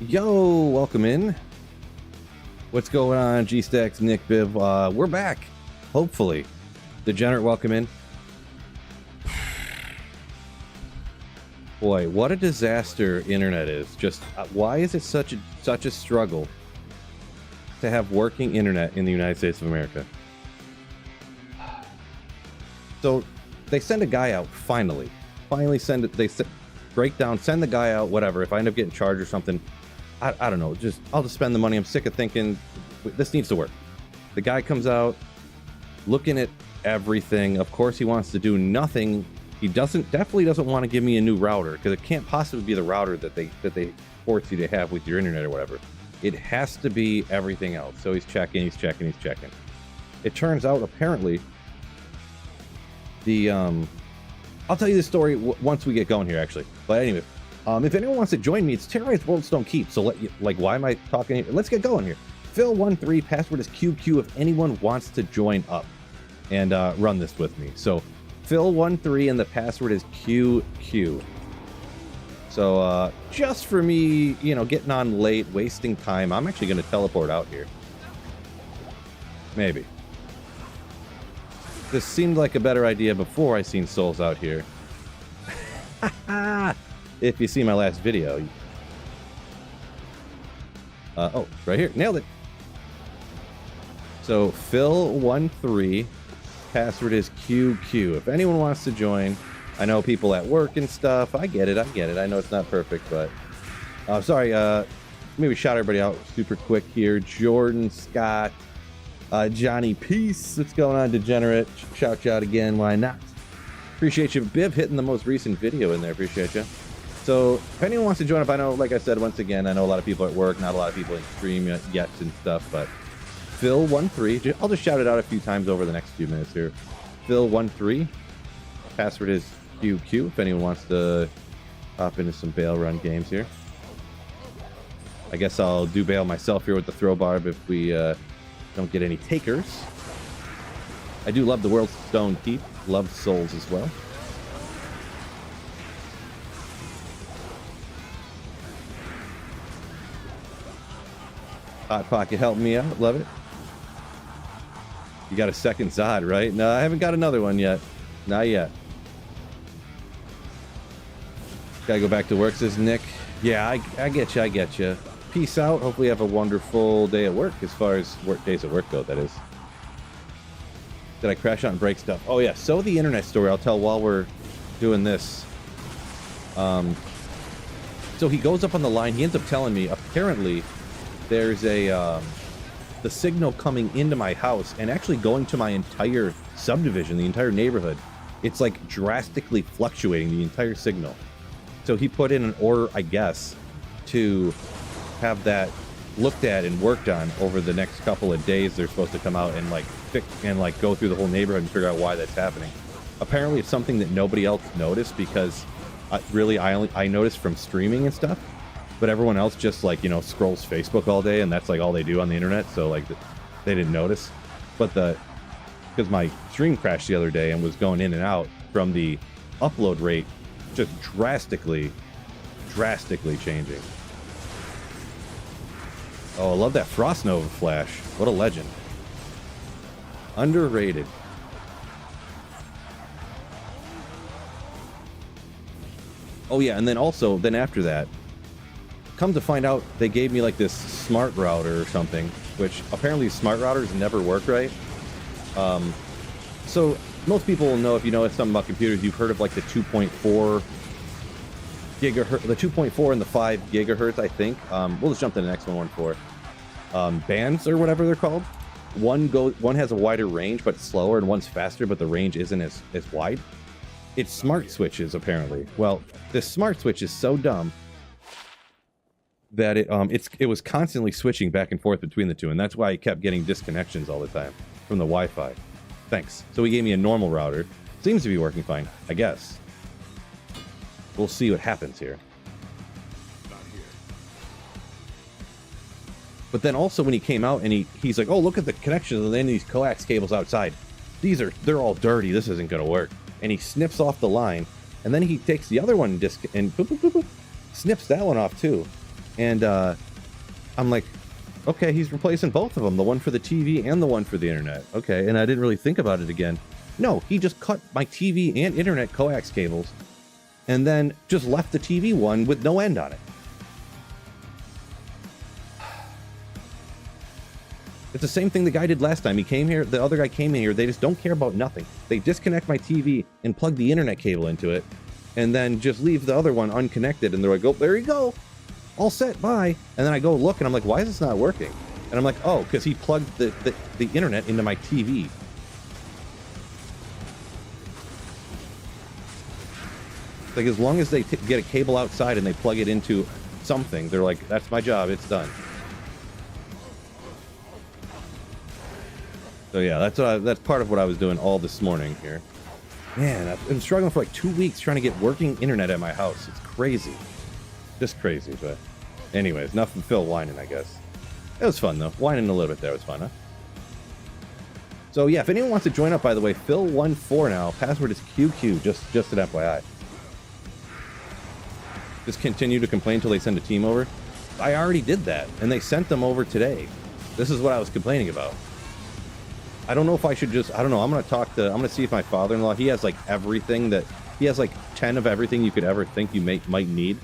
Yo, welcome in. What's going on, G-Stacks, Nick, Biv? We're back, hopefully. Degenerate, welcome in. Boy, what a disaster internet is. Just why is it such a struggle to have working internet in the United States of America? So they send a guy out, finally send it. They break down, send the guy out, whatever. If I end up getting charged or something, I don't know, I'll just spend the money. I'm sick of thinking this needs to work. The guy comes out looking at everything. Of course he wants to do nothing. He definitely doesn't want to give me a new router, because it can't possibly be the router that they force you to have with your internet or whatever. It has to be everything else. So he's checking. It turns out apparently the I'll tell you this story once we get going here, actually. But anyway, if anyone wants to join me, it's Terrorize Worlds Don't Keep. So why am I talking here? Let's get going here. Phil13, password is QQ if anyone wants to join up and run this with me. So Phil13 and the password is QQ. So just for me, getting on late, wasting time, I'm actually going to teleport out here. Maybe. This seemed like a better idea before I seen souls out here. If you see my last video. Oh, right here. Nailed it. So Phil13, password is QQ. If anyone wants to join, I know people at work and stuff. I get it. I know it's not perfect, but sorry. Maybe shout everybody out super quick here. Jordan, Scott, Johnny Peace. What's going on, Degenerate? Shout you out again. Why not? Appreciate you. Biv hitting the most recent video in there. Appreciate you. So if anyone wants to join up, I know, like I said, once again, I know a lot of people at work, not a lot of people in stream yet and stuff, but Phil13, I'll just shout it out a few times over the next few minutes here. Phil13, password is QQ if anyone wants to hop into some bail run games here. I guess I'll do bail myself here with the throw barb if we don't get any takers. I do love the World's Stone Keep, love souls as well. Hot Pocket helped me out. Love it. You got a second Zod, right? No, I haven't got another one yet. Not yet. Gotta go back to work, says Nick. Yeah, I get you. Peace out. Hopefully you have a wonderful day at work, as far as days at work go, that is. Did I crash out and break stuff? Oh, yeah. So the internet story I'll tell while we're doing this. So he goes up on the line. He ends up telling me, apparently, there's the signal coming into my house and actually going to my entire subdivision, the entire neighborhood. It's like drastically fluctuating, the entire signal. So he put in an order, I guess, to have that looked at and worked on over the next couple of days. They're supposed to come out and fix and go through the whole neighborhood and figure out why that's happening. Apparently it's something that nobody else noticed, because I noticed from streaming and stuff. But everyone else just scrolls Facebook all day, and that's all they do on the internet. So they didn't notice. But because my stream crashed the other day and was going in and out from the upload rate, just drastically changing. Oh, I love that Frost Nova flash. What a legend. Underrated. Oh yeah, and then after that, come to find out, they gave me this smart router or something, which apparently smart routers never work right. So most people will know, if you know something about computers, you've heard of the 2.4 gigahertz, the 2.4 and the 5 gigahertz, I think. We'll just jump to the next one for bands or whatever they're called. One has a wider range but slower, and one's faster but the range isn't as wide. It's smart switches, apparently. Well, this smart switch is so dumb that it was constantly switching back and forth between the two, and that's why I kept getting disconnections all the time from the Wi-Fi. Thanks. So he gave me a normal router. Seems to be working fine, I guess. We'll see what happens here. But then also when he came out and he's like, oh, look at the connections on the end of these coax cables outside. They're all dirty. This isn't going to work. And he snips off the line, and then he takes the other one and boop, boop, boop, boop, snips that one off too. And I'm like, okay, he's replacing both of them, the one for the TV and the one for the internet. Okay, and I didn't really think about it again. No, he just cut my TV and internet coax cables and then just left the TV one with no end on it. It's the same thing the guy did last time. He came here, the other guy came in here, they just don't care about nothing. They disconnect my TV and plug the internet cable into it and then just leave the other one unconnected, and they're like, oh, there you go. All set, bye. And then I go look and I'm like, why is this not working? And I'm like, oh, because he plugged the internet into my TV. Like, as long as they get a cable outside and they plug it into something, they're like, that's my job, it's done. So yeah, that's part of what I was doing all this morning here. Man, I've been struggling for like 2 weeks trying to get working internet at my house. It's crazy. Just crazy, but anyways, enough of Phil whining, I guess. It was fun, though. Whining a little bit there was fun, huh? So yeah, if anyone wants to join up, by the way, Phil14 now. Password is QQ, just an FYI. Just continue to complain until they send a team over. I already did that, and they sent them over today. This is what I was complaining about. I don't know if I should just, I don't know, I'm going to see if my father-in-law, he has like everything he has like 10 of everything you could ever think you might need.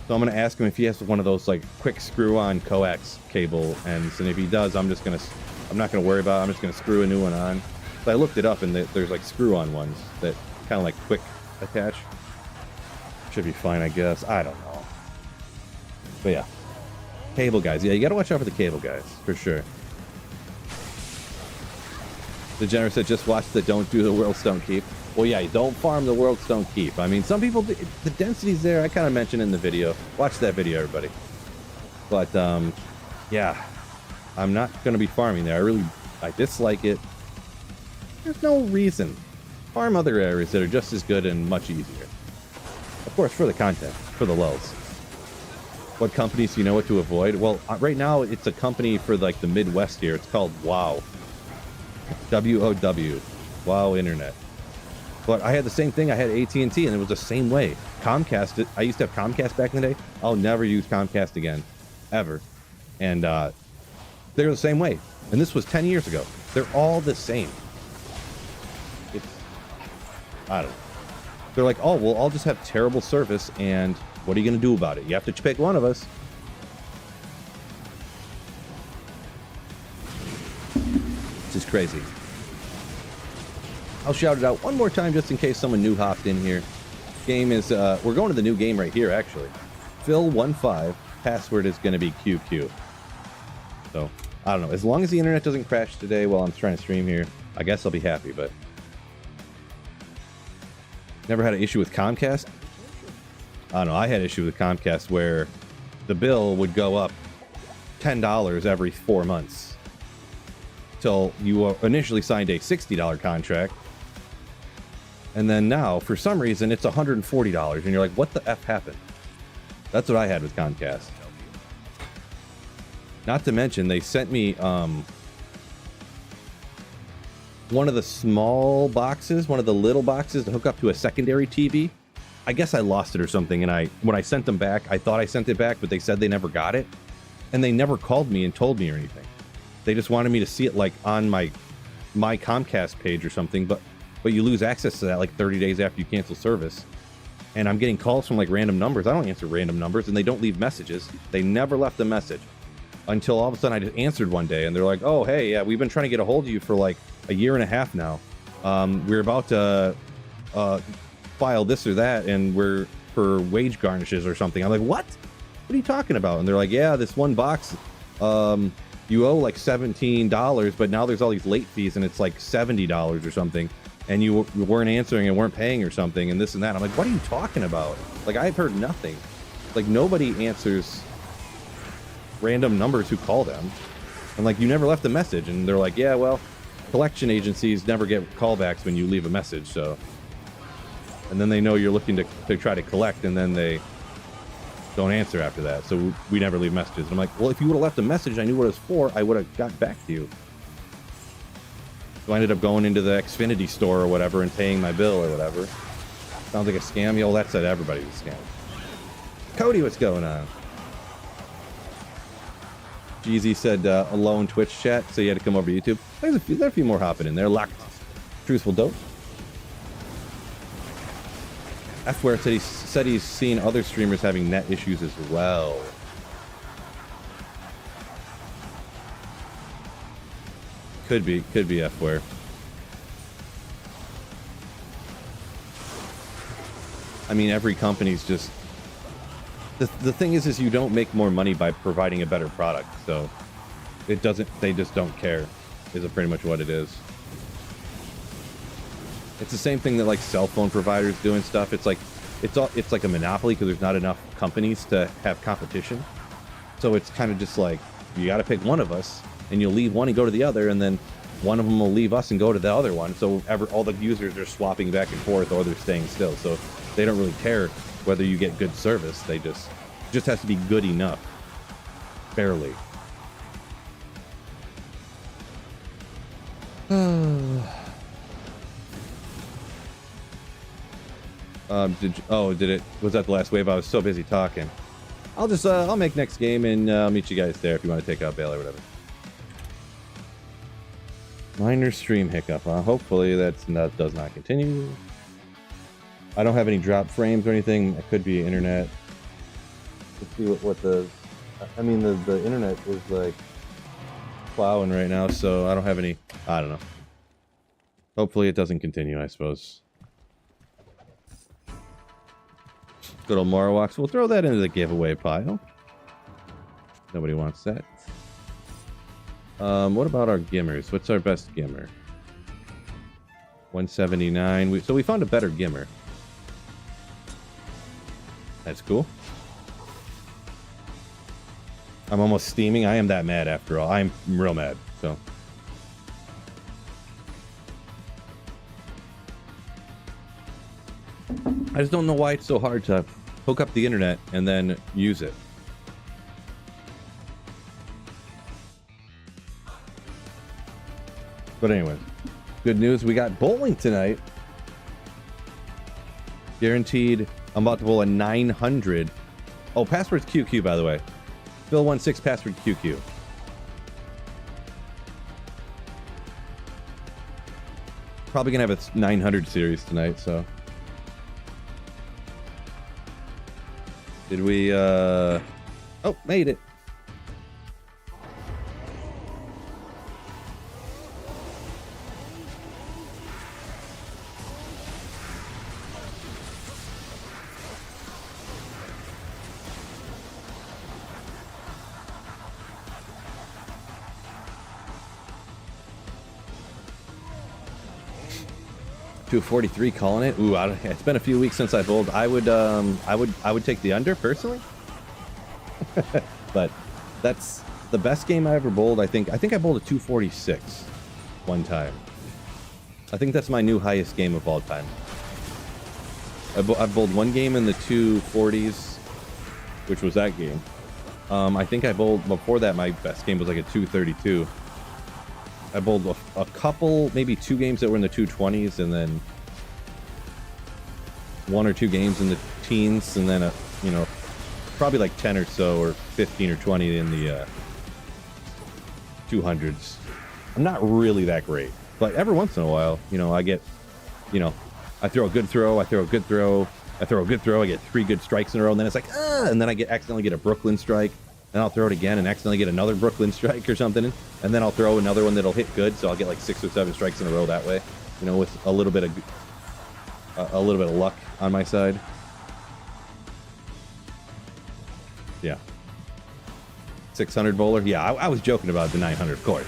So I'm going to ask him if he has one of those like quick screw-on coax cable ends, and if he does, I'm not going to worry about it. I'm just going to screw a new one on. So I looked it up, and there's like screw-on ones that kind of like quick attach. Should be fine, I guess. I don't know. But yeah. Cable guys. Yeah, you got to watch out for the cable guys, for sure. The General said, just watch the don't do the World's Don't Keep. Well, yeah, don't farm the World's Don't Keep. I mean, some people, the density's there. I kind of mentioned in the video. Watch that video, everybody. But, yeah, I'm not going to be farming there. I dislike it. There's no reason. Farm other areas that are just as good and much easier. Of course, for the content, for the lulz. What companies do you know what to avoid? Well, right now, it's a company for, like, the Midwest here. It's called WOW. WOW. WOW Internet. But I had the same thing. I had AT&T, and it was the same way. Comcast, I used to have Comcast back in the day. I'll never use Comcast again. Ever. And they're the same way. And this was 10 years ago. They're all the same. I don't know. They're like, oh, well, I'll just have terrible service, and what are you going to do about it? You have to pick one of us. This is crazy. I'll shout it out one more time just in case someone new hopped in here. Game is, we're going to the new game right here, actually. Phil15, password is going to be QQ. So, I don't know. As long as the internet doesn't crash today while I'm trying to stream here, I guess I'll be happy, but... Never had an issue with Comcast? I don't know. I had an issue with Comcast where the bill would go up $10 every 4 months. Till you initially signed a $60 contract. And then now, for some reason, it's $140. And you're like, what the F happened? That's what I had with Comcast. Not to mention, they sent me one of the small boxes, one of the little boxes to hook up to a secondary TV. I guess I lost it or something, and when I sent them back, I thought I sent it back, but they said they never got it. And they never called me and told me or anything. They just wanted me to see it like on my Comcast page or something, but you lose access to that like 30 days after you cancel service. And I'm getting calls from like random numbers. I don't answer random numbers, and they don't leave messages. They never left a message until all of a sudden I just answered one day, and they're like, oh, hey, yeah, we've been trying to get a hold of you for like a year and a half now. We're about to file this or that, and we're for wage garnishes or something. I'm like, what? What are you talking about? And they're like, yeah, this one box, you owe like $17, but now there's all these late fees, and it's like $70 or something, and you weren't answering and weren't paying or something, and this and that. I'm like, what are you talking about? Like, I've heard nothing. Like, nobody answers random numbers who call them. And like, you never left a message. And they're like, yeah, well, collection agencies never get callbacks when you leave a message, so. And then they know you're looking to try to collect, and then they don't answer after that. So we never leave messages. And I'm like, well, if you would have left a message, I knew what it was for, I would have got back to you. So I ended up going into the Xfinity store or whatever and paying my bill or whatever. Sounds like a scam. Yo, that said everybody's a scam. Cody, what's going on? Jeezy said alone Twitch chat, so you had to come over to YouTube. There's a few more hopping in there. Locked. Truthful dope. F-Ware said he's seen other streamers having net issues as well. Could be F-Ware. I mean, every company's just... The thing is you don't make more money by providing a better product, so it doesn't... They just don't care, is pretty much what it is. It's the same thing that, like, cell phone providers do and stuff. It's like a monopoly because there's not enough companies to have competition. So it's kind of just like, you got to pick one of us, and you'll leave one and go to the other, and then one of them will leave us and go to the other one. So all the users are swapping back and forth, or they're staying still. So they don't really care whether you get good service. They just has to be good enough. Barely. Was that the last wave? I was so busy talking. I'll make next game and I'll meet you guys there if you want to take out Bale or whatever. Minor stream hiccup, huh? Hopefully that does not continue. I don't have any drop frames or anything. It could be internet. Let's see what the... I mean, the internet is like plowing right now, so I don't have any... I don't know. Hopefully it doesn't continue, I suppose. Good old Morowalks. We'll throw that into the giveaway pile. Nobody wants that. What about our gimmers? What's our best gimmer? 179. So we found a better gimmer. That's cool. I'm almost steaming. I am that mad after all. I'm real mad, so... I just don't know why it's so hard to hook up the internet and then use it. But anyway, good news. We got bowling tonight. Guaranteed. I'm about to bowl a 900. Oh, password's QQ, by the way. Phil16, password QQ. Probably gonna have a 900 series tonight, so... Did we, Oh, made it. .243 calling it. Ooh, it's been a few weeks since I bowled. I would take the under personally. But that's the best game I ever bowled. I think I bowled a 246 one time. I think that's my new highest game of all time. I've bowled one game in the 240s, which was that game. I think I bowled before that. My best game was like a 232. I bowled a couple, maybe 2 games that were in the 220s, and then 1 or 2 games in the teens, and then probably like 10 or so, or 15 or 20 in the 200s. I'm not really that great, but every once in a while, I get, I throw a good throw, I throw a good throw, I throw a good throw, I get 3 good strikes in a row, and then it's like, and then I accidentally get a Brooklyn strike. And I'll throw it again and accidentally get another Brooklyn strike or something, and then I'll throw another one that'll hit good, so I'll get like 6 or 7 strikes in a row that way, with a little bit of luck on my side. Yeah. 600 bowler. Yeah, I was joking about the 900, of course.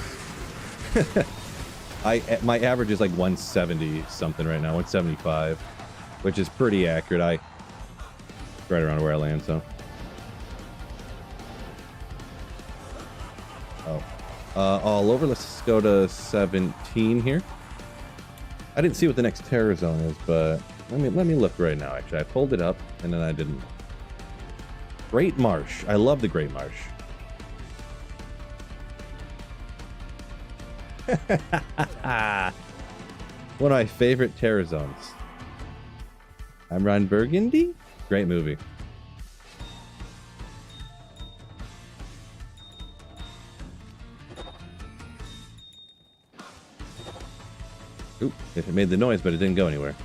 My average is like 170 something right now, 175, which is pretty accurate. Right around where I land, so. All over. Let's go to 17 here. I didn't see what the next terror zone is, but let me look right now. Actually, I pulled it up and then I didn't. Great Marsh. I love the Great Marsh. One of my favorite terror zones. I'm Ron Burgundy. Great movie. Oop, it made the noise, but it didn't go anywhere.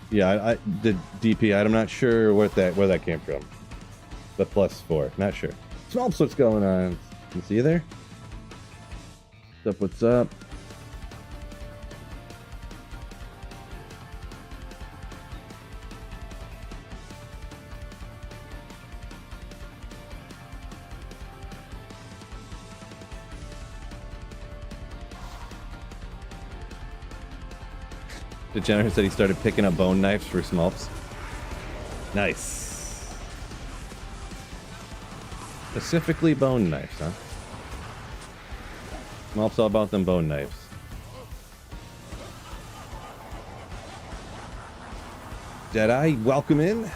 Yeah, I did DP. I'm not sure where that came from. The +4, not sure. Small, what's going on? Can you see you there? What's up? What's up? Degenerate said he started picking up bone knives for Smulps. Nice. Specifically bone knives, huh? Smulps all about them bone knives. Jedi, welcome in.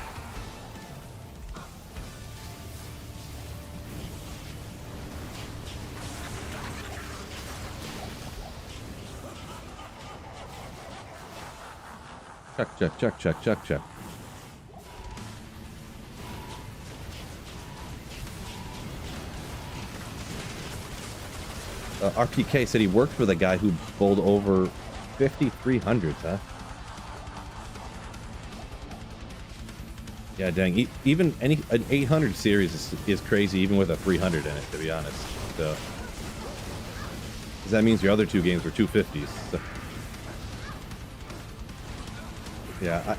Chuck. RPK said he worked for the guy who bowled over 5,300s, huh? Yeah, dang. Even an 800 series is crazy, even with a 300 in it, to be honest. So, 'cause that means your other two games were 250s. So. Yeah,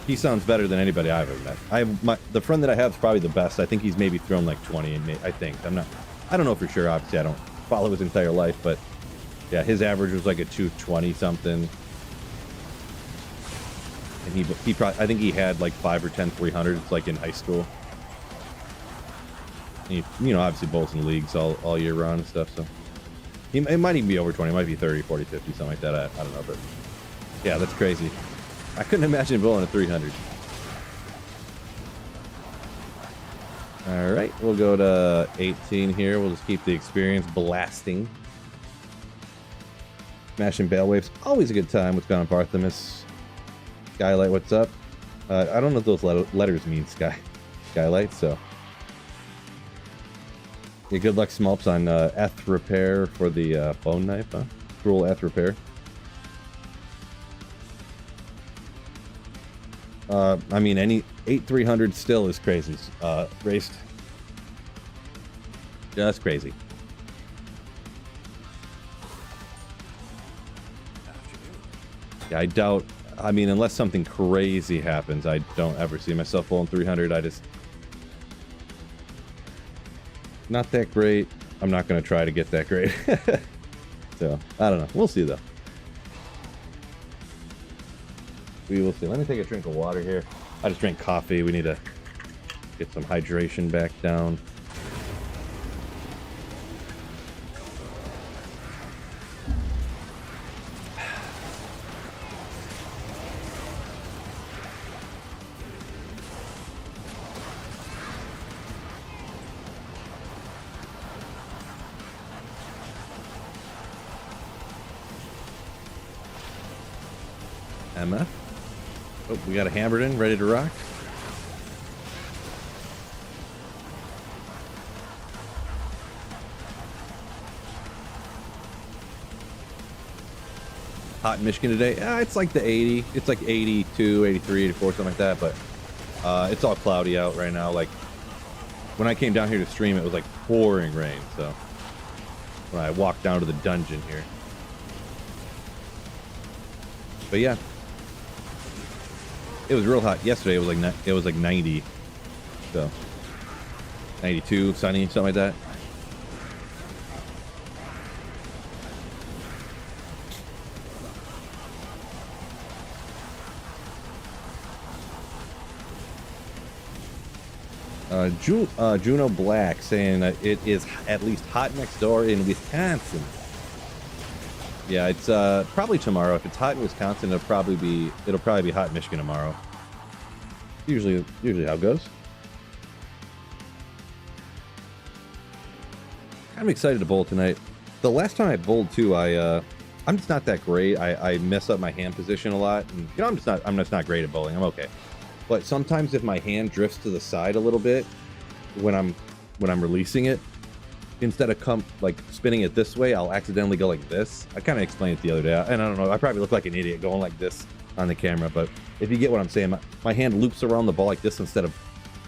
he sounds better than anybody I've ever met. The friend that I have is probably the best. I think he's maybe thrown like 20, and I don't know for sure. Obviously, I don't follow his entire life, but yeah, his average was like a 220 something, and he probably, I think he had like 5 or 10 300s like in high school. And he, obviously bowls in leagues all year round and stuff. So it might even be over 20. It might be 30, 40, 50, something like that. I don't know, but yeah, that's crazy. I couldn't imagine bowling a 300. All right, we'll go to 18 here. We'll just keep the experience blasting. Smashing Bale Waves, always a good time. What's going on, Barthemus? Skylight, what's up? I don't know if those letters mean skylight, so. Yeah, good luck, Smulps, on Eth repair for the bone knife, huh? Cruel Eth repair. I mean, any 8,300 still is crazy. Raced. Just crazy. Yeah, I doubt. I mean, unless something crazy happens, I don't ever see myself bowling 300. I just. Not that great. I'm not going to try to get that great. So, I don't know. We'll see, though. We will see. Let me take a drink of water here. I just drank coffee. We need to get some hydration back down. MF. Oh, we got a Hammerton ready to rock. Hot in Michigan today. It's like the 80. It's like 82, 83, 84, something like that. But it's all cloudy out right now. Like when I came down here to stream, it was like pouring rain. So when I walked down to the dungeon here. But yeah. It was real hot yesterday. It was like 90, so 92, sunny, something like that. Juno Black saying that it is at least hot next door in Wisconsin. Yeah, it's probably tomorrow. If it's hot in Wisconsin, it'll probably be hot in Michigan tomorrow. Usually how it goes. I'm excited to bowl tonight. The last time I bowled too, I I'm just not that great. I mess up my hand position a lot, and you know, I'm just not great at bowling. I'm okay, but sometimes if my hand drifts to the side a little bit when I'm releasing it, instead of spinning it this way, I'll accidentally go like this. I kind of explained it the other day, and I don't know, I probably look like an idiot going like this on the camera, but if you get what I'm saying, my hand loops around the ball like this instead of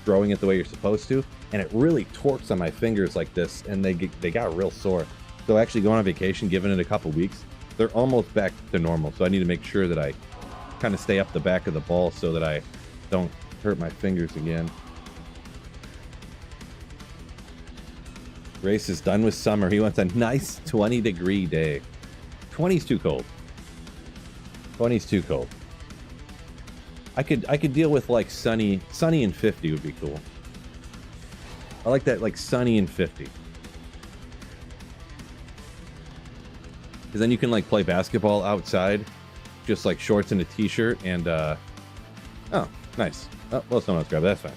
throwing it the way you're supposed to, and it really torques on my fingers like this, and they got real sore. So actually going on vacation, giving it a couple weeks, they're almost back to normal. So I need to make sure that I kind of stay up the back of the ball so that I don't hurt my fingers again. Grace is done with summer. He wants a nice 20-degree day. 20's too cold. 20's too cold. I could deal with like sunny and 50 would be cool. I like that, like sunny and 50. Because then you can like play basketball outside, just like shorts and a t-shirt, and oh, nice. Oh, well, someone else grab it. That's fine.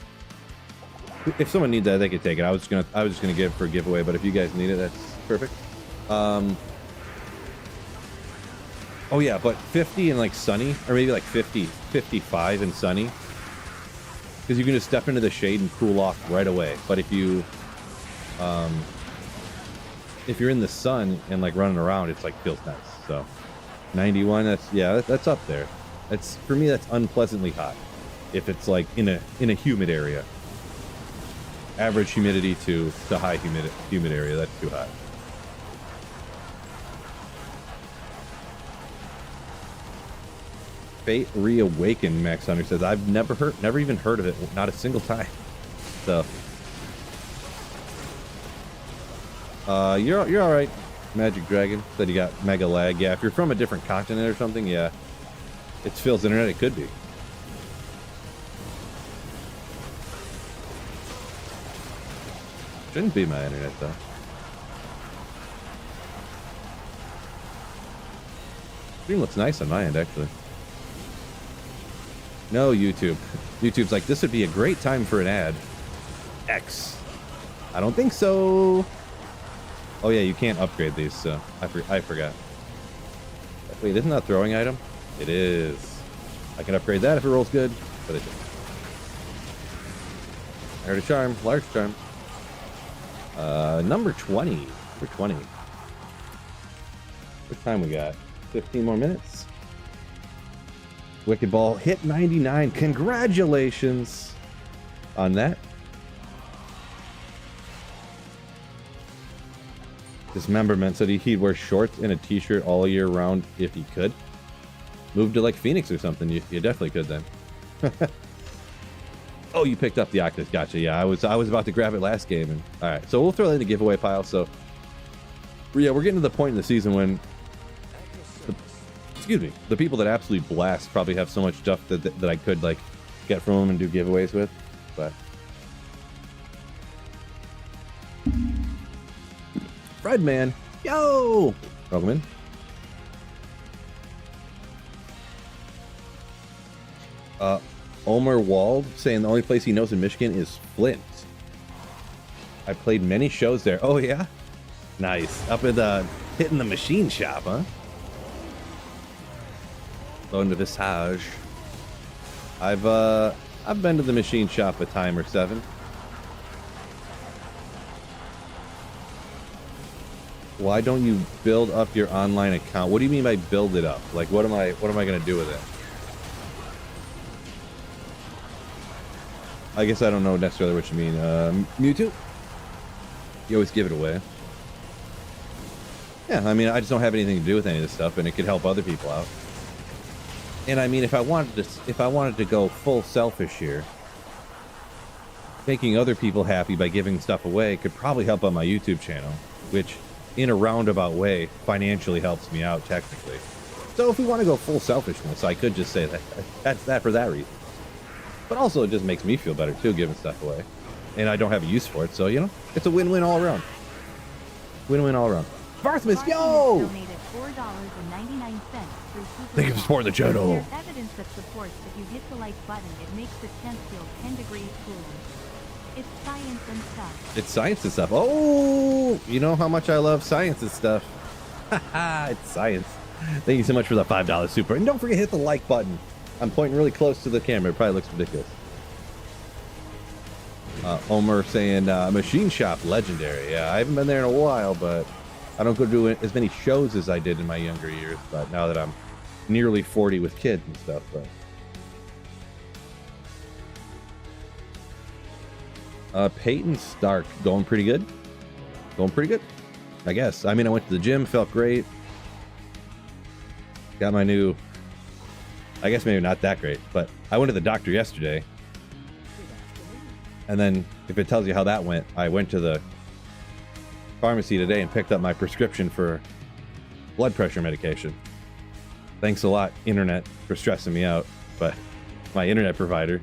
If someone needs that, they could take it. I was just gonna give it for a giveaway, but if you guys need it, that's perfect. Oh yeah, but 50 and like sunny, or maybe like 50, 55 and sunny, because you can just step into the shade and cool off right away. But if you're in the sun and like running around, it's like feels nice. So 91, that's up there. That's, for me, that's unpleasantly hot. If it's like in a humid area, average humidity to high humid area, that's too hot. Fate Reawakened, Max Hunter says, I've never even heard of it, not a single time. So you're all right. Magic Dragon said you got mega lag. Yeah, if you're from a different continent or something, yeah, it's Phil's internet. It could be. Shouldn't be my internet though. Stream looks nice on my end, actually. No, YouTube. YouTube's like, this would be a great time for an ad. X. I don't think so. Oh yeah, you can't upgrade these, so I forgot. Wait, isn't that a throwing item? It is. I can upgrade that if it rolls good, but it didn't. I heard a charm, large charm. Number 20. Number 20. What time we got? 15 more minutes. Wicked Ball hit 99. Congratulations on that. Dismemberment said he'd wear shorts and a t-shirt all year round if he could. Move to like Phoenix or something. You definitely could then. Oh, you picked up the Octus. Gotcha. Yeah, I was about to grab it last game. And all right, so we'll throw that in the giveaway pile. So yeah, we're getting to the point in the season when the people that absolutely blast probably have so much stuff that I could like get from them and do giveaways with, but Fredman, yo, welcome in. Omer Wald saying the only place he knows in Michigan is Flint. I played many shows there. Oh yeah, nice. Up at the hitting the machine shop, huh? Going to Visage. I've been to the machine shop a time or seven. Why don't you build up your online account? What do you mean by build it up? Like what am I gonna do with it? I guess I don't know necessarily what you mean. Mewtwo? You always give it away. Yeah, I mean, I just don't have anything to do with any of this stuff, and it could help other people out. And I mean, if I wanted to go full selfish here, making other people happy by giving stuff away could probably help on my YouTube channel, which, in a roundabout way, financially helps me out technically. So if we want to go full selfishness, I could just say that's that for that reason. But also, it just makes me feel better too, giving stuff away, and I don't have a use for it. So you know, it's a win-win all around. Win-win all around. Barthmas, yo! Thank you for supporting the channel. There's evidence that supports if you hit the like button, it makes the temp feel 10 degrees cooler. It's science and stuff. It's science and stuff. Oh, you know how much I love science and stuff. Haha, it's science. Thank you so much for the $5 super. And don't forget to hit the like button. I'm pointing really close to the camera. It probably looks ridiculous. Omer saying, Machine Shop, legendary. Yeah, I haven't been there in a while, but I don't go do as many shows as I did in my younger years. But now that I'm nearly 40 with kids and stuff, but... Peyton Stark, going pretty good. Going pretty good, I guess. I mean, I went to the gym, felt great. Got my new... I guess maybe not that great, but I went to the doctor yesterday. And then, if it tells you how that went, I went to the pharmacy today and picked up my prescription for blood pressure medication. Thanks a lot, internet, for stressing me out. But my internet provider...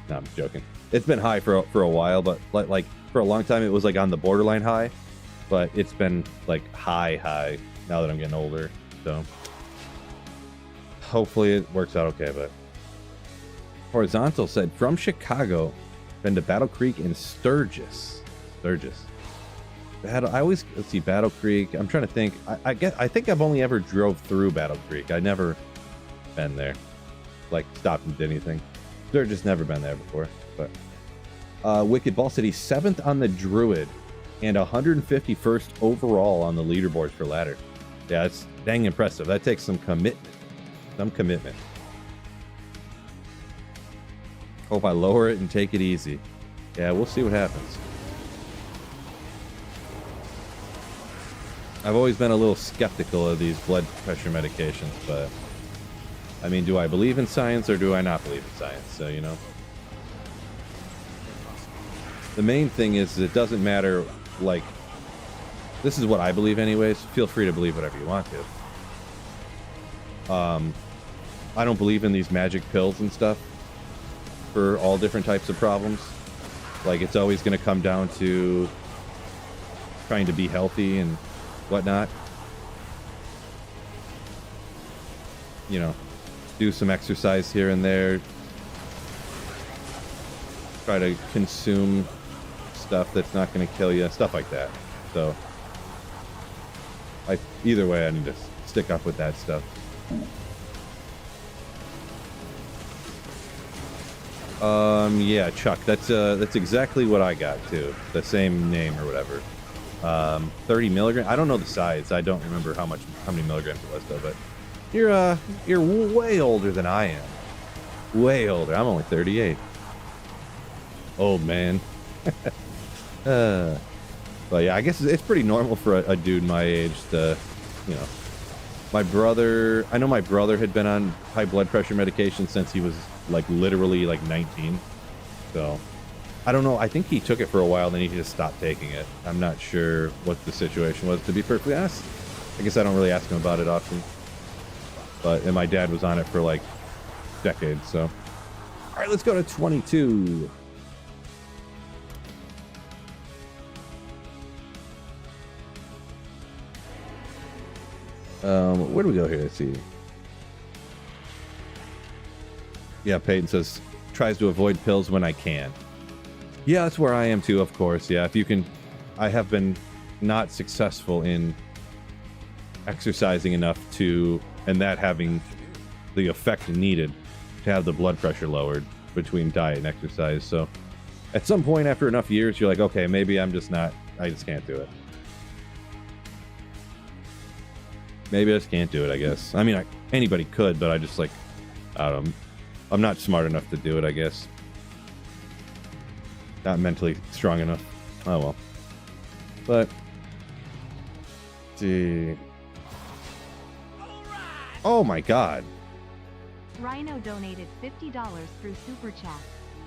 No, I'm joking. It's been high for a while, but like for a long time, it was like on the borderline high. But it's been like high now that I'm getting older. So... hopefully it works out okay, but Horizontal said from Chicago, been to Battle Creek and Sturgis. I always let's see Battle Creek. I'm trying to think. I think I've only ever drove through Battle Creek. I never been there, like stopped and did anything. Sturgis never been there before. But Wicked Ball said he's 7th on the Druid and 151st overall on the leaderboards for ladder. Yeah, it's dang impressive. That takes some commitment. Hope I lower it and take it easy. Yeah, we'll see what happens. I've always been a little skeptical of these blood pressure medications, but I mean, do I believe in science or do I not believe in science? So, you know, the main thing is it doesn't matter. Like, this is what I believe anyways. Feel free to believe whatever you want to. I don't believe in these magic pills and stuff for all different types of problems. Like, it's always going to come down to trying to be healthy and whatnot. You know, do some exercise here and there. Try to consume stuff that's not going to kill you, stuff like that. So, either way, I need to stick up with that stuff. Yeah, Chuck, that's exactly what I got too. The same name or whatever. 30 milligrams. I don't know the size. I don't remember how many milligrams it was though. But you're way older than I am. Way older. I'm only 38. Old man. But yeah, I guess it's pretty normal for a dude my age to, you know. My brother had been on high blood pressure medication since he was like literally like 19. So I don't know. I think he took it for a while, then he just stopped taking it. I'm not sure what the situation was, to be perfectly honest. I guess I don't really ask him about it often. And my dad was on it for like decades. So, all right, let's go to 22. Where do we go here? Let's see. Yeah, Peyton says, tries to avoid pills when I can. Yeah, that's where I am too, of course. Yeah, if you can... I have been not successful in exercising enough to... and that having the effect needed to have the blood pressure lowered between diet and exercise. So at some point after enough years, you're like, okay, maybe I'm just not... I just can't do it. Maybe I just can't do it, I guess. I mean, anybody could, but I just like... I don't know. I'm not smart enough to do it, I guess. Not mentally strong enough. Oh, well. But... let's see... Oh my god. Rhino donated $50 through Super Chat.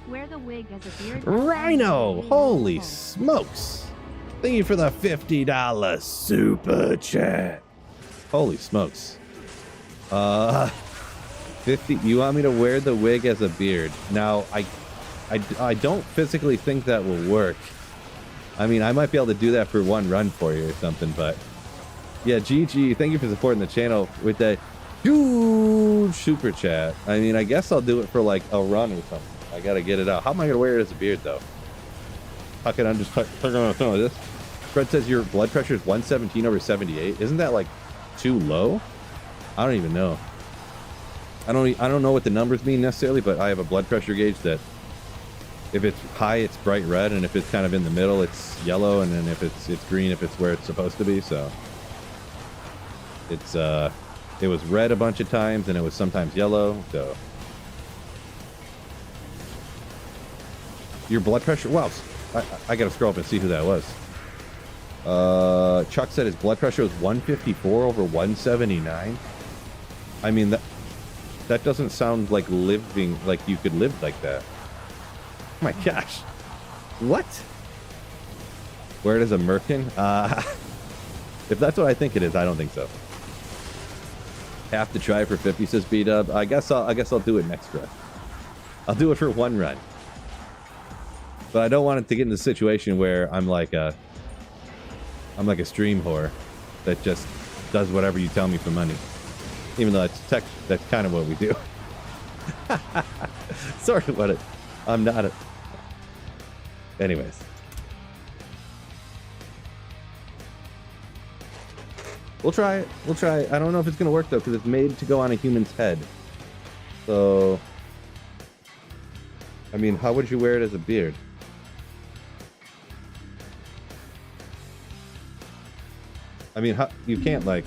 Wear the wig as a beard. Rhino! Holy smokes! Thank you for the $50 Super Chat. Holy smokes. 50. You want me to wear the wig as a beard? Now, I don't physically think that will work. I mean, I might be able to do that for one run for you or something, but... yeah, GG, thank you for supporting the channel with that huge super chat. I mean, I guess I'll do it for like a run or something. I gotta get it out. How am I gonna wear it as a beard, though? How can I just tuck on some of this? Fred says your blood pressure is 117/78. Isn't that like too low? I don't even know. I don't know what the numbers mean necessarily, but I have a blood pressure gauge that if it's high, it's bright red, and if it's kind of in the middle, it's yellow, and then if it's green, if it's where it's supposed to be. So it's it was red a bunch of times, and it was sometimes yellow. So your blood pressure. Wow, I gotta scroll up and see who that was. Chuck said his blood pressure was 154 over 179. I mean that doesn't sound like living, like you could live like that. Oh my gosh. What? Where does a merkin? If that's what I think it is, I don't think so. Have to try for 50, says B-Dub. I guess I'll do it next run. I'll do it for one run. But I don't want it to get in the situation where I'm like a stream whore that just does whatever you tell me for money. Even though that's kind of what we do. Sorry, what I'm not a... Anyways. We'll try it. We'll try it. I don't know if it's going to work, though, because it's made to go on a human's head. So... I mean, how would you wear it as a beard? I mean, you can't, like...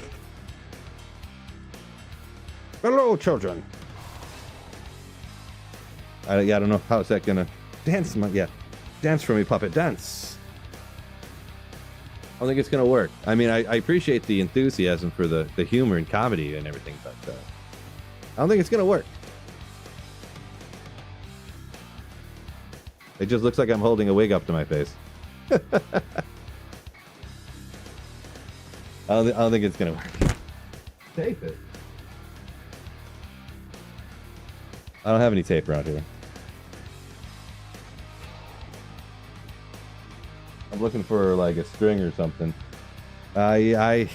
Hello, children. I don't know how is that gonna dance. Dance for me, puppet, dance. I don't think it's gonna work. I mean, I appreciate the enthusiasm for the humor and comedy and everything, but I don't think it's gonna work. It just looks like I'm holding a wig up to my face. I don't think it's gonna work. Tape it. I don't have any tape around here. I'm looking for like a string or something. Yeah,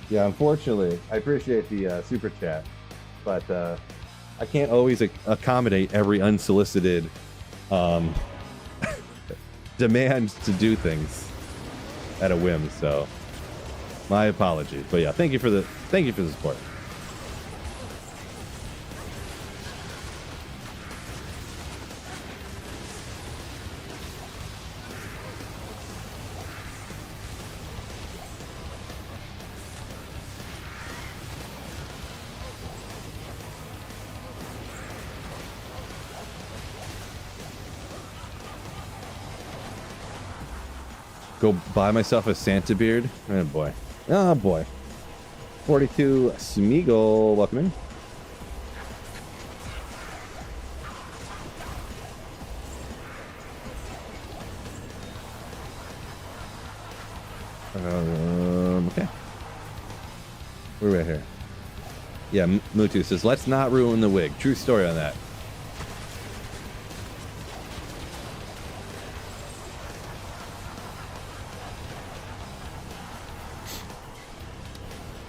unfortunately, I appreciate the super chat, but I can't always accommodate every unsolicited demand to do things at a whim. So, my apologies. But yeah, thank you for the support. Go buy myself a Santa beard. Oh boy. Oh boy. 42 Smeagol, welcome in. Okay. Where are we at here? Yeah, Mutu says, let's not ruin the wig. True story on that.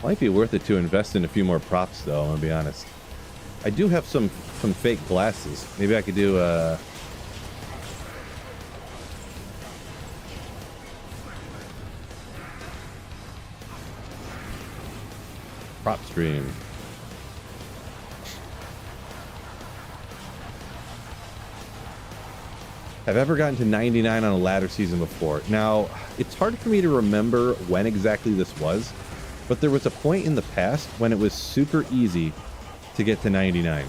Might be worth it to invest in a few more props, though, I'm gonna be honest. I do have some fake glasses. Maybe I could do prop stream. I've ever gotten to 99 on a ladder season before. Now, it's hard for me to remember when exactly this was. But there was a point in the past when it was super easy to get to 99.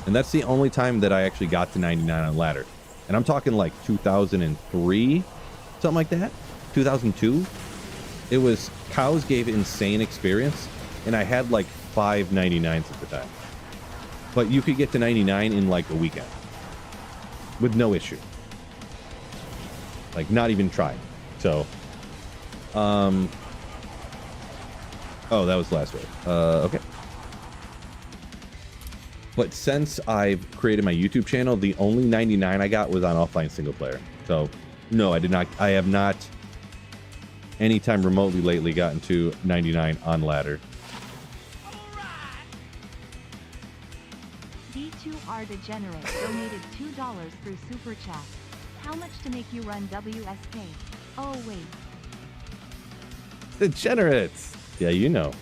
And that's the only time that I actually got to 99 on ladder. And I'm talking like 2003, something like that. 2002. It was, cows gave insane experience. And I had like 5 99s at the time. But you could get to 99 in like a weekend. With no issue. Like not even trying. So, oh, that was the last wave. Okay. But since I've created my YouTube channel, the only 99 I got was on offline single player. So, no, I have not anytime remotely lately gotten to 99 on ladder. D2R Degenerate donated $2 through Super Chat. How much to make you run WSK? Oh, wait. Degenerates! Yeah, you know.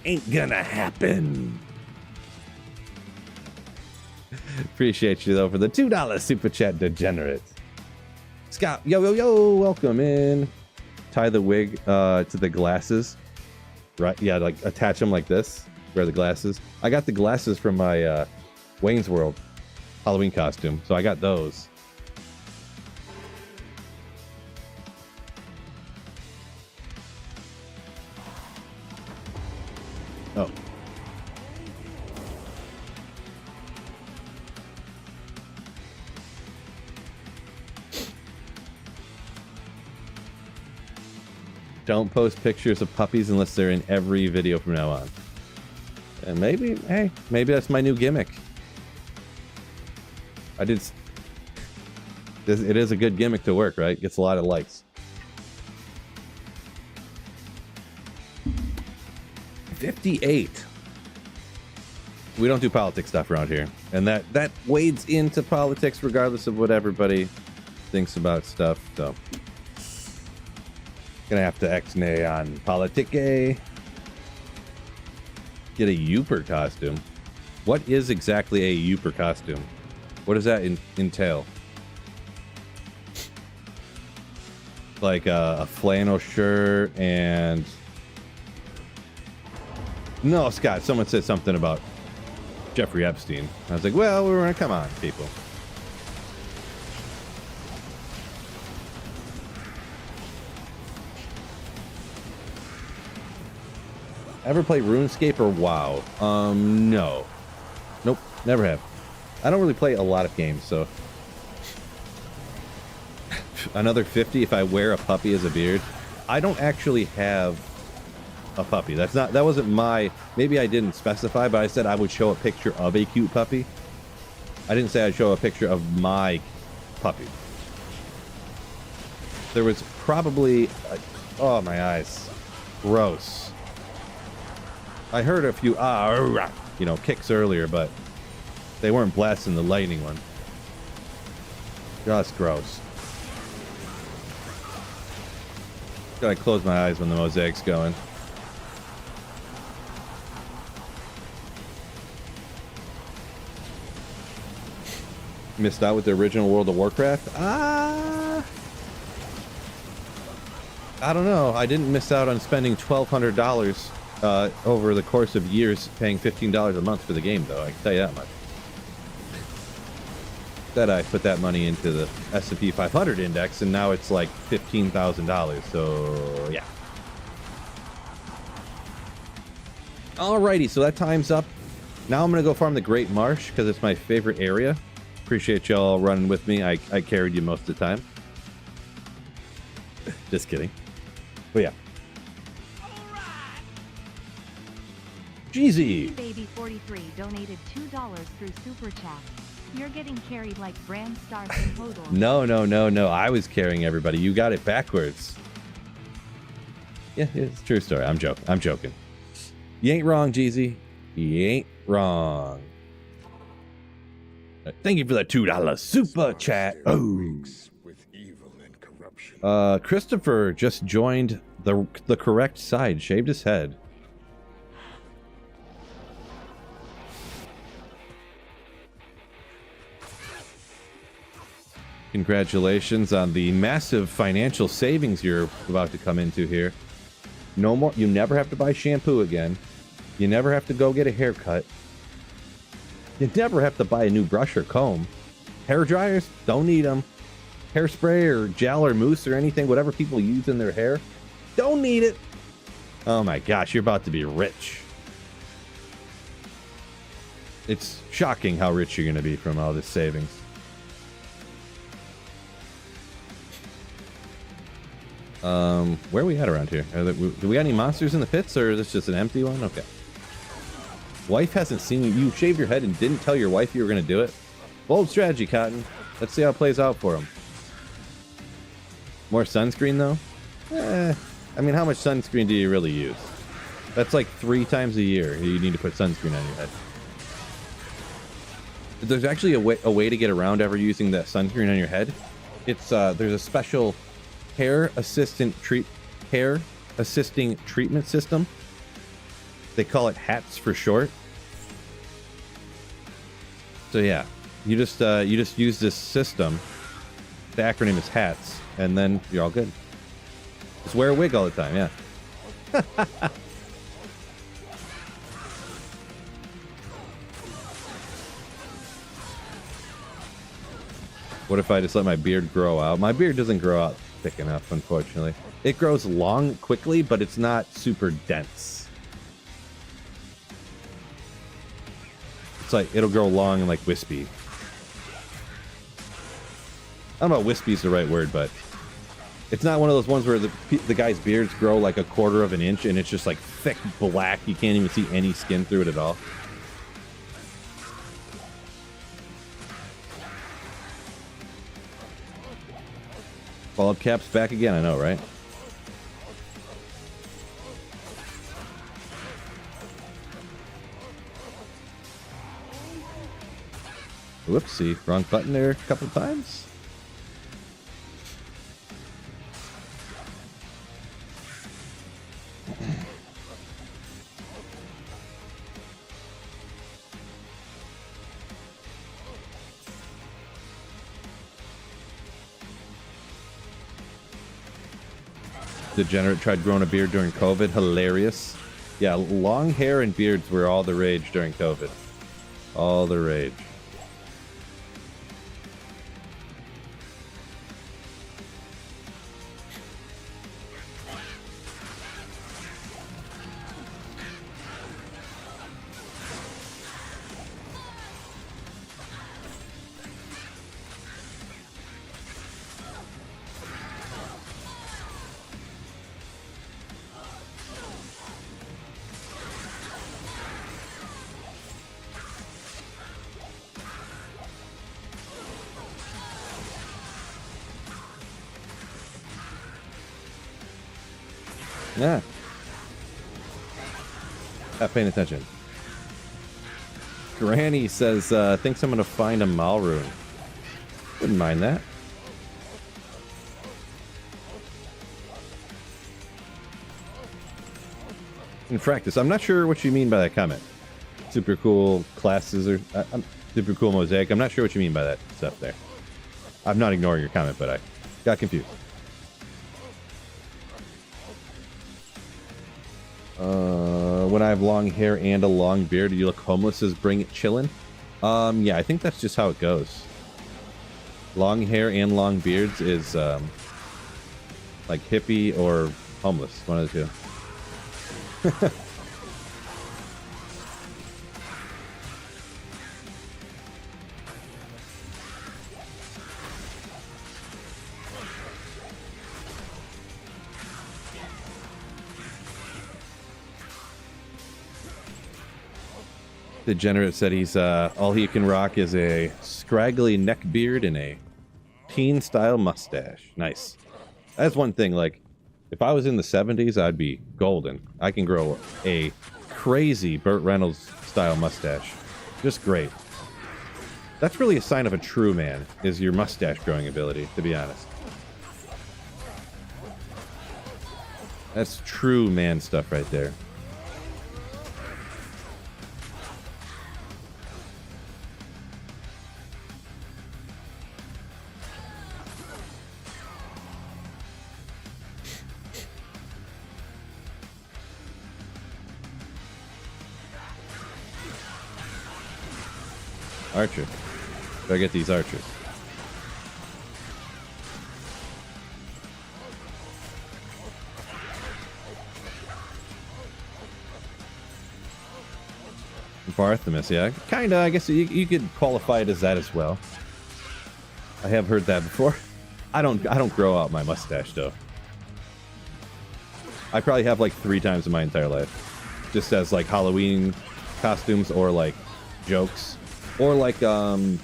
Ain't gonna happen. Appreciate you though for the $2 super chat, degenerate. Scott, yo, welcome in. Tie the wig to the glasses. Right, yeah, like attach them like this. Wear the glasses. I got the glasses from my Wayne's World Halloween costume, so I got those. Oh. Don't post pictures of puppies unless they're in every video from now on. And maybe, hey, maybe that's my new gimmick. It is a good gimmick to work, right? Gets a lot of likes. 58. We don't do politics stuff around here. And that wades into politics regardless of what everybody thinks about stuff, so. Gonna have to X-nay on politique. Get a Youper costume. What is exactly a Youper costume? What does that entail? Like a flannel shirt and... No, Scott, someone said something about Jeffrey Epstein. I was like, well, we're gonna come on, people. Ever play RuneScape or WoW? No. Nope, never have. I don't really play a lot of games, so... Another 50 if I wear a puppy as a beard. I don't actually have a puppy. That wasn't my... Maybe I didn't specify, but I said I would show a picture of a cute puppy. I didn't say I'd show a picture of my puppy. There was probably... oh, my eyes. Gross. I heard a few kicks earlier, but they weren't blasting the lightning one. Just gross. Gotta close my eyes when the mosaic's going. Missed out with the original World of Warcraft? I don't know. I didn't miss out on spending $1,200 over the course of years, paying $15 a month for the game, though. I can tell you that much. That I put that money into the S&P 500 index, and now it's like $15,000. So yeah. Alrighty, so that time's up. Now I'm gonna go farm the Great Marsh because it's my favorite area. Appreciate y'all running with me. I carried you most of the time. Just kidding. But yeah. Jeezy. Baby 43 donated $2 through Super Chat. You're getting carried like Bram Stark and Hodor. No. I was carrying everybody. You got it backwards. Yeah, it's a true story. I'm joking. You ain't wrong, Jeezy. You ain't wrong. Thank you for that $2 super chat. Oh. Christopher just joined the correct side. Shaved his head. Congratulations on the massive financial savings you're about to come into here. No more. You never have to buy shampoo again. You never have to go get a haircut. You never have to buy a new brush or comb. Hair dryers, don't need them. Hairspray or gel or mousse or anything, whatever people use in their hair, don't need it. Oh my gosh, you're about to be rich. It's shocking how rich you're going to be from all this savings. Where are we at around here? Do we got any monsters in the pits, or is this just an empty one? Okay. Wife hasn't seen you. You shaved your head and didn't tell your wife you were going to do it? Bold strategy, Cotton. Let's see how it plays out for him. More sunscreen, though? I mean, how much sunscreen do you really use? That's like 3 times a year you need to put sunscreen on your head. There's actually a way to get around ever using that sunscreen on your head. It's there's a special hair assisting treatment system They call it hats for short. So yeah, you just use this system. The acronym is hats, and then you're all good. Just wear a wig all the time, yeah. What if I just let my beard grow out? My beard doesn't grow out thick enough, unfortunately. It grows long quickly, but it's not super dense. It's like, it'll grow long and like wispy. I don't know if wispy is the right word, but it's not one of those ones where the guy's beards grow like a quarter of an inch and it's just like thick black. You can't even see any skin through it at all. Bald cap's back again, I know, right? Whoopsie, wrong button there a couple times. Degenerate tried growing a beard during COVID. Hilarious. Yeah, long hair and beards were all the rage during COVID. All the rage. Yeah. Not paying attention. Granny says, thinks I'm going to find a Mal rune. Wouldn't mind that. In practice, I'm not sure what you mean by that comment. Super cool classes or super cool mosaic. I'm not sure what you mean by that stuff there. I'm not ignoring your comment, but I got confused. When I have long hair and a long beard, do you look homeless as bring it chillin'? Yeah, I think that's just how it goes. Long hair and long beards is like hippie or homeless, one of the two. Degenerate said he's all he can rock is a scraggly neck beard and a teen style mustache. Nice. That's one thing, like if I was in the 70s, I'd be golden. I can grow a crazy Burt Reynolds style mustache. Just great. That's really a sign of a true man, is your mustache growing ability, to be honest. That's true man stuff right there. Archer. Gotta get these archers. Barthemus, yeah. Kinda, I guess you could qualify it as that as well. I have heard that before. I don't grow out my mustache though. I probably have like 3 times in my entire life. Just as like Halloween costumes or like jokes. Or like, the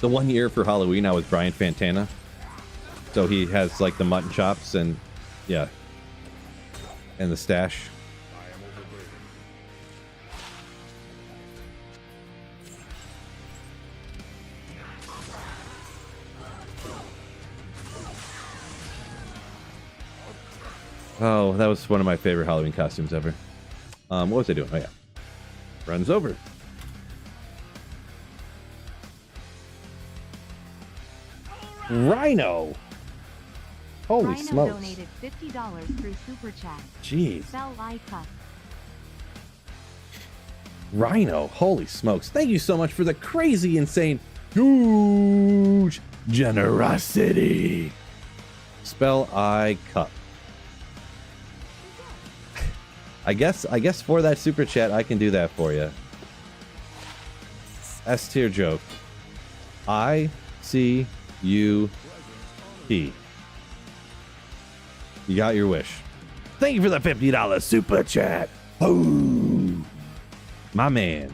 one year for Halloween, I was Brian Fantana. So he has like the mutton chops and, yeah. And the stash. Oh, that was one of my favorite Halloween costumes ever. What was I doing? Oh yeah, runs over. Rhino. Holy Rhino smokes. donated $50 through Super Chat. Jeez. Spell I cup. Rhino. Holy smokes. Thank you so much for the crazy, insane, huge generosity. Spell I cup. I guess for that super chat I can do that for you. S tier joke. ICUP. You got your wish. Thank you for the $50 super chat. Oh, my man.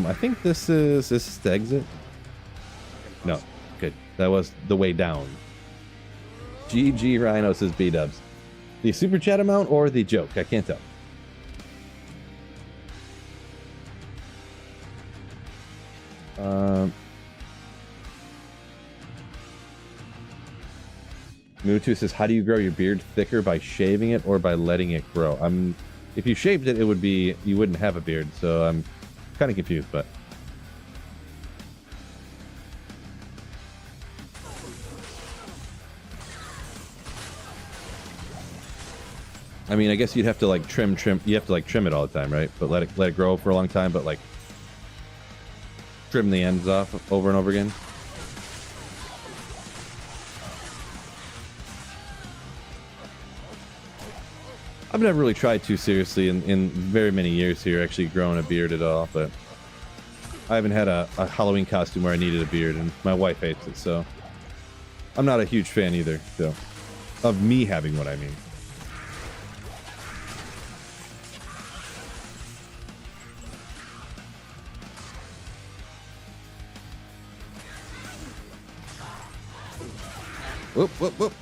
I think this is the exit. No, good. That was the way down. GG Rhino says B-dubs. The super chat amount or the joke? I can't tell. Mewtwo says, how do you grow your beard thicker, by shaving it or by letting it grow? If you shaved it, you wouldn't have a beard, so I'm kind of confused, but I mean, I guess you'd have to like trim. You have to like trim it all the time, right? But let it grow for a long time, but like trim the ends off over and over again. I've never really tried too seriously in very many years here, actually growing a beard at all, but I haven't had a Halloween costume where I needed a beard, and my wife hates it, so I'm not a huge fan either, so of me having one, I mean. Whoop, whoop, whoop.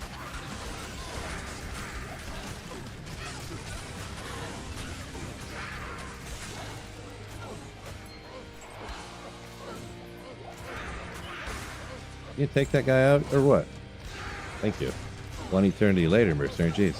You take that guy out or what? Thank you. One eternity later, mercenary. Jeez.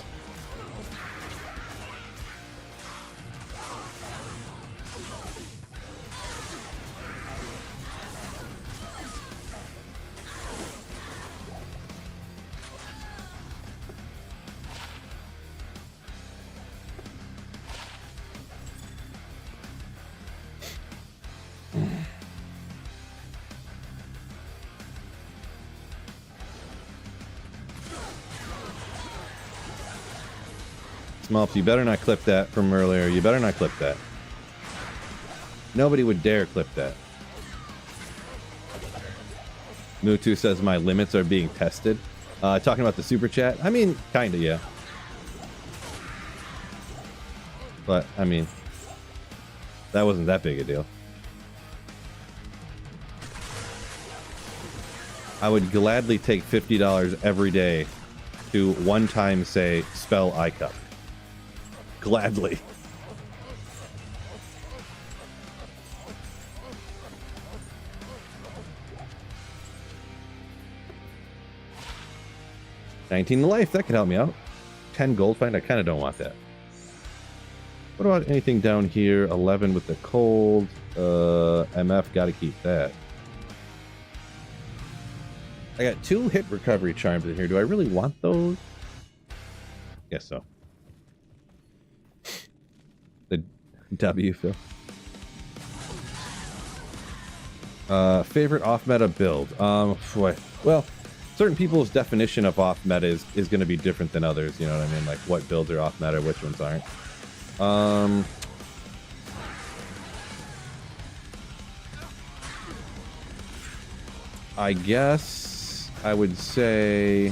Smolps, you better not clip that from earlier. You better not clip that. Nobody would dare clip that. Mewtwo says my limits are being tested. Talking about the super chat? I mean, kinda, yeah. But, I mean, that wasn't that big a deal. I would gladly take $50 every day to one time say, spell ICUP. Gladly. $19 to life, that could help me out. 10 gold find, I kind of don't want that. What about anything down here? 11 with the cold. MF, gotta keep that. I got 2 hit recovery charms in here. Do I really want those? Guess so. The W, Phil. Favorite off-meta build? Well, certain people's definition of off-meta is going to be different than others, you know what I mean? Like, what builds are off-meta, which ones aren't. I guess I would say...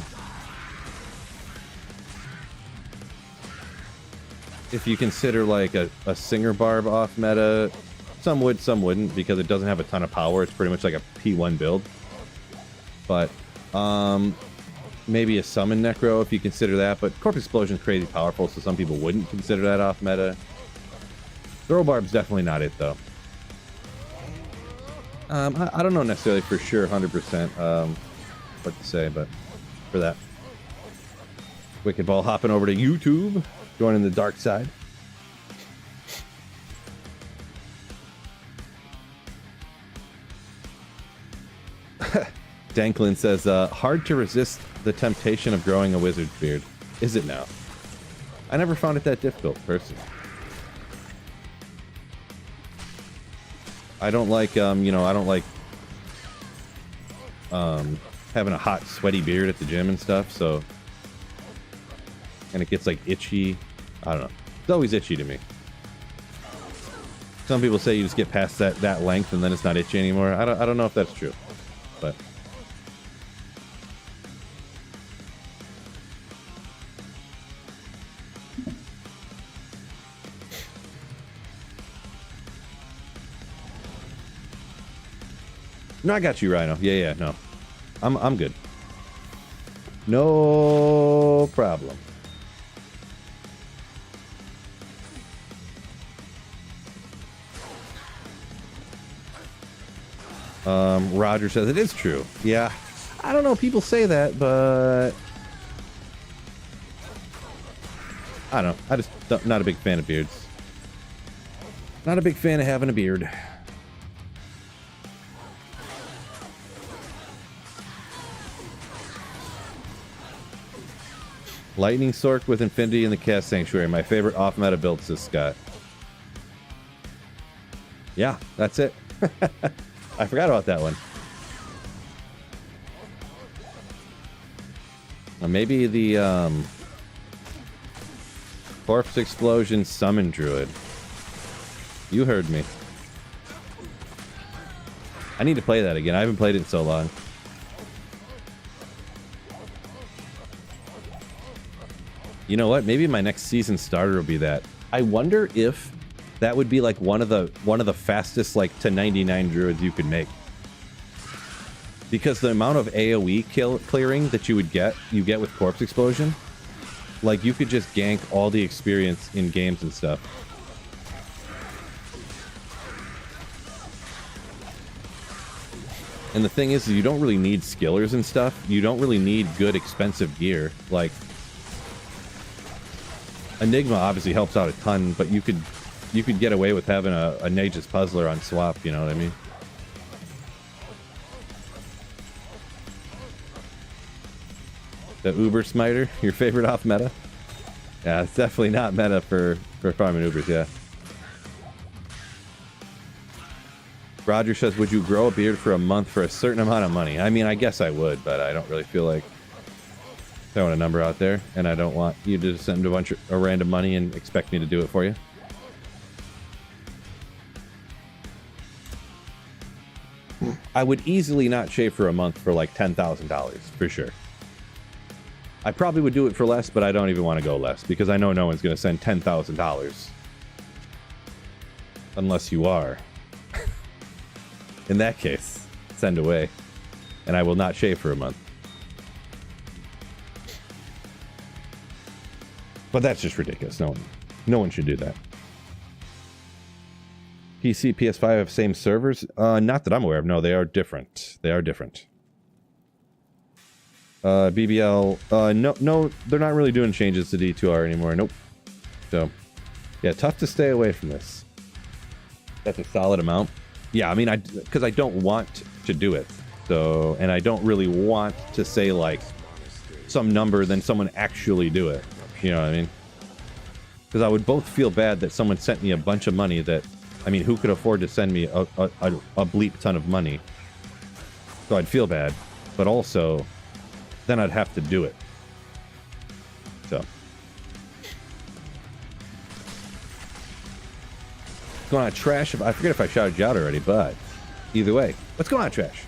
if you consider like a Singer Barb off meta, some would, some wouldn't, because it doesn't have a ton of power. It's pretty much like a P1 build. But maybe a Summon Necro if you consider that. But Corpse Explosion is crazy powerful, so some people wouldn't consider that off meta. Throw barb's definitely not it, though. I don't know necessarily for sure 100% what to say, but for that. Wicked Ball hopping over to YouTube, joining the dark side. Danklin says, hard to resist the temptation of growing a wizard's beard. Is it now? I never found it that difficult, personally. I don't like, you know, I don't like having a hot, sweaty beard at the gym and stuff, so... And it gets, like, itchy. I don't know. It's always itchy to me. Some people say you just get past that length and then it's not itchy anymore. I don't know if that's true, but... No, I got you, Rhino. Yeah, no. I'm good. No problem. Roger says it is true. Yeah. I don't know, people say that, but I don't know. I just not a big fan of beards. Not a big fan of having a beard. Lightning Sork with Infinity in the Cast Sanctuary. My favorite off-meta build, says Scott. Yeah, that's it. I forgot about that one. Maybe the Corpse Explosion Summon Druid. You heard me. I need to play that again. I haven't played it in so long. You know what? Maybe my next season starter will be that. I wonder if that would be like one of the fastest like to 99 druids you could make. Because the amount of AoE clearing that you get with Corpse Explosion, like you could just gank all the experience in games and stuff. And the thing is, you don't really need skillers and stuff. You don't really need good expensive gear. Like Enigma obviously helps out a ton, but you could get away with having a Nagus Puzzler on swap, you know what I mean? The Uber Smiter, your favorite off meta? Yeah, it's definitely not meta for farming Ubers, yeah. Roger says, would you grow a beard for a month for a certain amount of money? I mean, I guess I would, but I don't really feel like throwing a number out there, and I don't want you to send a bunch of random money and expect me to do it for you. I would easily not shave for a month for like $10,000 for sure. I probably would do it for less, but I don't even want to go less because I know no one's going to send $10,000 unless you are. In that case, send away, and I will not shave for a month. But that's just ridiculous. No one should do that. PC, PS5 have same servers? Not that I'm aware of. No, they are different. They are different. BBL, no, they're not really doing changes to D2R anymore. Nope. So, yeah, tough to stay away from this. That's a solid amount. Yeah, I mean, because I don't want to do it. So, and I don't really want to say like some number than someone actually do it. You know what I mean? Because I would both feel bad that someone sent me a bunch of money that, I mean, who could afford to send me a bleep ton of money? So I'd feel bad, but also then I'd have to do it. So. What's going on, Trash? I forget if I shouted you out already, but either way. What's going on, Trash?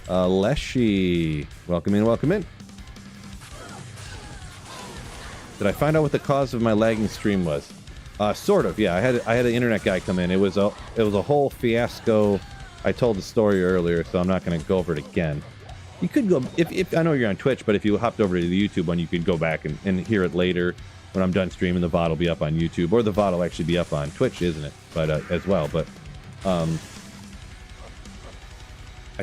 Leshy. Welcome in, welcome in. Did I find out what the cause of my lagging stream was? Sort of, yeah. I had an internet guy come in. It was a whole fiasco. I told the story earlier, so I'm not going to go over it again. You could go if I know you're on Twitch, but if you hopped over to the YouTube one, you could go back and hear it later when I'm done streaming. The VOD will be up on YouTube, or the VOD will actually be up on Twitch, isn't it? But as well, but I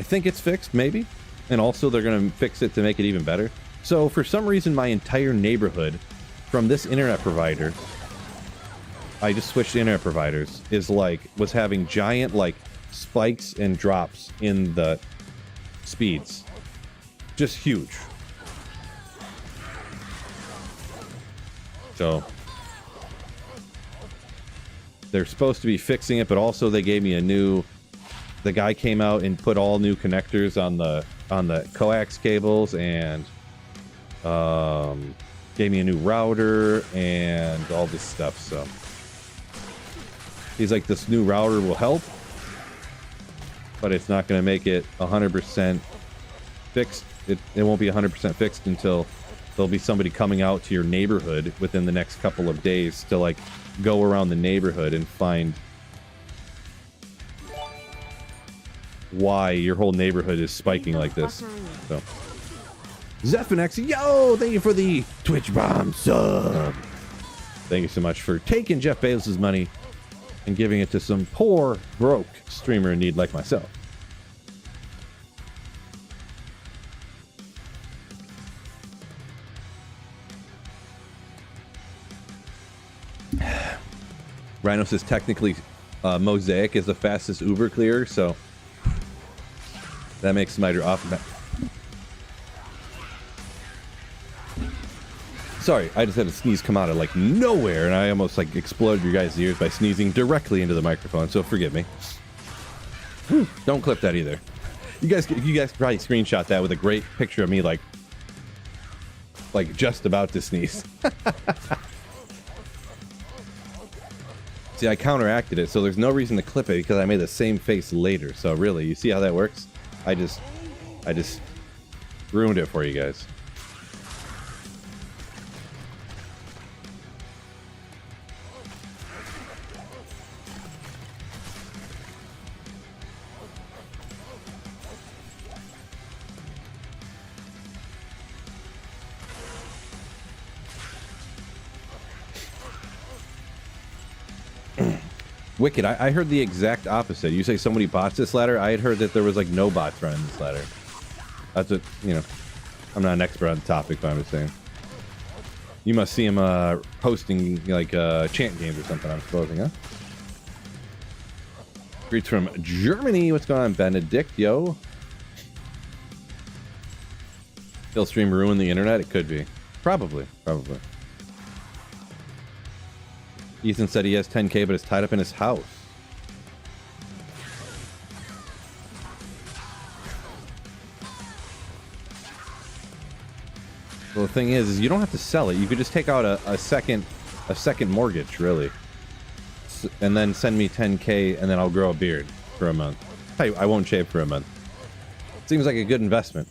think it's fixed, maybe, and also they're going to fix it to make it even better. So for some reason, my entire neighborhood from this internet provider, I just switched internet providers, was having giant spikes and drops in the speeds. Just huge. So they're supposed to be fixing it, but also they gave me the guy came out and put all new connectors on the coax cables, and gave me a new router and all this stuff. So he's like, this new router will help, but it's not going to make it 100% fixed. It won't be 100% fixed until there'll be somebody coming out to your neighborhood within the next couple of days to go around the neighborhood and find why your whole neighborhood is spiking like this. So Zephinex, yo, thank you for the Twitch bomb sub. Thank you so much for taking Jeff Bezos' money and giving it to some poor, broke streamer in need like myself. Rhino says technically Mosaic is the fastest Uber clearer, so that makes Smiter off. Sorry, I just had a sneeze come out of nowhere, and I almost exploded your guys' ears by sneezing directly into the microphone, so forgive me. Don't clip that either. You guys probably screenshot that with a great picture of me like just about to sneeze. See, I counteracted it, so there's no reason to clip it because I made the same face later. So really, you see how that works? I just ruined it for you guys. Wicked, I heard the exact opposite. You say somebody bots this ladder? I had heard that there was no bots running this ladder. That's what, I'm not an expert on the topic, but I'm just saying. You must see him posting chant games or something, I'm supposing, huh? Greets from Germany. What's going on, Benedict? Yo. Kill stream ruin the internet? It could be. Probably. Ethan said he has 10K, but it's tied up in his house. Well, the thing is you don't have to sell it. You could just take out a second mortgage, really, and then send me 10K, and then I'll grow a beard for a month. I won't shave for a month. Seems like a good investment.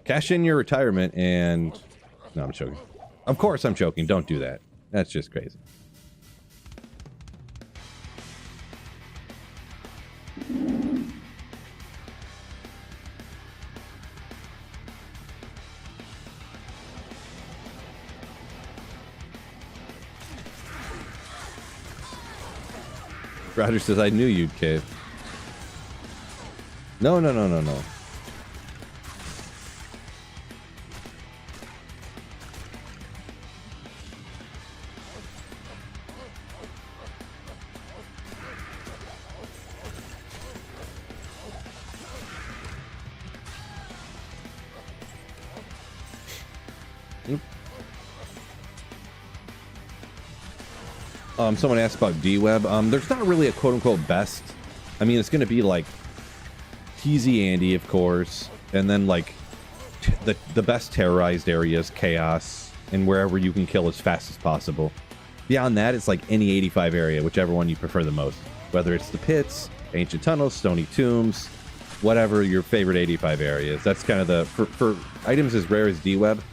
Cash in your retirement and... No, I'm joking. Of course I'm joking. Don't do that. That's just crazy. Roger says, I knew you'd cave. No. Someone asked about D-Web. There's not really a quote-unquote best. I mean, it's going to be TZ Andy, of course, and then the best terrorized areas, Chaos, and wherever you can kill as fast as possible. Beyond that, it's any 85 area, whichever one you prefer the most. Whether it's the pits, ancient tunnels, stony tombs, whatever your favorite 85 area is. That's kind of for items as rare as D-Web.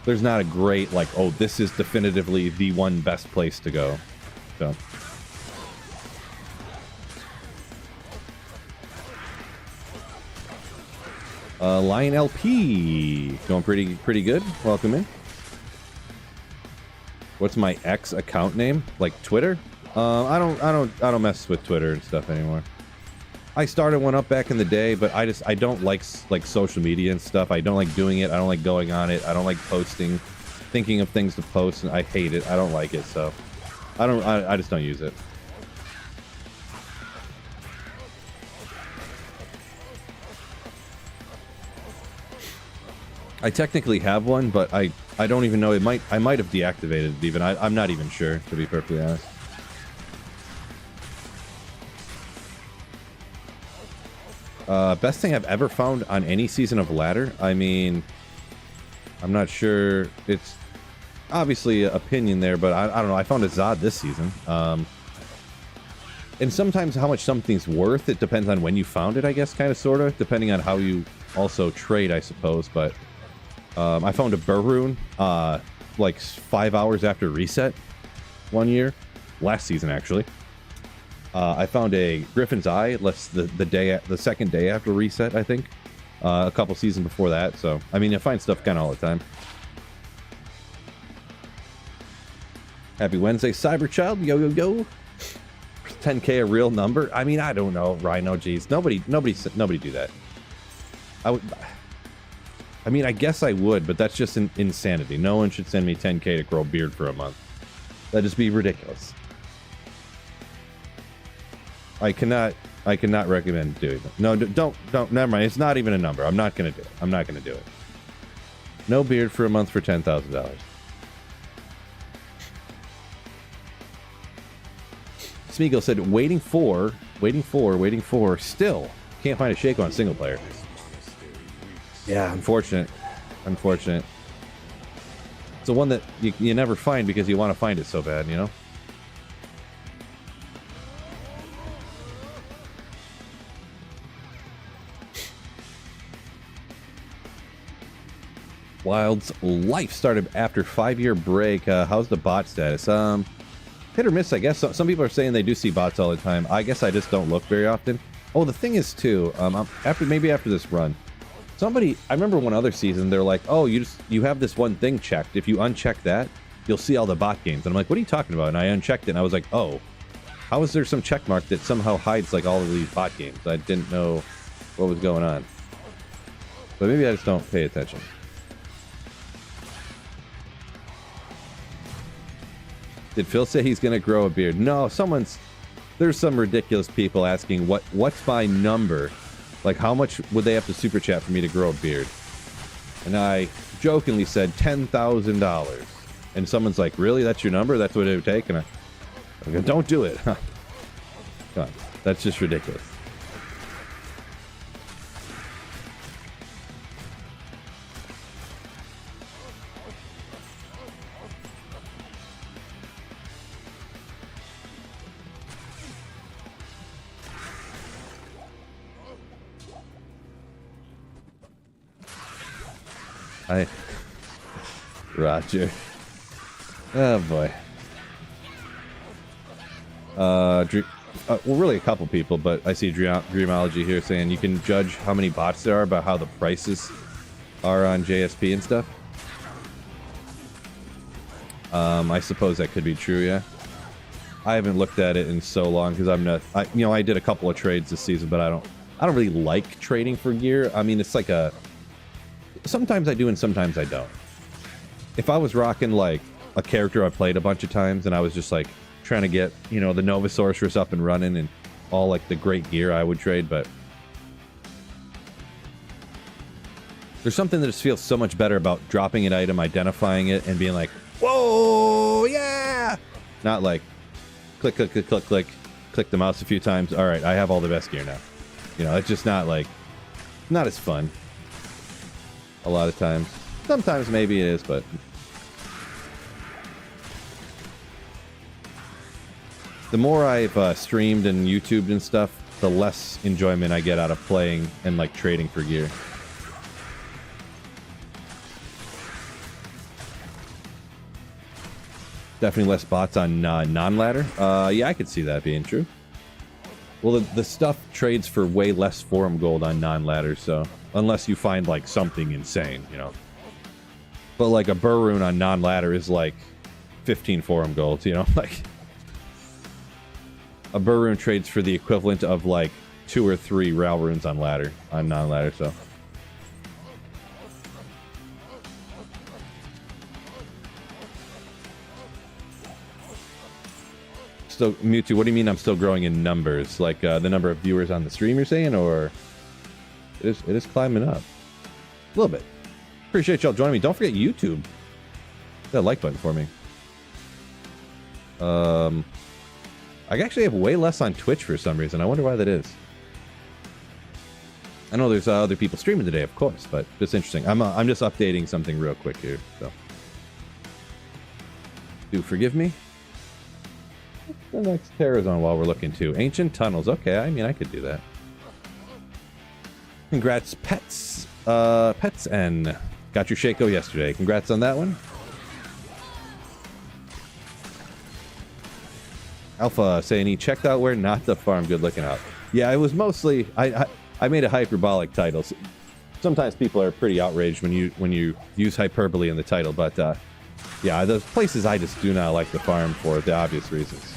there's not a great, like, oh, this is definitively the one best place to go. So. Lion LP going pretty good. Welcome in. What's my ex account name? Like Twitter? I don't mess with Twitter and stuff anymore. I started one up back in the day, but I don't like social media and stuff. I don't like doing it. I don't like going on it. I don't like posting, thinking of things to post, and I hate it. I don't like it, so I just don't use it. I technically have one, but I don't even know. I might have deactivated it even. I'm not even sure, to be perfectly honest. Best thing I've ever found on any season of Ladder? I mean, I'm not sure. It's obviously an opinion there, but I don't know. I found a Zod this season. And sometimes how much something's worth, it depends on when you found it, I guess, kind of, sort of, depending on how you also trade, I suppose. But I found a Burroon like 5 hours after reset one year, last season actually. I found a Griffin's Eye the second day after reset, I think, a couple seasons before that. So I mean, I find stuff kind of all the time. Happy Wednesday, Cyberchild. Yo yo yo. 10K a real number? I mean, I don't know, Rhino. Geez, nobody do that. I mean, I guess I would, but that's just insanity. No one should send me 10K to grow a beard for a month. That'd just be ridiculous. I cannot recommend doing that. No, don't, never mind. It's not even a number. I'm not gonna do it. I'm not gonna do it. No beard for a month for $10,000. Smeagol said, waiting for, still can't find a shake on single player. Yeah, unfortunate. It's the one that you never find because you want to find it so bad, you know? Wild's life started after 5-year break. How's the bot status? Hit or miss, I guess. Some people are saying they do see bots all the time. I guess I just don't look very often. Oh, the thing is too, maybe after this run, I remember one other season, they're like, oh, you have this one thing checked. If you uncheck that, you'll see all the bot games. And I'm like, what are you talking about? And I unchecked it, and I was like, oh, how is there some check mark that somehow hides like all of these bot games? I didn't know what was going on. But maybe I just don't pay attention. Did Phil say he's gonna grow a beard? No, there's some ridiculous people asking what's my number? Like, how much would they have to super chat for me to grow a beard? And I jokingly said $10,000. And someone's like, really? That's your number? That's what it would take? And I go, don't do it. Come on. That's just ridiculous. Roger. Oh boy. Well, really a couple people, but I see Dreamology here saying you can judge how many bots there are by how the prices are on JSP and stuff. I suppose that could be true, yeah. I haven't looked at it in so long because I did a couple of trades this season, but I don't really like trading for gear. I mean, it's like sometimes I do and sometimes I don't. If I was rocking like a character I played a bunch of times and I was just like trying to get, the Novasaurus up and running and all like the great gear, I would trade, but there's something that just feels so much better about dropping an item, identifying it, and being like, whoa, yeah! Not like click the mouse a few times. All right, I have all the best gear now. It's just not as fun a lot of times. Sometimes maybe it is, but the more I've streamed and YouTubed and stuff, the less enjoyment I get out of playing and like trading for gear. Definitely less bots on non-ladder. Yeah, I could see that being true. Well, the stuff trades for way less forum gold on non-ladder, so unless you find like something insane, you know. But like a burr rune on non-ladder is like 15 forum gold, you know, like a burr rune trades for the equivalent of like 2 or 3 rail runes on ladder, on non-ladder, so. Still, Mewtwo, what do you mean I'm still growing in numbers? Like the number of viewers on the stream you're saying, or it is climbing up a little bit. Appreciate y'all joining me. Don't forget YouTube. Hit that like button for me. I actually have way less on Twitch for some reason. I wonder why that is. I know there's other people streaming today, of course, but it's interesting. I'm just updating something real quick here. So, do forgive me. What's the next Terrazone while we're looking to? Ancient Tunnels. Okay, I mean, I could do that. Congrats, Pets. Pets N. Got your Shaco yesterday. Congrats on that one. Alpha saying he checked out where not the farm. Good looking out. Yeah, it was mostly... I made a hyperbolic title. Sometimes people are pretty outraged when you use hyperbole in the title, but yeah, those places I just do not like the farm for the obvious reasons.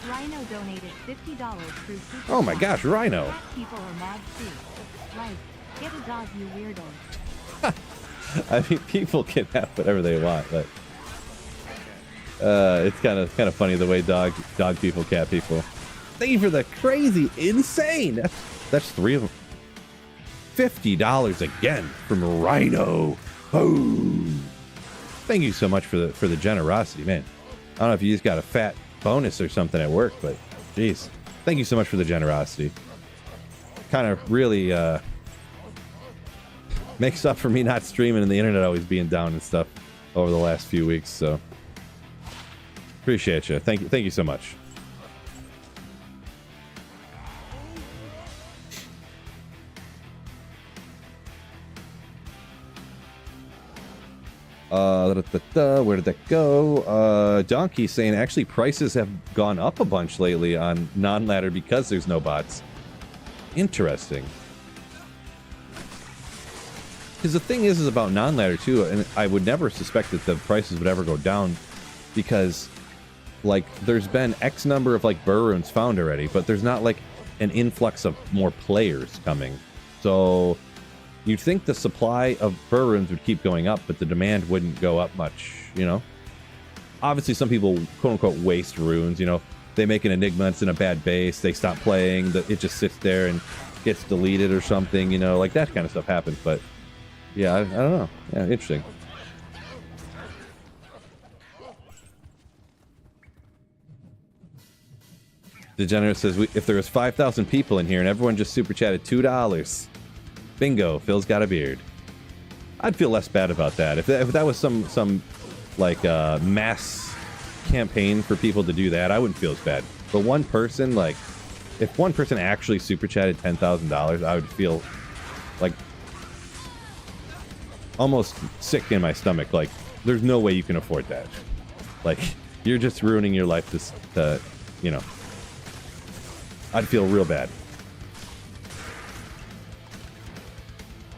Rhino donated $50 through Super Oh my Chat. gosh, Rhino! Cat people are mad too. Like, get a dog, you weirdo. I mean, people can have whatever they want, but it's kind of funny the way dog people, cat people. Thank you for the crazy, insane. That's 3 of them. $50 again from Rhino. Oh, thank you so much for the generosity, man. I don't know if you just got a fat bonus or something at work, but geez, thank you so much for the generosity. Kind of really makes up for me not streaming and the internet always being down and stuff over the last few weeks. So appreciate you. Thank you so much. Where did that go? Donkey saying actually prices have gone up a bunch lately on non-ladder because there's no bots. Interesting. Because the thing is about non-ladder too, and I would never suspect that the prices would ever go down because like there's been X number of like burr runes found already, but there's not like an influx of more players coming. So you'd think the supply of burr runes would keep going up, but the demand wouldn't go up much, you know? Obviously, some people, quote-unquote, waste runes, you know? They make an Enigma, it's in a bad base, they stop playing, it just sits there and gets deleted or something, you know? Like, that kind of stuff happens, but... yeah, I don't know. Yeah, interesting. Degenerate says, if there was 5,000 people in here and everyone just super chatted $2... bingo, Phil's got a beard. I'd feel less bad about that. If that was some like mass campaign for people to do that, I wouldn't feel as bad. But one person, like, if one person actually super chatted $10,000, I would feel like almost sick in my stomach. Like, there's no way you can afford that. Like, you're just ruining your life to you know. I'd feel real bad.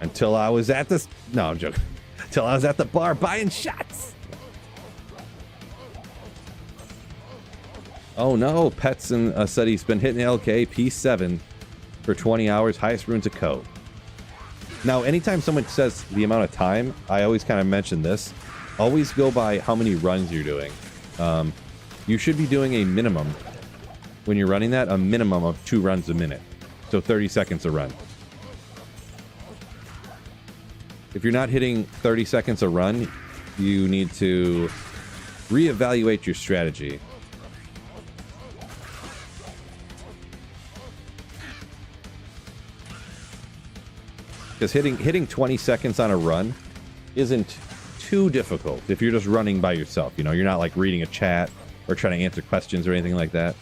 Until I was at this... no, I'm joking. Until I was at the bar buying shots. Oh no, Petson said he's been hitting LK P7 for 20 hours, highest runes of code. Now, anytime someone says the amount of time, I always kind of mention this. Always go by how many runs you're doing. You should be doing a minimum, when you're running that, a minimum of 2 runs a minute. So 30 seconds a run. If you're not hitting 30 seconds a run, you need to reevaluate your strategy. Because hitting 20 seconds on a run isn't too difficult if you're just running by yourself. You know, you're not like reading a chat or trying to answer questions or anything like that.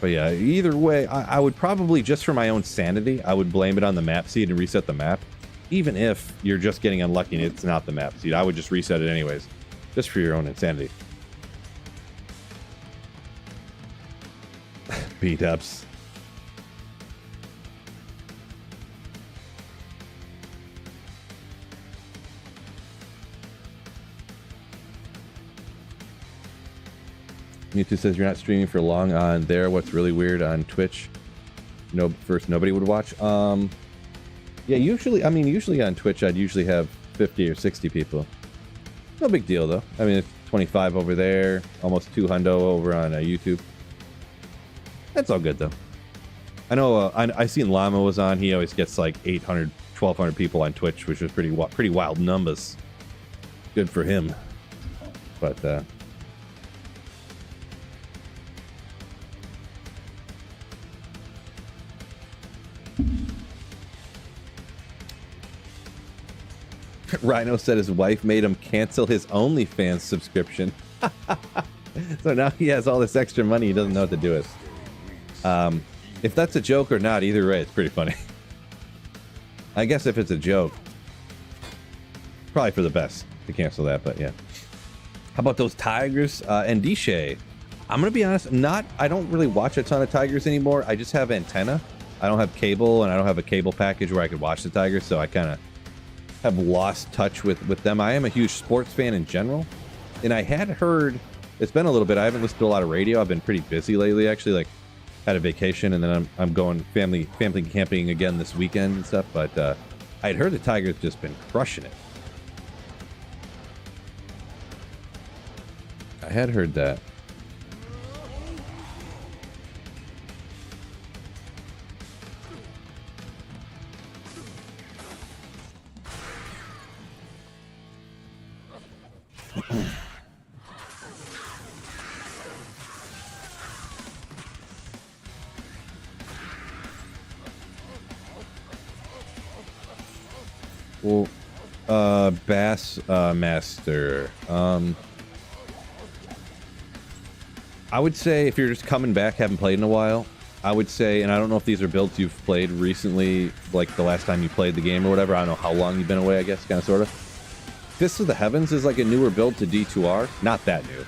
But yeah, either way, I would probably, just for my own sanity, I would blame it on the map seed and reset the map. even if you're just getting unlucky and it's not the map seed, I would just reset it anyways, just for your own insanity. B-dubs. Mewtwo says you're not streaming for long on there. What's really weird on Twitch? No, first nobody would watch. Yeah, usually on Twitch I'd usually have 50 or 60 people. No big deal though. I mean, it's 25 over there, almost 200 over on YouTube. That's all good though. I know. I seen Llama was on. He always gets like 800, 1,200 people on Twitch, which is pretty wild numbers. Good for him. But Rhino said his wife made him cancel his OnlyFans subscription. So now he has all this extra money, he doesn't know what to do with. If that's a joke or not, either way, it's pretty funny. I guess if it's a joke, probably for the best to cancel that, but yeah. How about those Tigers? And Dishay, I'm gonna be honest, I don't really watch a ton of Tigers anymore. I just have antenna. I don't have cable, and I don't have a cable package where I could watch the Tigers, so I kind of have lost touch with them. I am a huge sports fan in general, and I had heard, it's been a little bit, I haven't listened to a lot of radio. I've been pretty busy lately, actually, like had a vacation, and then I'm going family camping again this weekend and stuff, but I'd heard the Tigers just been crushing it. I had heard that. Well, Bass Master. I would say if you're just coming back, haven't played in a while, I would say, and I don't know if these are builds you've played recently, like the last time you played the game or whatever. I don't know how long you've been away, I guess, kind of, sort of. Fists of the Heavens is like a newer build to D2R. Not that new.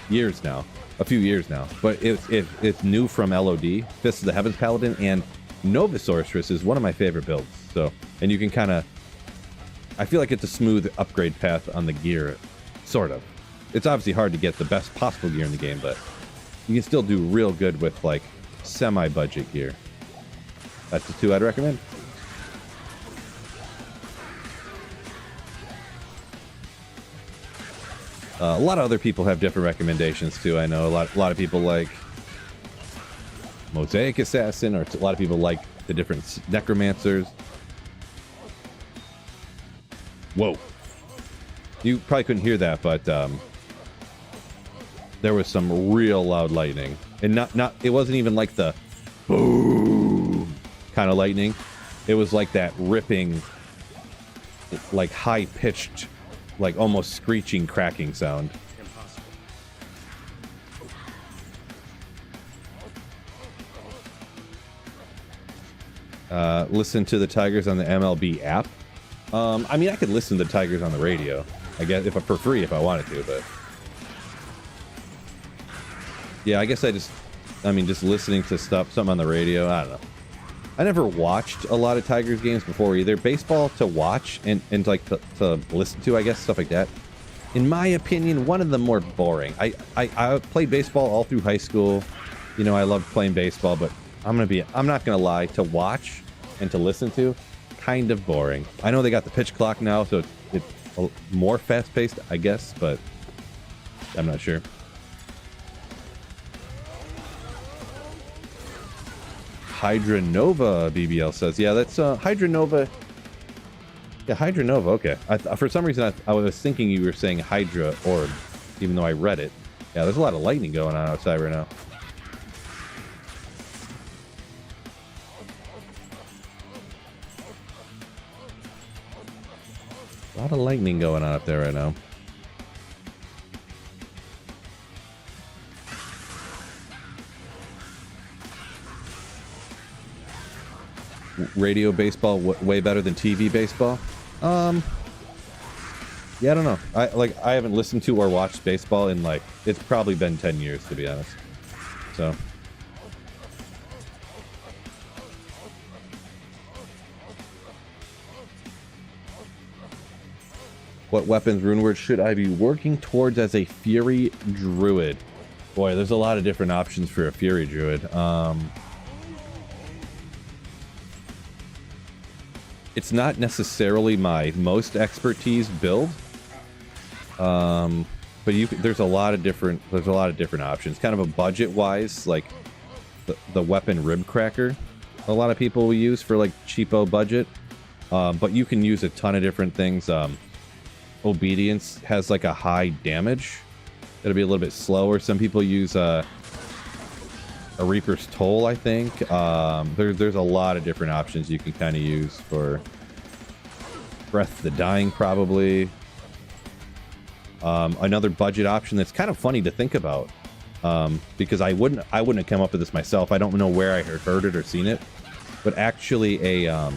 Years now. A few years now. But it's new from LOD. Fists of the Heavens Paladin and Nova Sorceress is one of my favorite builds. So, and you can kind of, I feel like it's a smooth upgrade path on the gear, sort of. It's obviously hard to get the best possible gear in the game, but you can still do real good with like semi-budget gear. That's the two I'd recommend. A lot of other people have different recommendations too. I know a lot of people like Mosaic Assassin, or a lot of people like the different necromancers. Whoa! You probably couldn't hear that, but there was some real loud lightning, and not it wasn't even like the boom kind of lightning. It was like that ripping, like high pitched, like almost screeching, cracking sound. Listen to the Tigers on the MLB app. I mean, I could listen to the Tigers on the radio, I guess, for free if I wanted to, but yeah, I guess just listening to something on the radio, I don't know. I never watched a lot of Tigers games before either. Baseball to watch and like to listen to, I guess, stuff like that. In my opinion, one of the more boring. I played baseball all through high school. You know, I loved playing baseball, but I'm not gonna lie, to watch and to listen to, kind of boring. I know they got the pitch clock now, so it's more fast-paced, I guess, but I'm not sure. Hydra Nova, BBL says. Yeah, that's Hydra Nova. Yeah, Hydra Nova, okay. For some reason, I was thinking you were saying Hydra Orb, even though I read it. Yeah, there's a lot of lightning going on outside right now. A lot of lightning going on up there right now. radio baseball way better than TV baseball? Yeah, I don't know. I haven't listened to or watched baseball in like, it's probably been 10 years to be honest. So. What weapons, rune words should I be working towards as a Fury Druid? Boy, there's a lot of different options for a Fury Druid. It's not necessarily my most expertise build. But there's a lot of different options. Kind of a budget-wise, like the weapon Rib Cracker, a lot of people will use for like cheapo budget. But you can use a ton of different things. Obedience has like a high damage. It'll be a little bit slower. Some people use a Reaper's Toll, I think. There's a lot of different options you can kind of use for Breath of the Dying, probably. Another budget option that's kind of funny to think about, because I wouldn't have come up with this myself. I don't know where I heard it or seen it, but actually a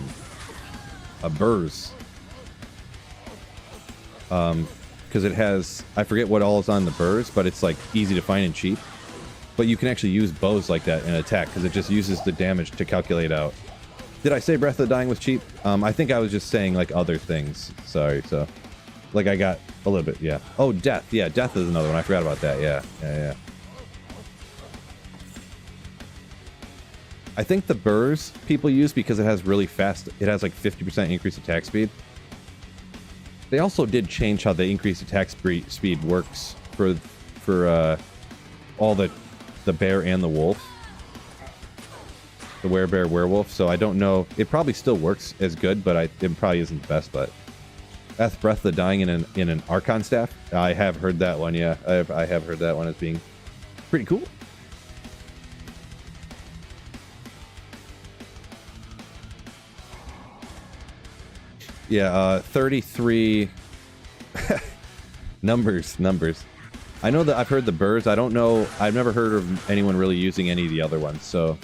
Burz, because it has, I forget what all is on the Burz, but it's like easy to find and cheap. But you can actually use bows like that in attack because it just uses the damage to calculate out. Did I say Breath of the Dying was cheap? I think I was just saying like other things. Sorry. So like I got a little bit. Yeah. Oh, Death. Yeah. Death is another one. I forgot about that. Yeah. I think the Burrs people use because it has really fast. It has like 50% increased attack speed. They also did change how the increased attack speed works for all the bear and the wolf. The werebear werewolf. So I don't know. It probably still works as good, but it probably isn't the best. But Breath of the Dying in an Archon staff. I have heard that one. Yeah, I have heard that one as being pretty cool. Yeah, 33 numbers. I know that I've heard the Burrs. I don't know. I've never heard of anyone really using any of the other ones. So,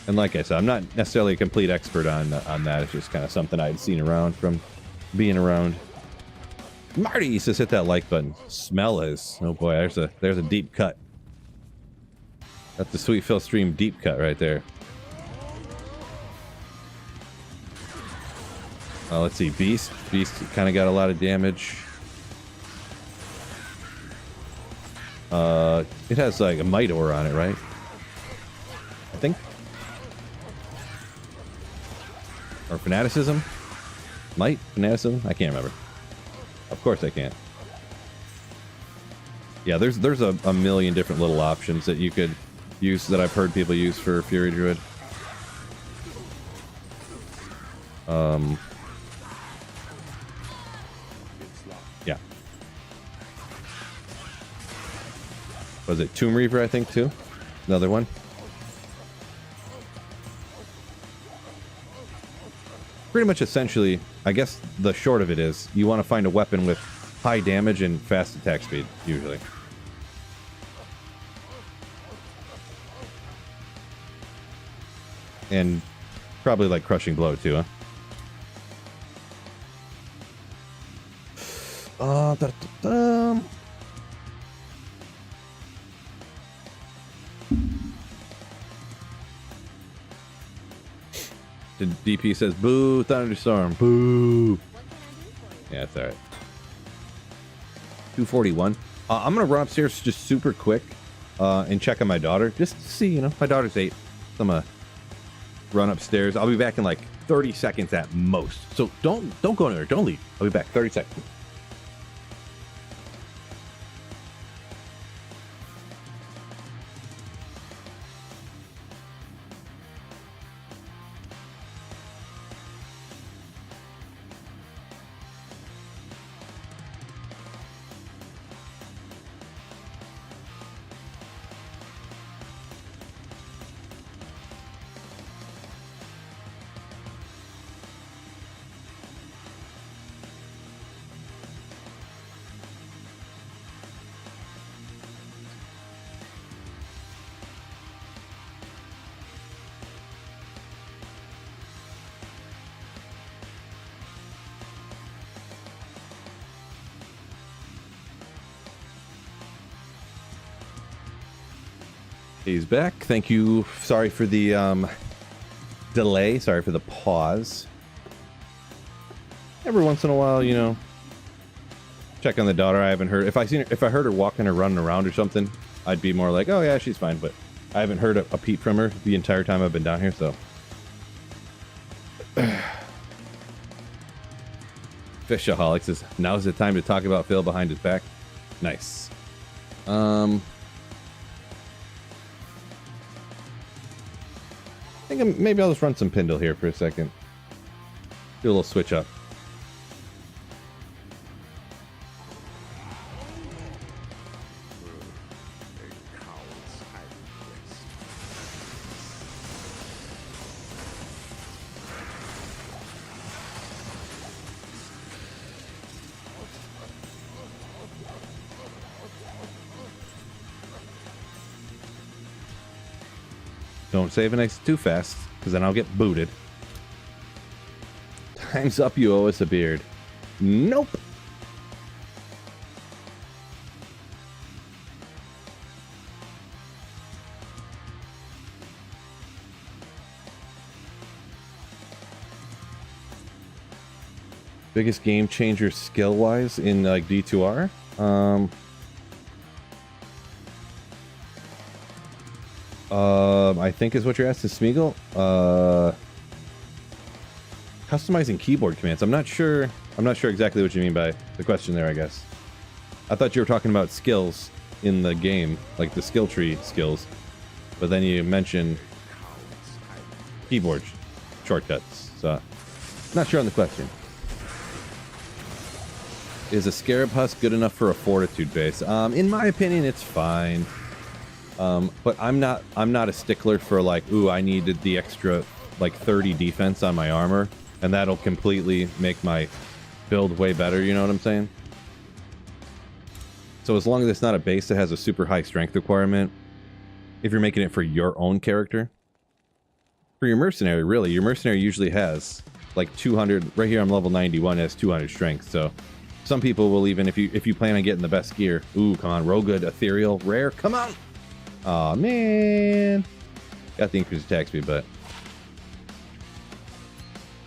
and like I said, I'm not necessarily a complete expert on that. It's just kind of something I'd seen around from being around. Marty says hit that like button. Smell is. Oh boy, there's a deep cut. That's the Sweet Phil stream deep cut right there. Let's see, Beast kind of got a lot of damage. It has like a Might Ore on it, right? I think. Or Fanaticism? Might? Fanaticism? I can't remember. Of course I can't. Yeah, there's a million different little options that you could use that I've heard people use for Fury Druid. Yeah. Was it Tomb Reaver, I think, too? Another one. Pretty much essentially, I guess the short of it is, you want to find a weapon with high damage and fast attack speed, usually. And probably like Crushing Blow, too, huh? The DP says, boo, Thunderstorm, boo. Yeah, it's alright. 241. I'm going to run upstairs just super quick and check on my daughter. Just to see, you know, my daughter's 8. So I'm going to run upstairs. I'll be back in like 30 seconds at most. So don't go anywhere. Don't leave. I'll be back 30 seconds. He's back. Thank you. Sorry for the delay. Sorry for the pause. Every once in a while, you know, check on the daughter. I haven't heard. If I heard her walking or running around or something, I'd be more like, oh yeah, she's fine. But I haven't heard a peep from her the entire time I've been down here. So, Fishaholic says, now's the time to talk about Phil behind his back. Nice. I think maybe I'll just run some Pindle here for a second. Do a little switch up. Don't save it too fast, because then I'll get booted. Time's up, you owe us a beard. Nope. Biggest game changer skill-wise in like D2R? I think is what you're asking, Smeagol. Customizing keyboard commands. I'm not sure exactly what you mean by the question there, I guess. I thought you were talking about skills in the game, like the skill tree skills. But then you mentioned keyboard shortcuts. So, not sure on the question. Is a Scarab Husk good enough for a Fortitude base? In my opinion, it's fine. But I'm not a stickler for like, ooh, I needed the extra like 30 defense on my armor, and that'll completely make my build way better, you know what I'm saying? So as long as it's not a base that has a super high strength requirement, if you're making it for your own character. For your mercenary, really, your mercenary usually has like 200, right here I'm level 91, has 200 strength, so some people will even, if you plan on getting the best gear, ooh, come on, roll good, ethereal, rare, come on! Aw, man. Got the increased attack speed, but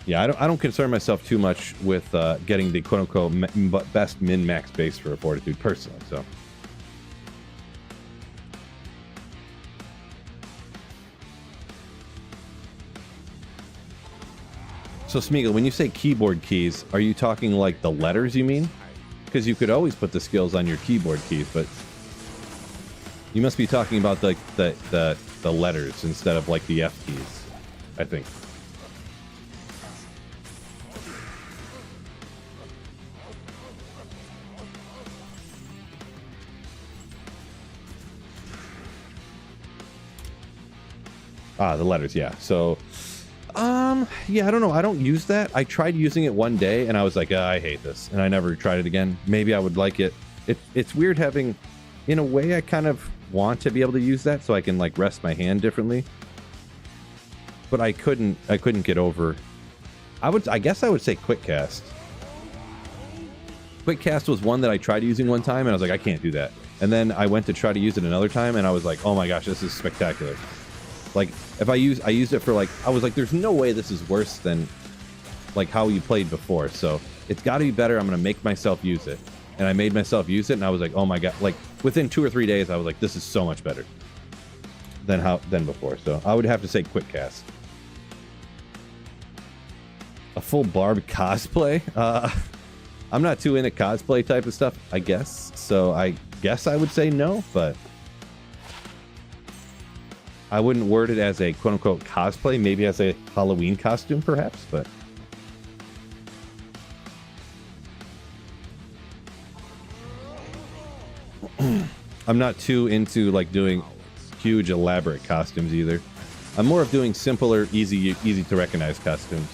yeah, I don't concern myself too much with getting the quote-unquote best min-max base for a Fortitude, personally, so. So, Smeagol, when you say keyboard keys, are you talking like the letters, you mean? Because you could always put the skills on your keyboard keys, but you must be talking about the letters instead of like the F keys, I think. Ah, the letters, yeah. So, yeah, I don't know. I don't use that. I tried using it one day and I was like, I hate this. And I never tried it again. Maybe I would like it. It's weird having, in a way, I kind of want to be able to use that so I can like rest my hand differently, but I couldn't get over. I guess I would say quick cast. Quick cast was one that I tried using one time and I was like, I can't do that. And then I went to try to use it another time and I was like, oh my gosh, this is spectacular. Like if I used it for like, I was like, there's no way this is worse than like how you played before, so it's got to be better. I'm gonna make myself use it. And I made myself use it, and I was like, oh my god, like within 2 or 3 days I was like, this is so much better than before. So I would have to say quick cast. A full Barb cosplay? I'm not too into cosplay type of stuff, I guess. So I guess I would say no, but I wouldn't word it as a quote unquote cosplay, maybe as a Halloween costume perhaps, but I'm not too into like doing huge elaborate costumes either. I'm more of doing simpler, easy to recognize costumes.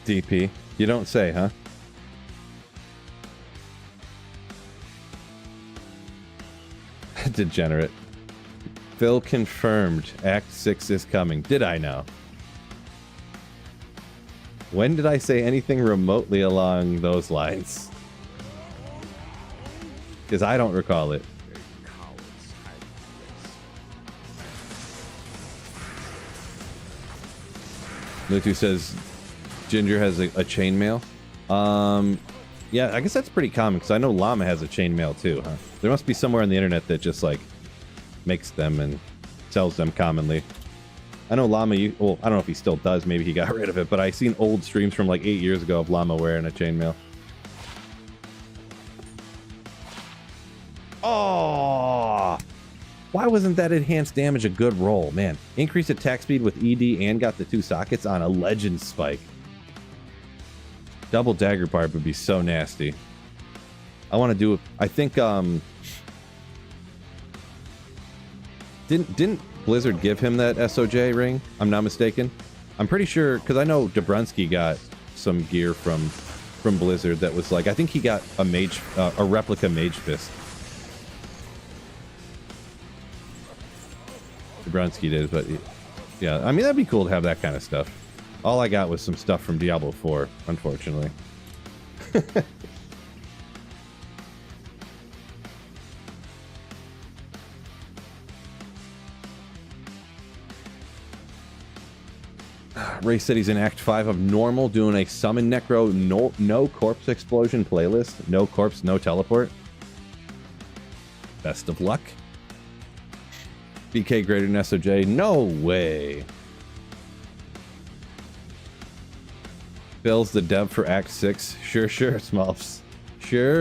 DP, you don't say, huh? degenerate. Phil confirmed Act 6 is coming. Did I know? When did I say anything remotely along those lines? Because I don't recall it. Lutu says Ginger has a chainmail. Yeah, I guess that's pretty common because I know Llama has a chainmail too, huh? There must be somewhere on the internet that just like makes them and sells them commonly. I know Llama, well, I don't know if he still does. Maybe he got rid of it, but I seen old streams from like 8 years ago of Llama wearing a chainmail. Oh, why wasn't that enhanced damage a good roll? Man, increased attack speed with ED and got the 2 sockets on a legend spike. Double dagger barb would be so nasty. I want to do, I think, didn't Blizzard give him that SOJ ring? I'm not mistaken. I'm pretty sure, because I know Dobrunsky got some gear from Blizzard that was like, I think he got a replica mage fist. Dobrunsky did, but yeah, I mean, that'd be cool to have that kind of stuff. All I got was some stuff from Diablo 4, unfortunately. Ray said he's in Act 5 of Normal doing a Summon Necro no corpse explosion playlist. No corpse, no teleport. Best of luck. BK greater than SOJ. No way. Bill's the dev for Act 6. Sure, Smurfs. Sure.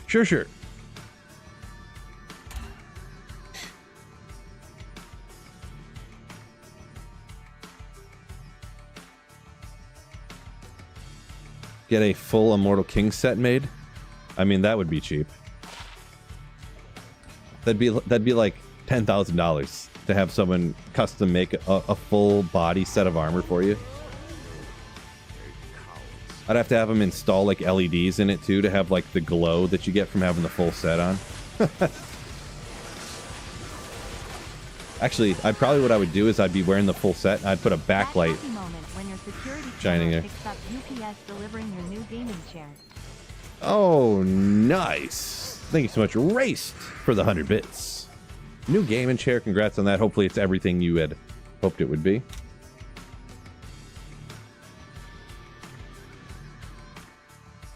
Sure. Get a full Immortal King set made. I mean, that would be cheap. That'd be like $10,000 to have someone custom make a full body set of armor for you. I'd have to have them install like LEDs in it too to have like the glow that you get from having the full set on. Actually, what I would do is I'd be wearing the full set and I'd put a backlight shining there. UPS delivering your new gaming chair. Oh, nice. Thank you so much, Raced, for the 100 bits. New gaming chair. Congrats on that. Hopefully it's everything you had hoped it would be.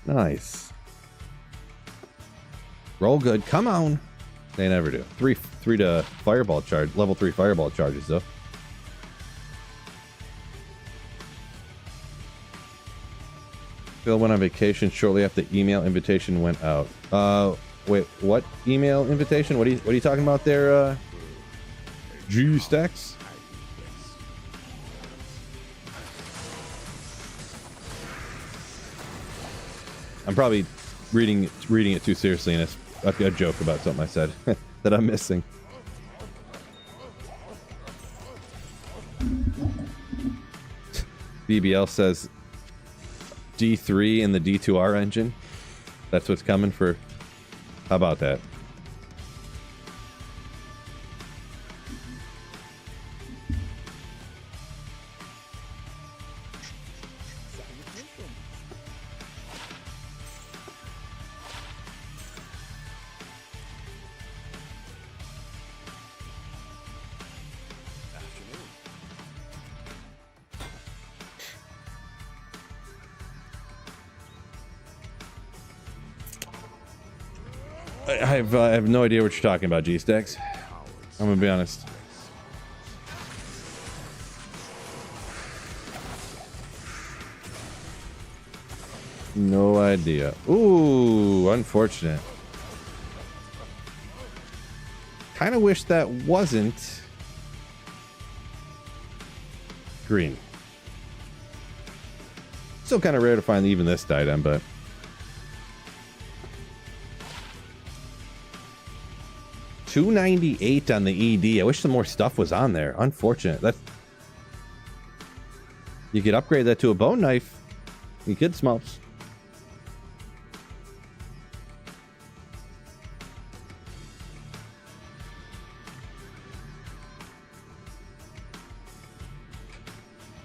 Nice. Roll good. Come on. They never do. Three to fireball charge. Level 3 fireball charges, though. Phil went on vacation shortly after the email invitation went out. Wait, what email invitation? What are you talking about there, G-Stacks? I'm probably reading it too seriously, and it's a joke about something I said that I'm missing. BBL says D3 in the D2R engine. That's what's coming for. How about that? I have no idea what you're talking about, G-Stacks. I'm gonna be honest. No idea. Ooh, unfortunate. Kind of wish that wasn't green. Still kind of rare to find even this item, but 298 on the ED. I wish some more stuff was on there. Unfortunate. That's... You could upgrade that to a bone knife. You could, Smulps.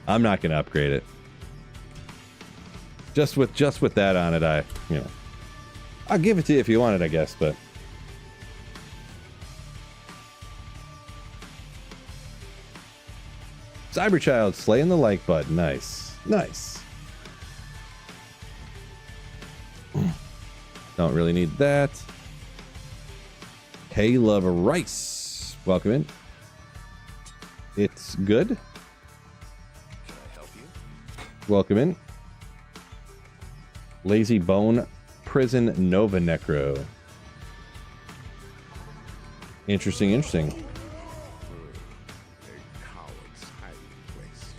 I'm not going to upgrade it. Just with that on it, I'll give it to you if you want it, I guess, but Cyberchild slaying the like button. Nice. Nice. Don't really need that. Hey, love rice. Welcome in. It's good. Can I help you? Welcome in. Lazy Bone Prison Nova Necro. Interesting, interesting. A coward's hiding place.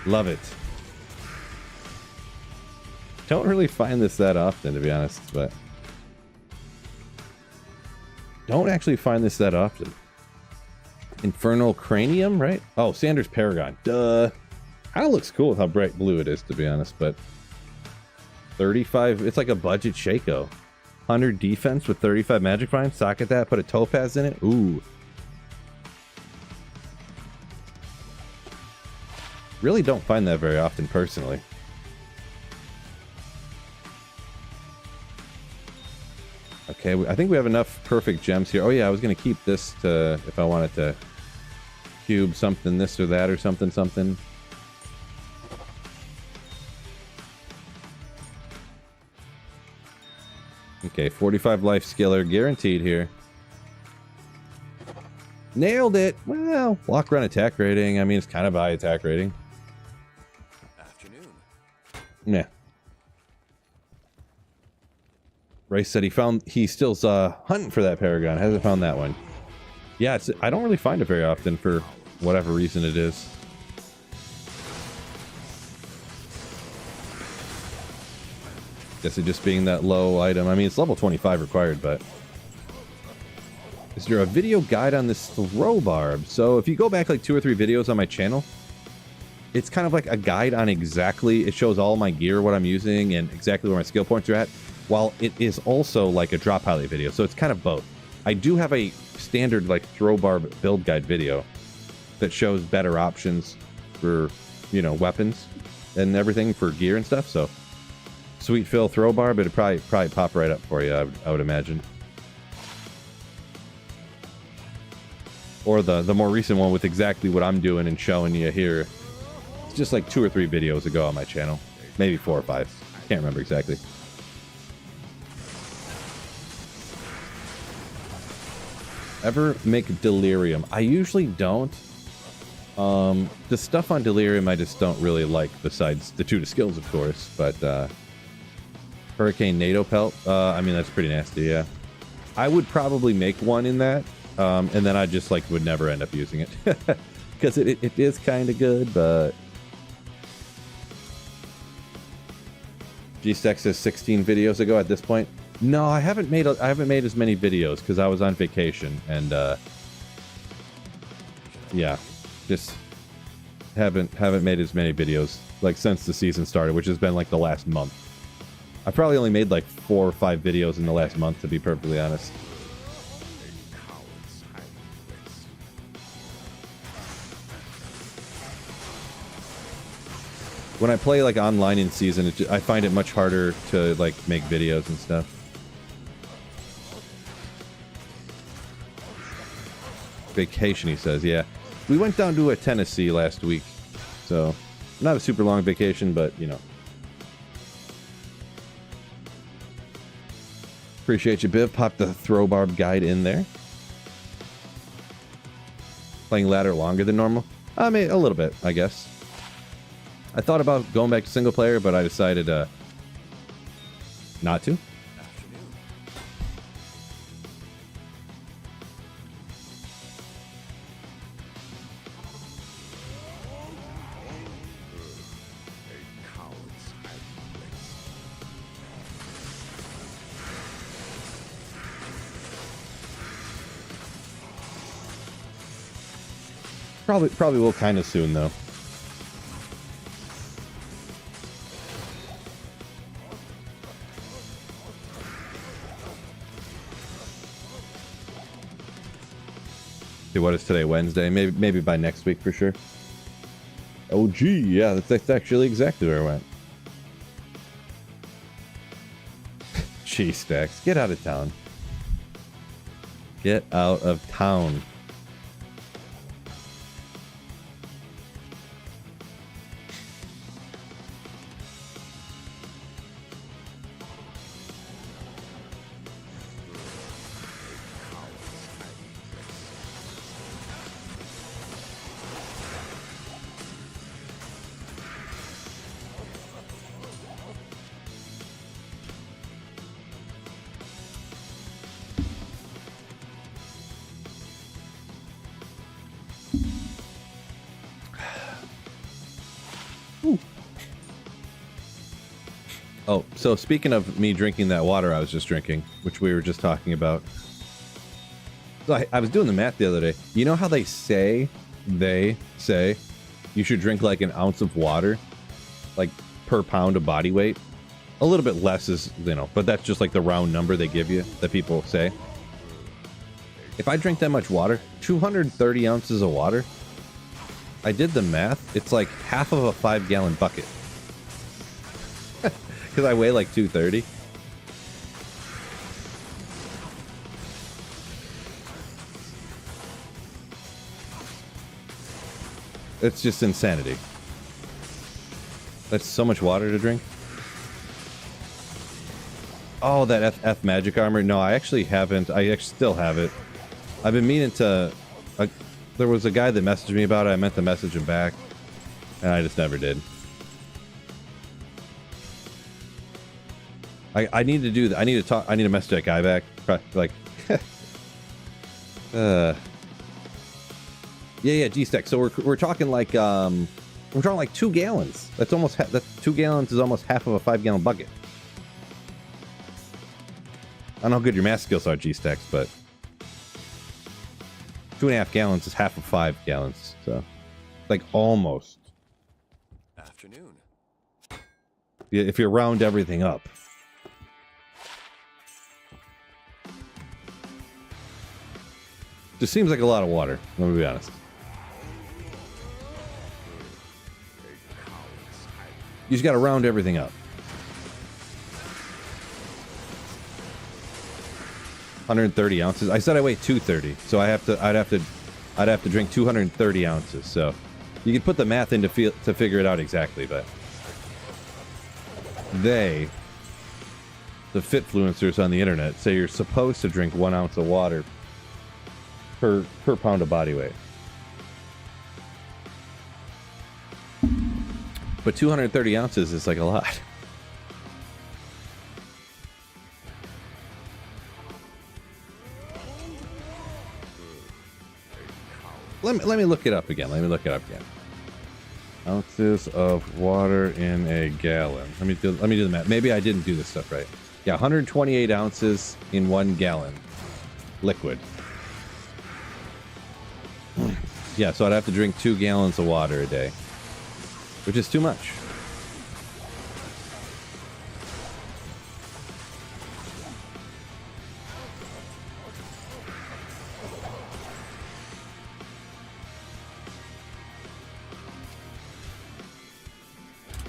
Love it. Don't really find this that often, to be honest, but don't actually find this that often. Infernal Cranium, right? Oh, Sanders Paragon. Duh. Kind of looks cool with how bright blue it is, to be honest, but 35, it's like a budget Shaco. 100 defense with 35 magic vine. Socket that, put a topaz in it. Ooh. Really don't find that very often, personally. Okay, I think we have enough perfect gems here. Oh yeah, I was going to keep this to, if I wanted to cube something, this or that or something, something. Okay, 45 life skiller guaranteed here. Nailed it! Well, block run attack rating. I mean, it's kind of high attack rating. Afternoon. Yeah. Rice said he still's hunting for that Paragon. Hasn't found that one. Yeah, I don't really find it very often for whatever reason it is. Guess it just being that low item. I mean, it's level 25 required, but is there a video guide on this throw barb? So if you go back like 2 or 3 videos on my channel, it's kind of like a guide on exactly, it shows all my gear, what I'm using, and exactly where my skill points are at, while it is also like a drop highlight video. So it's kind of both. I do have a standard like throw barb build guide video that shows better options for, you know, weapons and everything for gear and stuff. So Sweet Phil throw barb, it'd probably pop right up for you, I would imagine. Or the more recent one with exactly what I'm doing and showing you here. It's just like 2 or 3 videos ago on my channel. Maybe 4 or 5. Can't remember exactly. Ever make delirium? I usually don't. The stuff on delirium I just don't really like, besides the 2 skills, of course. But Hurricane NATO pelt, I mean, that's pretty nasty, yeah. I would probably make one in that, and then I just like would never end up using it. Because it is kind of good, but G-Stack says 16 videos ago at this point. No, I haven't made as many videos because I was on vacation, and yeah, just haven't made as many videos like since the season started, which has been like the last month. I probably only made like 4 or 5 videos in the last month, to be perfectly honest. A coward's hiding place. When I play like online in season, I find it much harder to like make videos and stuff. Vacation, he says. Yeah, we went down to Tennessee last week, so not a super long vacation, but you know. Appreciate you, Biv. Pop the throw barb guide in there. Playing ladder longer than normal? I mean, a little bit, I guess. I thought about going back to single player, but I decided not to. Afternoon. Probably will kind of soon though. See, what is today? Wednesday? Maybe by next week for sure. Oh gee, yeah, that's actually exactly where I went. Cheese stacks, get out of town. Get out of town. Oh, so speaking of me drinking that water I was just drinking, which we were just talking about. So I was doing the math the other day. You know how they say you should drink like an ounce of water, like per pound of body weight? A little bit less is, you know, but that's just like the round number they give you, that people say. If I drink that much water, 230 ounces of water, I did the math, it's like half of a 5-gallon bucket. Because I weigh like 230. It's just insanity. That's so much water to drink. Oh, that F magic armor. No, I actually haven't. I actually still have it. I've been meaning to... there was a guy that messaged me about it. I meant to message him back. And I just never did. I need to do that. I need to talk. I need to message that guy back. Like, yeah, G-Stack. So we're talking like 2 gallons. That's almost that 2 gallons is almost half of a 5-gallon bucket. I don't know how good your math skills are, G-Stacks, but 2.5 gallons is half of 5 gallons. So, like almost. Afternoon. Yeah, if you round everything up. Just seems like a lot of water, let me be honest. You just gotta round everything up. 130 ounces. I said I weigh 230, so I'd have to drink 230 ounces. So you could put the math in to figure it out exactly, but the Fitfluencers on the internet say you're supposed to drink 1 ounce of water per pound of body weight. But 230 ounces is like a lot. Let me look it up again. Ounces of water in a gallon. Let me do the math. Maybe I didn't do this stuff right. Yeah, 128 ounces in 1 gallon liquid. Yeah, so I'd have to drink 2 gallons of water a day, which is too much.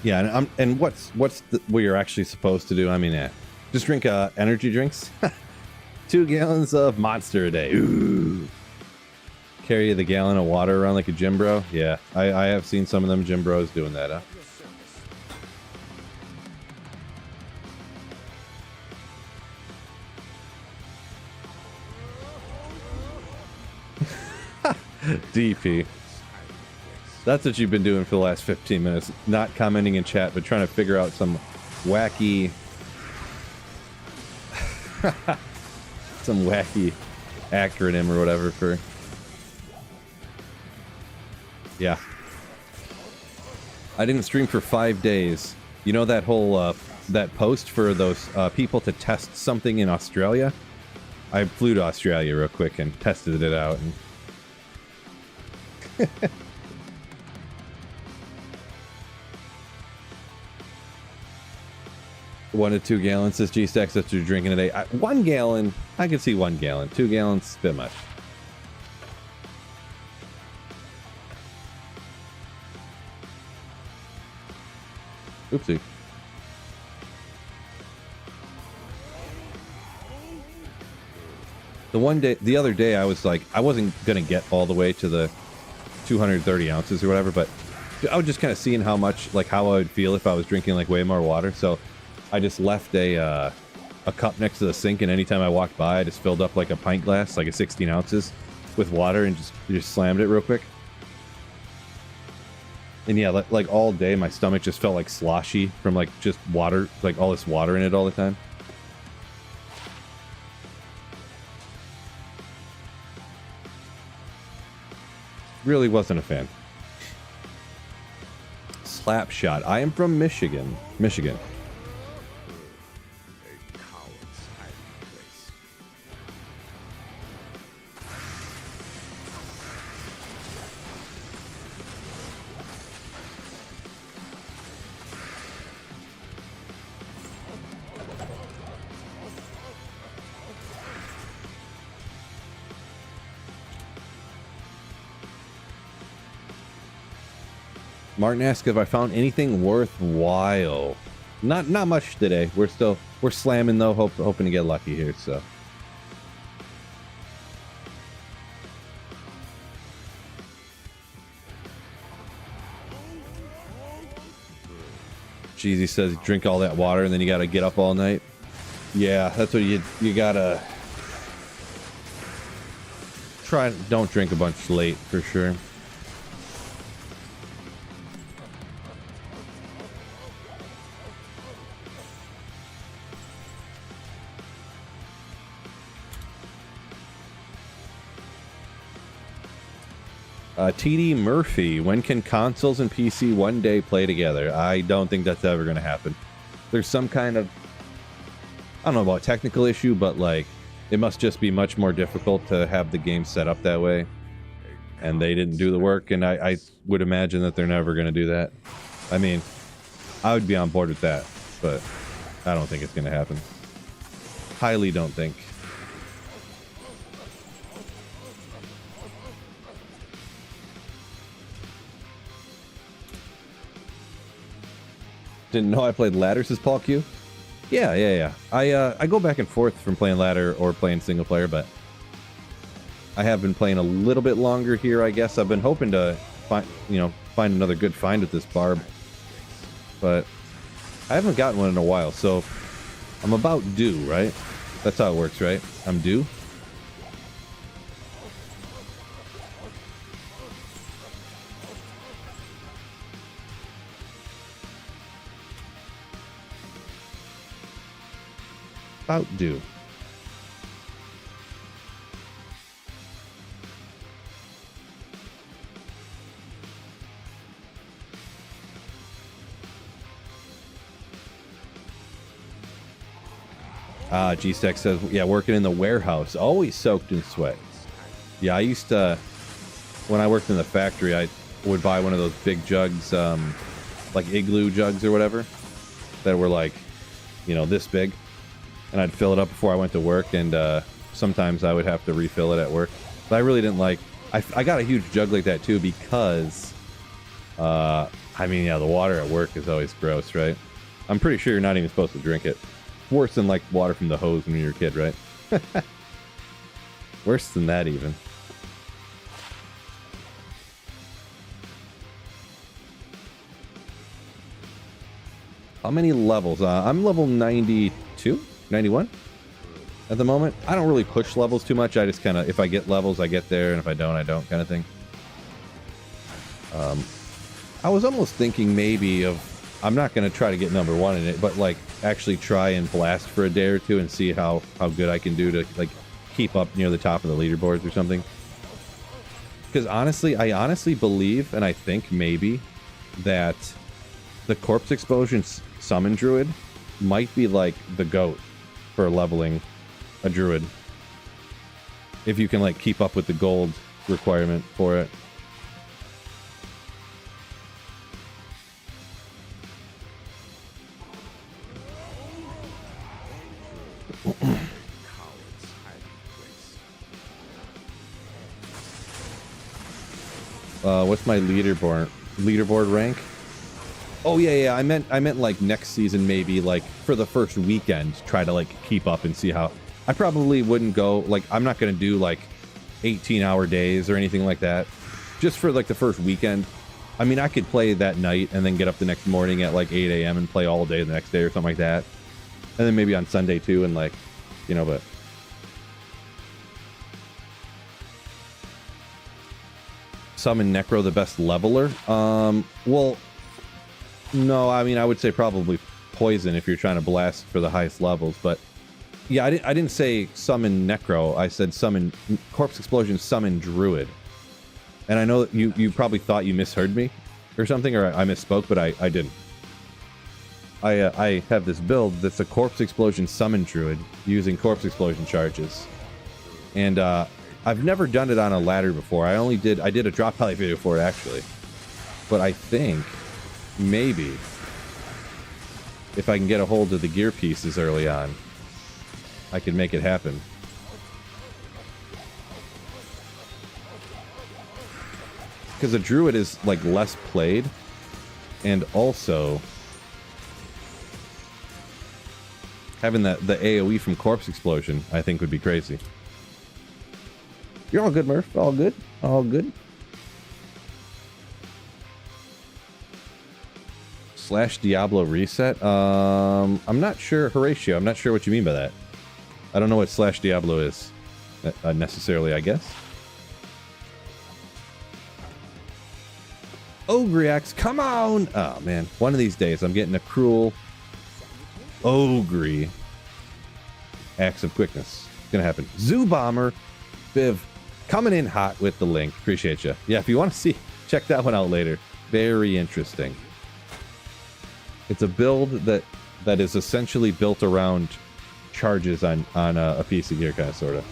Yeah, and what's what you're actually supposed to do? I mean, just drink energy drinks. 2 gallons of Monster a day. Ooh. Carry the gallon of water around like a gym bro. Yeah, I have seen some of them gym bros doing that. DP. That's what you've been doing for the last 15 minutes. Not commenting in chat, but trying to figure out some wacky... some wacky acronym or whatever for... Yeah. I didn't stream for 5 days. You know that whole, that post for those people to test something in Australia? I flew to Australia real quick and tested it out. And One to 2 gallons, says G-Stacks, that's what you're drinking today. 1 gallon, I can see 1 gallon. 2 gallons, a bit much. Oopsie. The other day, I was like, I wasn't going to get all the way to the 230 ounces or whatever, but I was just kind of seeing how much, like how I would feel if I was drinking like way more water. So I just left a cup next to the sink, and anytime I walked by, I just filled up like a pint glass, like a 16 ounces with water, and just slammed it real quick. And yeah, like all day, my stomach just felt like sloshy from like just water, like all this water in it all the time. Really wasn't a fan. Slapshot. I am from Michigan. Michigan. Martin asks if I found anything worthwhile. Not much today. We're slamming though, hoping to get lucky here, so. Jeezy says drink all that water and then you gotta get up all night. Yeah, that's what you gotta try. Don't drink a bunch late for sure. TD Murphy, when can consoles and PC one day play together? I don't think that's ever going to happen. There's some kind of, I don't know about technical issue, but like it must just be much more difficult to have the game set up that way. And they didn't do the work, and I would imagine that they're never going to do that. I mean, I would be on board with that, but I don't think it's going to happen. Highly don't think. Didn't know I played ladder, says Paul Q. Yeah. I go back and forth from playing ladder or playing single player, but I have been playing a little bit longer here, I guess. I've been hoping to find another good find with this barb, but I haven't gotten one in a while, so I'm about due, right? That's how it works, right? I'm due. About due. G-Stack says, yeah, working in the warehouse, always soaked in sweat. Yeah, I used to, when I worked in the factory, I would buy one of those big jugs, like igloo jugs or whatever, that were like, this big. And I'd fill it up before I went to work, and sometimes I would have to refill it at work. But I really didn't like... I got a huge jug like that, too, because... the water at work is always gross, right? I'm pretty sure you're not even supposed to drink it. Worse than, like, water from the hose when you're a kid, right? Worse than that, even. How many levels? I'm level 92? 91 at the moment. I don't really push levels too much. I just kind of, if I get levels, I get there, and if I don't, I don't, kind of thing. I was almost thinking maybe of, I'm not going to try to get number 1 in it, but like actually try and blast for a day or two and see how good I can do to like keep up near the top of the leaderboards or something. Because I honestly believe, and I think maybe, that the Corpse Explosion Summon Druid might be like the GOAT for leveling a druid, if you can like keep up with the gold requirement for it. What's my leaderboard rank? Oh yeah, I meant like next season, maybe like for the first weekend, try to like keep up and see how. I probably wouldn't go, like, I'm not gonna do like 18-hour days or anything like that. Just for like the first weekend. I mean, I could play that night and then get up the next morning at like 8 a.m. and play all day the next day or something like that. And then maybe on Sunday too, and like, you know, but. Summon Necro the best leveler? Well, no, I mean, I would say probably Poison if you're trying to blast for the highest levels, but yeah, I didn't say summon Necro. I said summon Corpse Explosion, summon Druid. And I know that you probably thought you misheard me or something, or I misspoke, but I didn't. I have this build that's a Corpse Explosion summon Druid using Corpse Explosion charges. And I've never done it on a ladder before. I did a drop highlight video for it actually. But I think maybe if I can get a hold of the gear pieces early on, I could make it happen. Because a Druid is like less played, and also having the AoE from Corpse Explosion, I think, would be crazy. You're all good, Murph. All good. All good. / Diablo reset. I'm not sure, Horatio. I'm not sure what you mean by that. I don't know what / Diablo is necessarily, I guess. Ogreax, come on! Oh man, one of these days I'm getting a cruel Ogre Axe of Quickness. It's gonna happen. Zoo Bomber, Viv, coming in hot with the link. Appreciate you. Yeah, if you want to see, check that one out later. Very interesting. It's a build that is essentially built around charges on a piece of gear, kind of, sort of.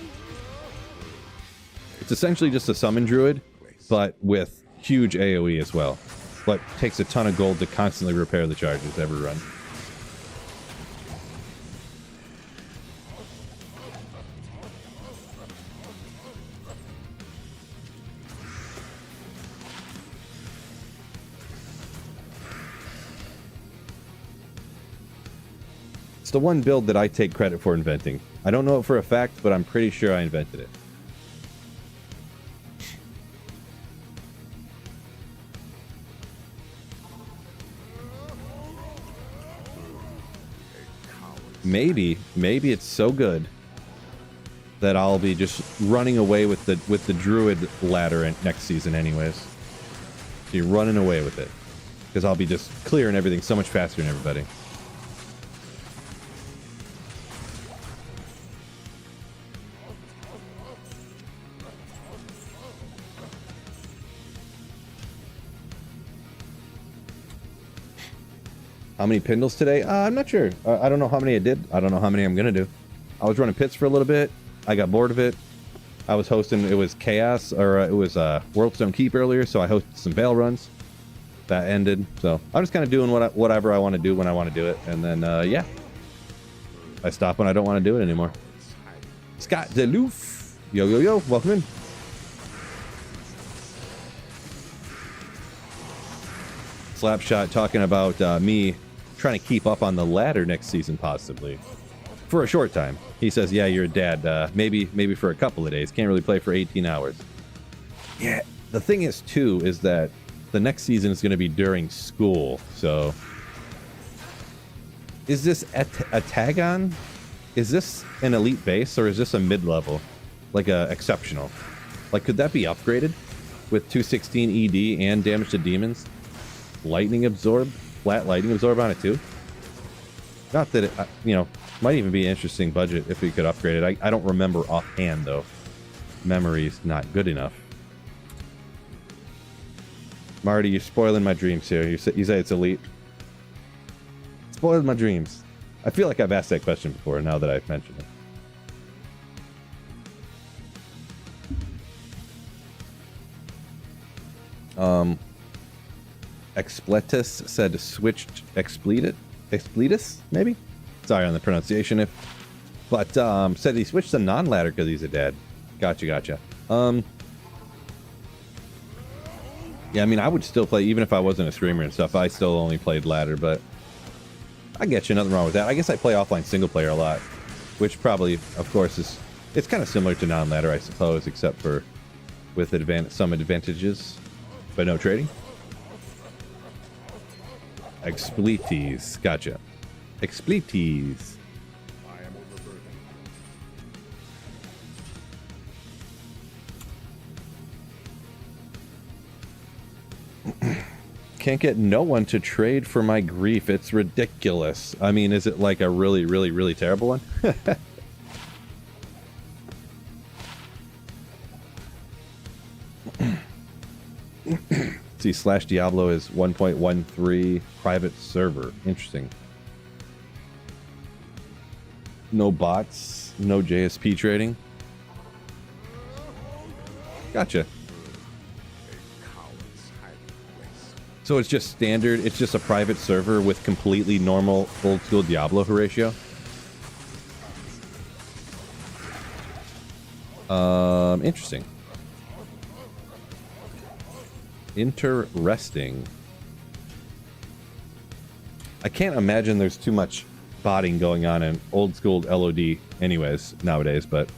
It's essentially just a summon druid, but with huge AoE as well. But takes a ton of gold to constantly repair the charges every run. It's the one build that I take credit for inventing. I don't know it for a fact, but I'm pretty sure I invented it. Maybe it's so good that I'll be just running away with the druid ladder next season anyways. Be running away with it. Because I'll be just clearing everything so much faster than everybody. How many Pindles today? I'm not sure. I don't know how many I did. I don't know how many I'm going to do. I was running pits for a little bit. I got bored of it. I was hosting, it was Chaos, or it was Worldstone Keep earlier, so I hosted some Veil runs. That ended. So I'm just kind of doing whatever I want to do when I want to do it. And then, yeah. I stop when I don't want to do it anymore. Scott DeLoof. Yo. Welcome in. Slapshot talking about me trying to keep up on the ladder next season, possibly for a short time. He says, yeah, you're a dad, maybe for a couple of days, can't really play for 18 hours. Yeah, the thing is too is that the next season is going to be during school. So is this a Tagon? Is this an elite base, or is this a mid-level, like a exceptional? Like, could that be upgraded with 216 ED and damage to demons? Lightning absorb, flat lightning absorb on it too. Not that it, might even be an interesting budget if we could upgrade it. I don't remember offhand though. Memory's not good enough. Marty, you're spoiling my dreams here. You say it's elite. Spoiled my dreams. I feel like I've asked that question before now that I've mentioned it. Expletus said switched Expletus, maybe? Sorry on the pronunciation, but said he switched to non-ladder because he's a dad. Gotcha. Yeah, I mean, I would still play, even if I wasn't a streamer and stuff, I still only played ladder, but I get you, nothing wrong with that. I guess I play offline single player a lot, which probably, of course, it's kind of similar to non-ladder, I suppose, except for with some advantages, but no trading. Explities, gotcha. Explities. Can't get no one to trade for my grief. It's ridiculous. I mean, is it like a really, really, really terrible one? See, slash Diablo is 1.13 private server. Interesting. No bots, no JSP trading. Gotcha. So it's just standard, it's just a private server with completely normal old school Diablo ratio. Interesting. Interesting. I can't imagine there's too much botting going on in old school LOD anyways nowadays, but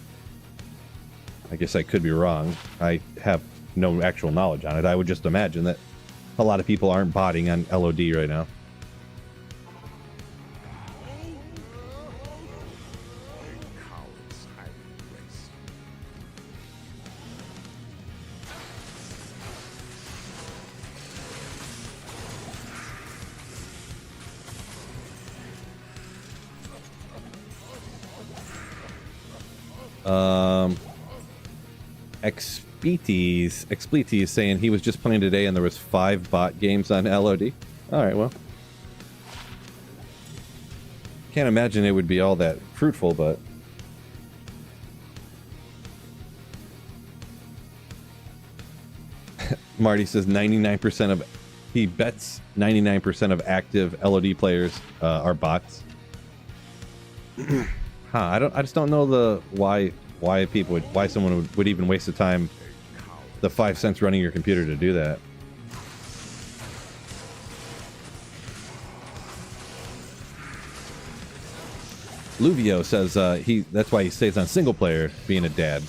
I guess I could be wrong. I have no actual knowledge on it. I would just imagine that a lot of people aren't botting on LOD right now. Explities saying he was just playing today and there was 5 bot games on LOD. Alright, well. Can't imagine it would be all that fruitful, but... Marty says 99% of... He bets 99% of active LOD players are bots. I just don't know why someone would even waste the time, the 5 cents running your computer to do that. Luvio says that's why he stays on single player, being a dad.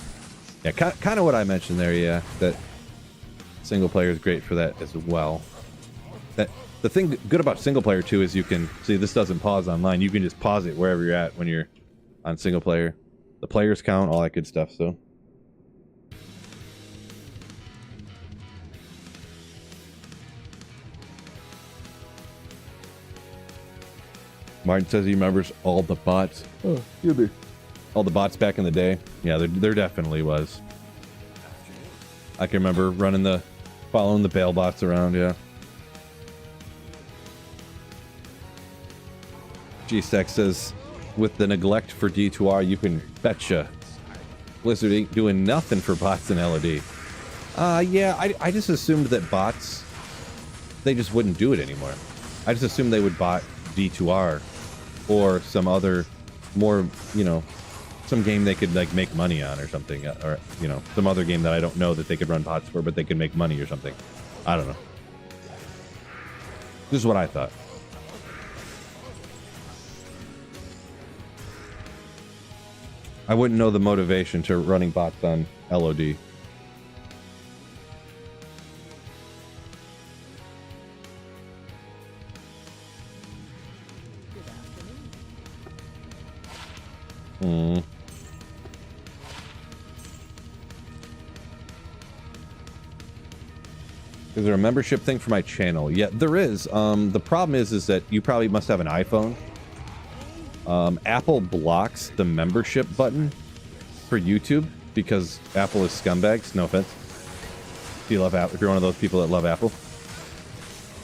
Yeah, kind of what I mentioned there. Yeah, that single player is great for that as well. The thing good about single player too is you can see this doesn't pause online. You can just pause it wherever you're at when you're on single player. The players count, all that good stuff. So. Martin says he remembers all the bots. Oh, excuse me. All the bots back in the day. Yeah, there definitely was. I can remember following the bail bots around, yeah. G-Stack says, with the neglect for D2R, you can betcha Blizzard ain't doing nothing for bots in LOD. Yeah, I just assumed that bots, they just wouldn't do it anymore. I just assumed they would bot D2R or some other more, some game they could like make money on or something, or some other game that I don't know that they could run bots for, but they could make money or something. I don't know. This is what I thought. I wouldn't know the motivation to running bots on LOD. Is there a membership thing for my channel? Yeah, there is. The problem is that you probably must have an iPhone. Apple blocks the membership button for YouTube because Apple is scumbags. No offense. If you love Apple, if you're one of those people that love Apple.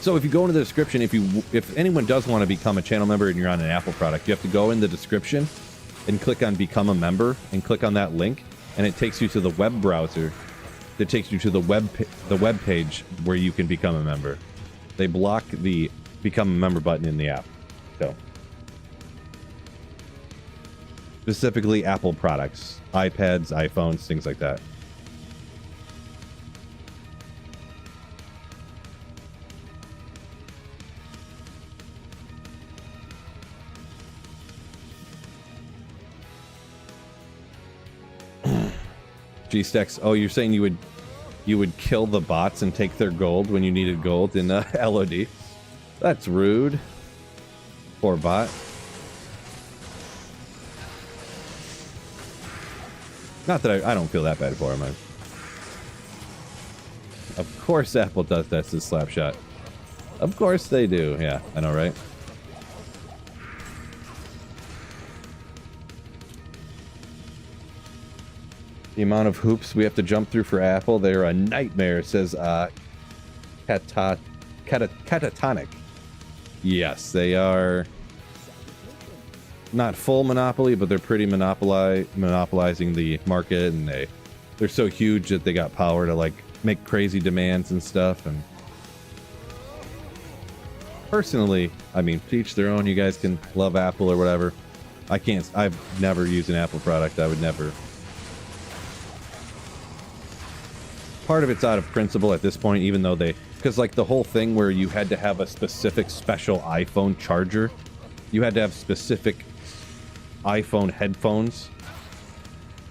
So if you go into the description, if anyone does want to become a channel member and you're on an Apple product, you have to go in the description and click on become a member and click on that link, and it takes you to the web browser that takes you to the web page where you can become a member. They block the become a member button in the app. So specifically Apple products, iPads, iPhones, things like that. G-Stacks. Oh, you're saying you would kill the bots and take their gold when you needed gold in LOD? That's rude. Poor bot. Not that I don't feel that bad for him. Of course Apple does that to Slapshot. Of course they do. Yeah, I know, right? The amount of hoops we have to jump through for Apple, they're a nightmare, says Catatonic. Yes, they are not full monopoly, but they're pretty monopolizing the market, and they're so huge that they got power to like make crazy demands and stuff. And personally, I mean, to each their own. You guys can love Apple or whatever. I can't. I've never used an Apple product. I would never. Part of it's out of principle at this point, even though because like the whole thing where you had to have a specific special iPhone charger, you had to have specific iPhone headphones,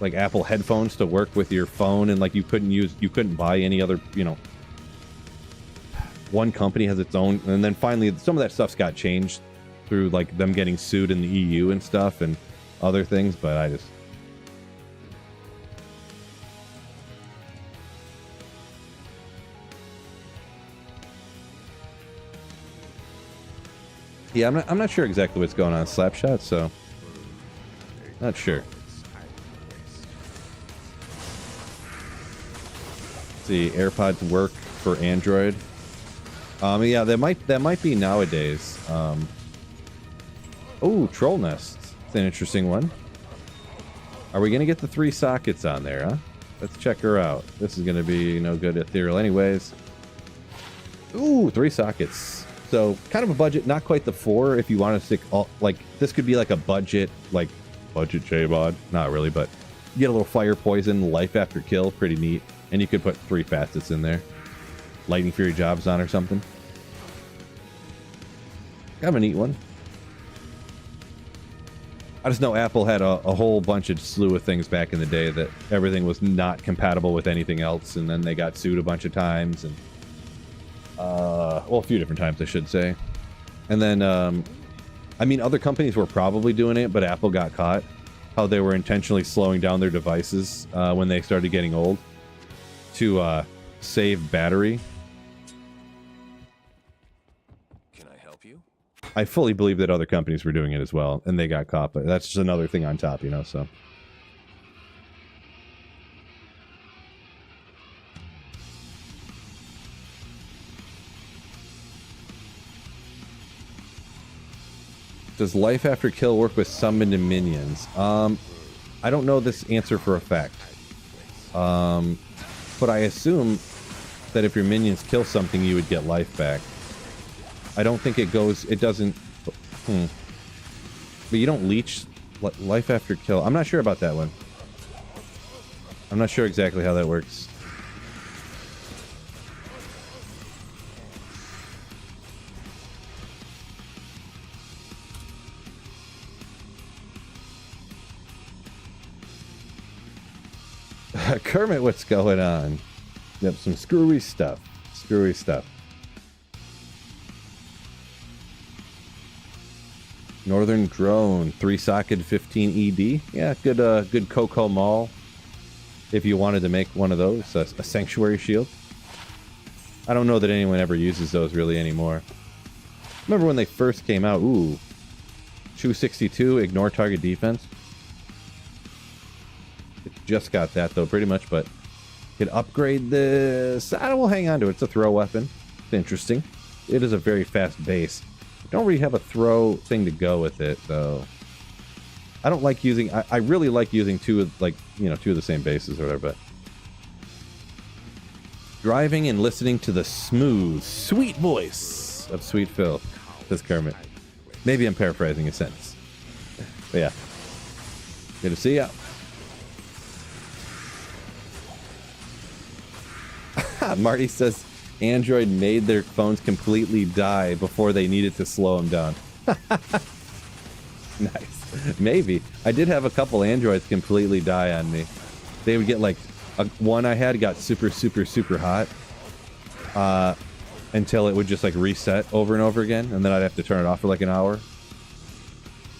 like Apple headphones, to work with your phone, and like you couldn't buy any other, you know. One company has its own, and then finally some of that stuff's got changed through like them getting sued in the EU and stuff and other things, but I just. Yeah, I'm not sure exactly what's going on in Slapshot, so not sure. Let's see, AirPods work for Android. Yeah, that might be nowadays. Oh, Troll Nest. It's an interesting one. Are we gonna get the 3 sockets on there, huh? Let's check her out. This is gonna be no good ethereal anyways. Ooh, 3 sockets. So kind of a budget, not quite the 4 if you want to stick all, like this could be like a budget J-mod. Not really, but you get a little fire poison, life after kill, pretty neat. And you could put 3 facets in there. Lightning Fury jobs on or something. Kind of a neat one. I just know Apple had a whole bunch of slew of things back in the day that everything was not compatible with anything else, and then they got sued a bunch of times, and well, a few different times, I should say. And then, I mean, other companies were probably doing it, but Apple got caught. How they were intentionally slowing down their devices when they started getting old to save battery. Can I help you? I fully believe that other companies were doing it as well, and they got caught, but that's just another thing on top, you know, so. Does life after kill work with summoned minions? I don't know this answer for a fact. But I assume that if your minions kill something, you would get life back. I don't think it doesn't... But you don't leech life after kill. I'm not sure about that one. I'm not sure exactly how that works. Kermit, what's going on? Yep, some screwy stuff. Screwy stuff. Northern Drone, 3-socket 15 ED. Yeah, good Coco Mall. If you wanted to make one of those, a Sanctuary Shield. I don't know that anyone ever uses those really anymore. Remember when they first came out? Ooh. 262, ignore target defense. Just got that though, pretty much, but could upgrade this. I will hang on to it. It's a throw weapon. It's interesting. It is a very fast base. Don't really have a throw thing to go with it though. I don't like using. I really like using two of the same bases or whatever. But driving and listening to the smooth, sweet voice of Sweet Phil, says Kermit. Maybe I'm paraphrasing a sentence. But yeah, good to see ya. Marty says Android made their phones completely die before they needed to slow them down. Nice. Maybe. I did have a couple Androids completely die on me. They would get like one I had got super hot until it would just like reset over and over again, and then I'd have to turn it off for like an hour.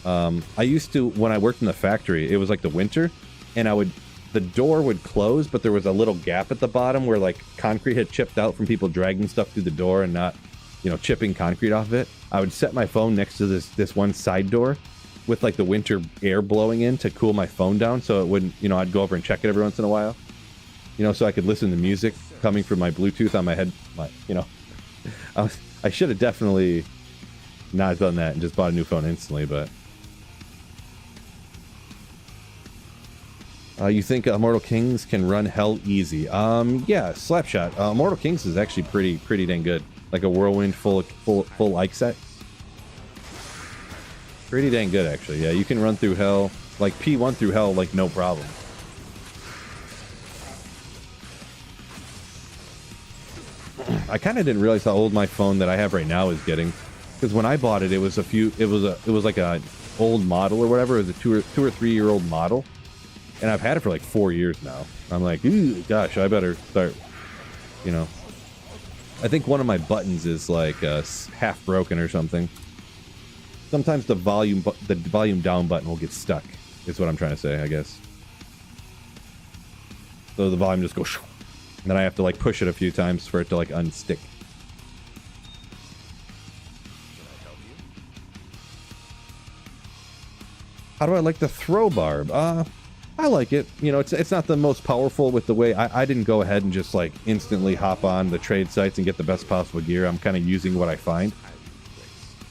I used to, when I worked in the factory, it was like the winter, and the door would close, but there was a little gap at the bottom where like concrete had chipped out from people dragging stuff through the door and not, you know, chipping concrete off of it. I would set my phone next to this one side door with like the winter air blowing in to cool my phone down, so it wouldn't, you know, I'd go over and check it every once in a while, you know, so I could listen to music coming from my Bluetooth on my head. You know, I should have definitely not done that and just bought a new phone instantly, but you think Immortal Kings can run hell easy? Yeah, Slapshot. Immortal Kings is actually pretty dang good. Like a whirlwind full like set. Pretty dang good, actually. Yeah, you can run through hell, like P1 through hell, like no problem. I kind of didn't realize how old my phone that I have right now is getting, because when I bought it, it was like a old model or whatever. It was a two or 3 year old model, and I've had it for like 4 years now. I'm like, ooh, gosh, I better start, you know. I think one of my buttons is like half broken or something. Sometimes the volume down button will get stuck, is what I'm trying to say, I guess. So the volume just goes, and then I have to like push it a few times for it to like unstick. How do I like the throw barb? I like it. You know, it's not the most powerful with the way I didn't go ahead and just like instantly hop on the trade sites and get the best possible gear. I'm kind of using what I find.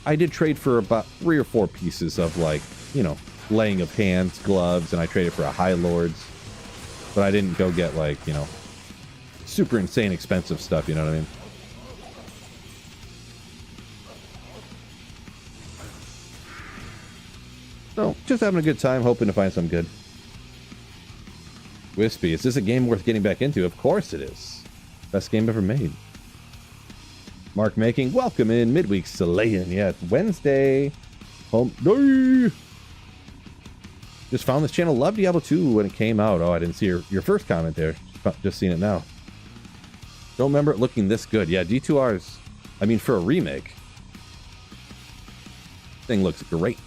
I did trade for about 3 or 4 pieces of like, you know, laying of hands, gloves, and I traded for a High Lords. But I didn't go get like, you know, super insane expensive stuff, you know what I mean? So, just having a good time, hoping to find something good. Wispy, is this a game worth getting back into? Of course it is. Best game ever made. Mark Making, welcome in midweek Selayan. Yeah, it's Wednesday. Hump day. Just found this channel. Loved Diablo 2 when it came out. Oh, I didn't see your first comment there. Just seen it now. Don't remember it looking this good. Yeah, D2R's, I mean, for a remake, thing looks great.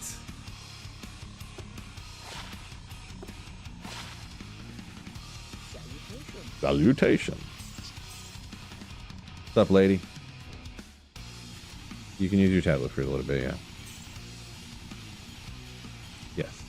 Salutations. What's up, lady? You can use your tablet for a little bit, yeah. Yes.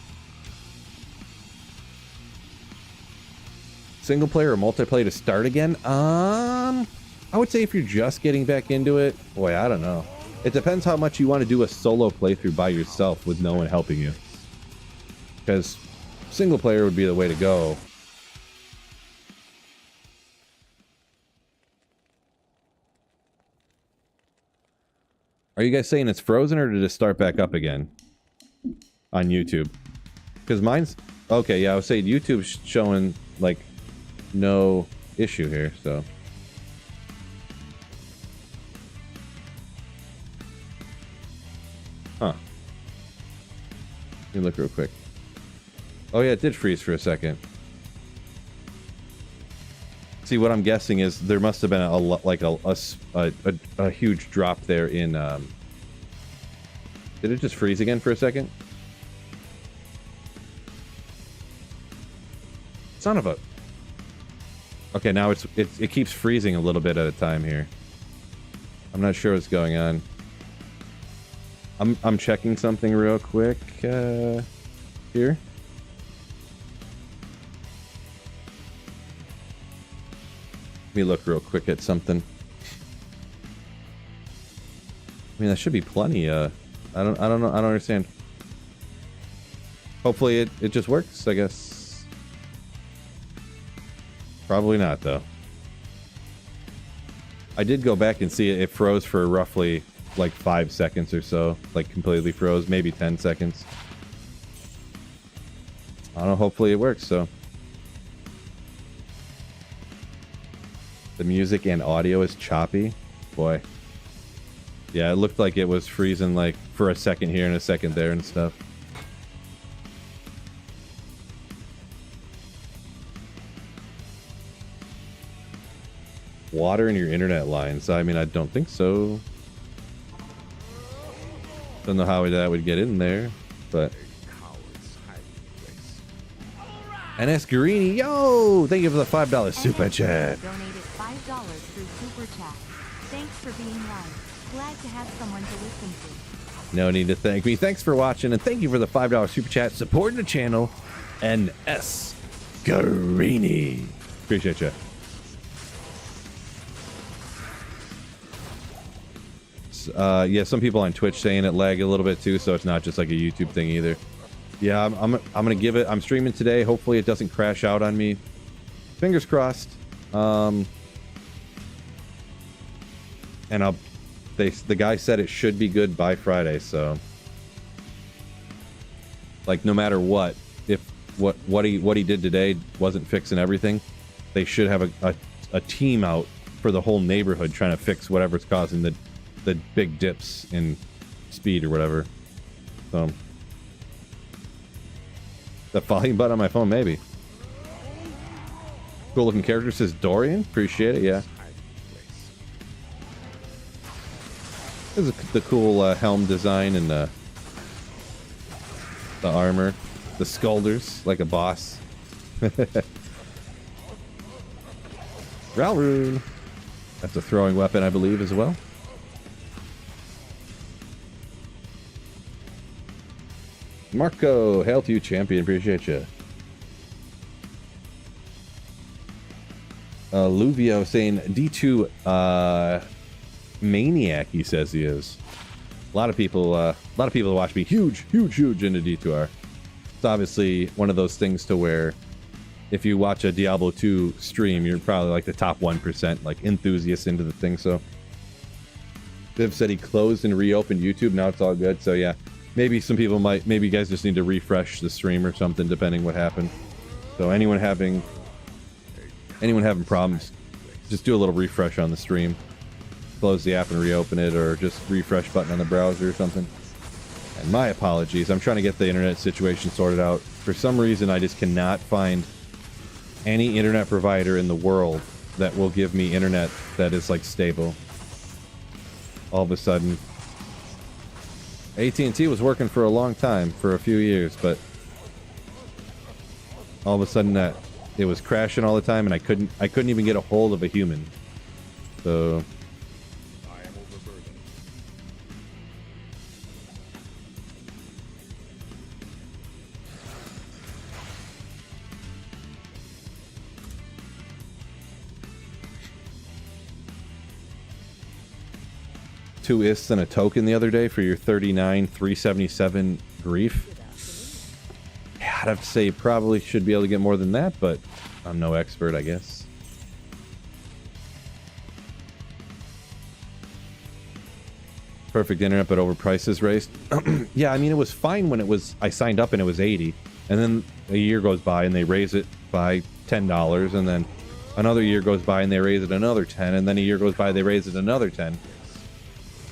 Single player or multiplayer to start again? I would say if you're just getting back into it, boy, I don't know. It depends how much you want to do a solo playthrough by yourself with no one helping you. Because single player would be the way to go. Are you guys saying it's frozen, or did it start back up again on YouTube? Because mine's... Okay, yeah, I was saying YouTube's showing, like, no issue here, so... Huh. Let me look real quick. Oh, yeah, it did freeze for a second. See, what I'm guessing is there must have been a huge drop there in... Did it just freeze again for a second? Son of a... Okay, now it keeps freezing a little bit at a time here. I'm not sure what's going on. I'm checking something real quick here. Let me look real quick at something. I mean, that should be plenty. I don't know. I don't understand. Hopefully it just works, I guess. Probably not, though. I did go back and see it. It froze for roughly like 5 seconds or so. Like completely froze, maybe 10 seconds. I don't know. Hopefully it works, so. The music and audio is choppy. Boy. Yeah, it looked like it was freezing like for a second here and a second there and stuff. water in your internet lines. I mean, I don't think so. Don't know how that would get in there, but... NS Guarini, yo! Thank you for the $5 super chat. Donated $5 through super chat. Thanks for being live. Glad to have someone to listen to. No need to thank me. Thanks for watching, and thank you for the $5 super chat supporting the channel. NS Guarini. Appreciate you. Yeah, some people on Twitch saying it lagged a little bit too, so it's not just like a YouTube thing either. Yeah, I'm gonna give it. I'm streaming today. Hopefully, it doesn't crash out on me. Fingers crossed. And the guy said it should be good by Friday. So, like, no matter what, if what he did today wasn't fixing everything, they should have a team out for the whole neighborhood trying to fix whatever's causing the big dips in speed or whatever. So. The volume button on my phone, maybe. Cool looking character, says Dorian. Appreciate it, yeah. This is the cool helm design and the armor. The skulders, like a boss. Ralroon. That's a throwing weapon, I believe, as well. Marco, hail to you, champion. Appreciate you. Luvio saying D2 maniac. He says he is. A lot of people watch me. Huge into D2R. It's obviously one of those things to where if you watch a Diablo 2 stream, you're probably like the top 1% like enthusiasts into the thing. So Viv said he closed and reopened YouTube. Now it's all good. So yeah. Maybe some people might, maybe you guys just need to refresh the stream or something, depending what happened. So anyone having problems, just do a little refresh on the stream. Close the app and reopen it, or just refresh button on the browser or something. And my apologies, I'm trying to get the internet situation sorted out. For some reason, I just cannot find any internet provider in the world that will give me internet that is like stable. All of a sudden. AT&T was working for a long time, for a few years, but all of a sudden that it was crashing all the time, and I couldn't even get a hold of a human. So I am overburdened. Two ists and a token the other day for your 39,377 grief. Yeah, I'd have to say you probably should be able to get more than that, but I'm no expert, I guess. Perfect internet, but overprices raised. Yeah, I mean, it was fine when I signed up and it was 80, and then a year goes by and they raise it by $10, and then another year goes by and they raise it another 10, and then a year goes by they raise it another 10.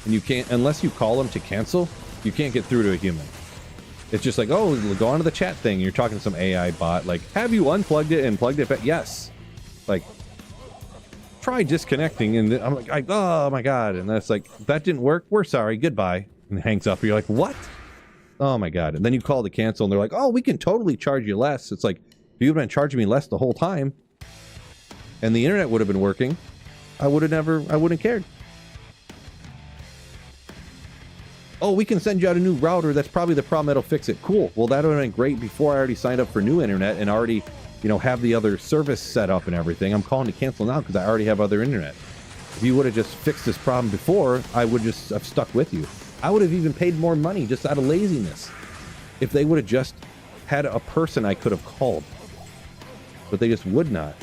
And you can't, unless you call them to cancel, you can't get through to a human. It's just like, oh, go onto the chat thing. You're talking to some AI bot, like, have you unplugged it and plugged it back? Yes. Like, try disconnecting, and I'm like, oh my god, and that's like, that didn't work. We're sorry. Goodbye. And it hangs up. You're like, what? Oh my god. And then you call to cancel, and they're like, oh, we can totally charge you less. It's like, if you've been charging me less the whole time, and the internet would have been working, I wouldn't have cared. Oh, we can send you out a new router. That's probably the problem. That'll fix it. Cool. Well, that would have been great before I already signed up for new internet and already, you know, have the other service set up and everything. I'm calling to cancel now because I already have other internet. If you would have just fixed this problem before, I would just have stuck with you. I would have even paid more money just out of laziness if they would have just had a person I could have called. But they just would not.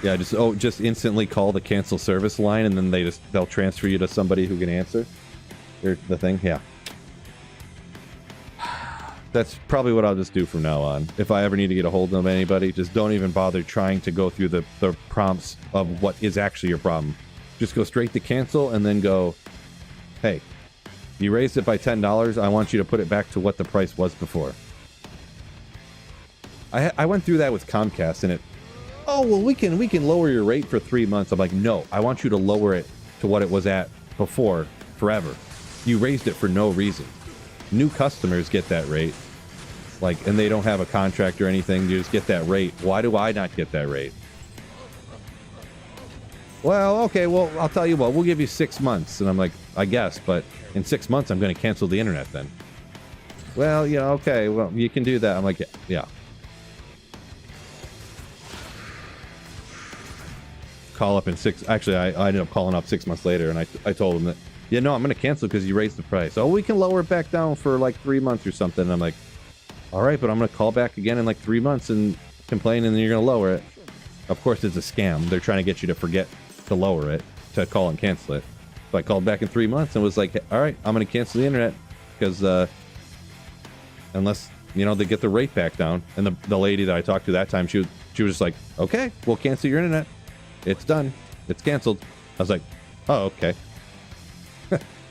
Yeah, just instantly call the cancel service line, and then they'll transfer you to somebody who can answer. The thing, yeah. That's probably what I'll just do from now on. If I ever need to get a hold of anybody, just don't even bother trying to go through the prompts of what is actually your problem. Just go straight to cancel, and then go, hey, you raised it by $10. I want you to put it back to what the price was before. I went through that with Comcast, and oh, well, we can lower your rate for 3 months. I'm like, no, I want you to lower it to what it was at before forever. You raised it for no reason. New customers get that rate, like, and they don't have a contract or anything. You just get that rate. Why do I not get that rate? Well, okay, well, I'll tell you what, we'll give you 6 months. And I'm like, I guess, but in 6 months, I'm going to cancel the internet then. Well, yeah, okay, well, you can do that. I'm like, yeah. Call up in actually, I ended up calling up 6 months later, and I told him that, yeah, no, I'm going to cancel because you raised the price. Oh, we can lower it back down for like 3 months or something. And I'm like, all right, but I'm going to call back again in like 3 months and complain, and then you're going to lower it. Of course, it's a scam. They're trying to get you to forget to lower it, to call and cancel it. So I called back in 3 months and was like, all right, I'm going to cancel the internet because unless, you know, they get the rate back down. And the lady that I talked to that time, she was just like, okay, we'll cancel your internet. It's done. It's canceled. I was like, oh, okay.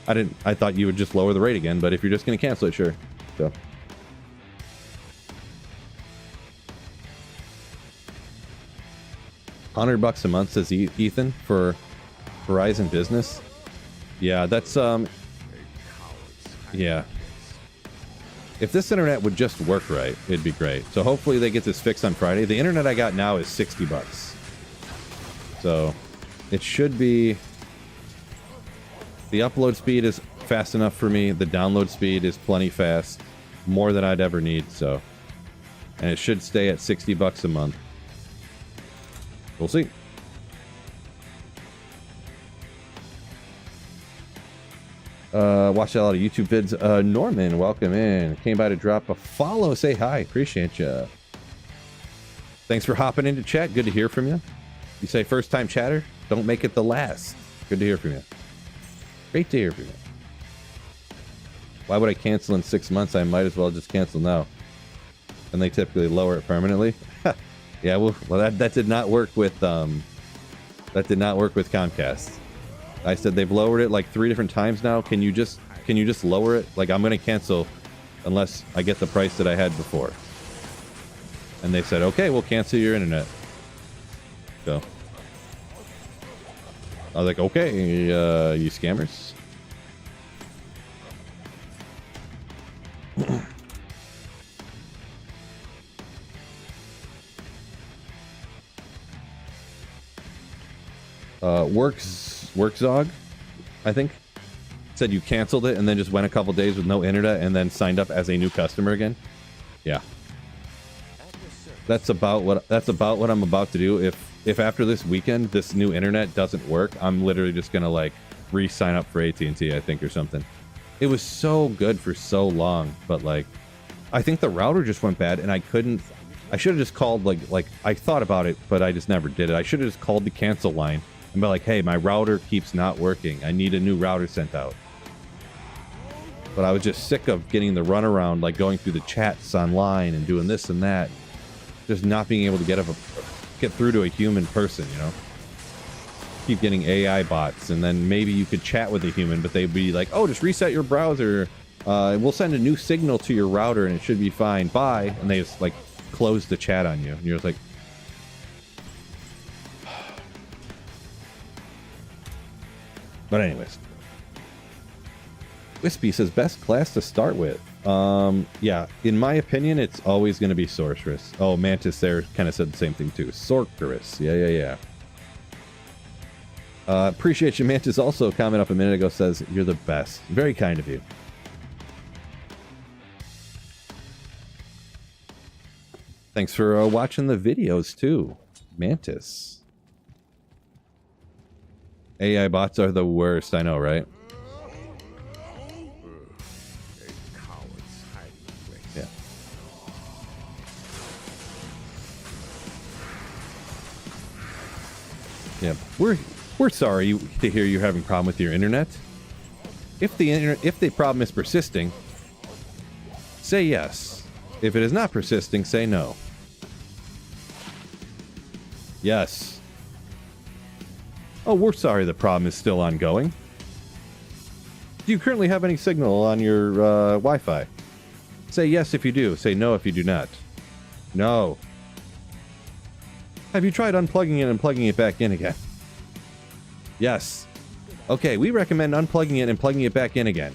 I thought you would just lower the rate again, but if you're just going to cancel it, sure. So. $100 a month, says Ethan, for Verizon Business. Yeah, that's yeah. If this internet would just work right, it'd be great. So hopefully they get this fixed on Friday. The internet I got now is $60. So it should be. The upload speed is fast enough for me. The download speed is plenty fast, more than I'd ever need. So, and it should stay at $60 a month. We'll see. Watched a lot of YouTube vids. Norman, welcome in. Came by to drop a follow. Say hi. Appreciate you. Thanks for hopping into chat. Good to hear from you. You say first time chatter? Don't make it the last. Good to hear from you. Great to hear from you. Why would I cancel in 6 months? I might as well just cancel now. And they typically lower it permanently. Yeah, well, that did not work with Comcast. I said they've lowered it like 3 different times now. Can you just lower it? Like, I'm gonna cancel unless I get the price that I had before. And they said, okay, we'll cancel your internet. So I was like, okay, you scammers. Workzog, I think, said you canceled it and then just went a couple days with no internet and then signed up as a new customer again. Yeah, that's about what I'm about to do. If after this weekend this new internet doesn't work, I'm literally just gonna like re-sign up for AT&T, I think, or something. It was so good for so long, but like I think the router just went bad and I should have just called like I thought about it, but I just never did it. I should have just called the cancel line and be like, hey, my router keeps not working. I need a new router sent out. But I was just sick of getting the runaround, like going through the chats online and doing this and that. Just not being able to get through to a human person, you know? Keep getting AI bots, and then maybe you could chat with a human, but they'd be like, oh, just reset your browser. We'll send a new signal to your router and it should be fine. Bye. And they just like close the chat on you. And you're just like, but anyways, Wispy says best class to start with. Yeah, in my opinion, it's always going to be Sorceress. Oh, Mantis there kind of said the same thing too. Sorceress. Yeah. Appreciate you, Mantis. Also, comment up a minute ago says you're the best. Very kind of you. Thanks for watching the videos too, Mantis. AI bots are the worst, I know, right? Yeah. Yeah, we're sorry to hear you're having a problem with your internet. If the problem is persisting, say yes. If it is not persisting, say no. Yes. Oh, we're sorry the problem is still ongoing. Do you currently have any signal on your Wi-Fi? Say yes if you do. Say no if you do not. No. Have you tried unplugging it and plugging it back in again? Yes. Okay, we recommend unplugging it and plugging it back in again.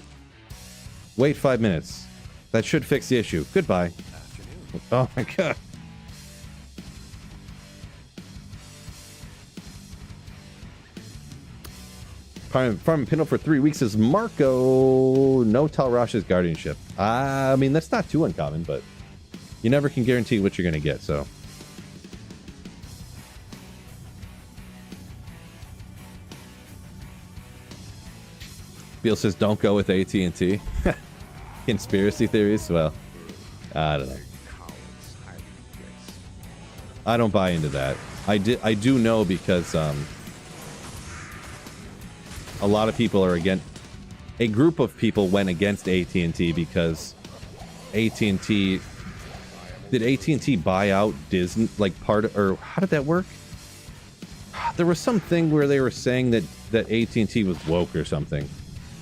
Wait 5 minutes. That should fix the issue. Goodbye. Oh my god. Farming Pinto for 3 weeks is Marco. No Talrash's guardianship. I mean, that's not too uncommon, but you never can guarantee what you're going to get, so. Beal says, don't go with AT&T. Conspiracy theories? Well, I don't know. I don't buy into that. I do know because a lot of people are against. A group of people went against AT&T because AT&T did AT&T buy out Disney, like part of, or how did that work? There was something where they were saying that AT&T was woke or something.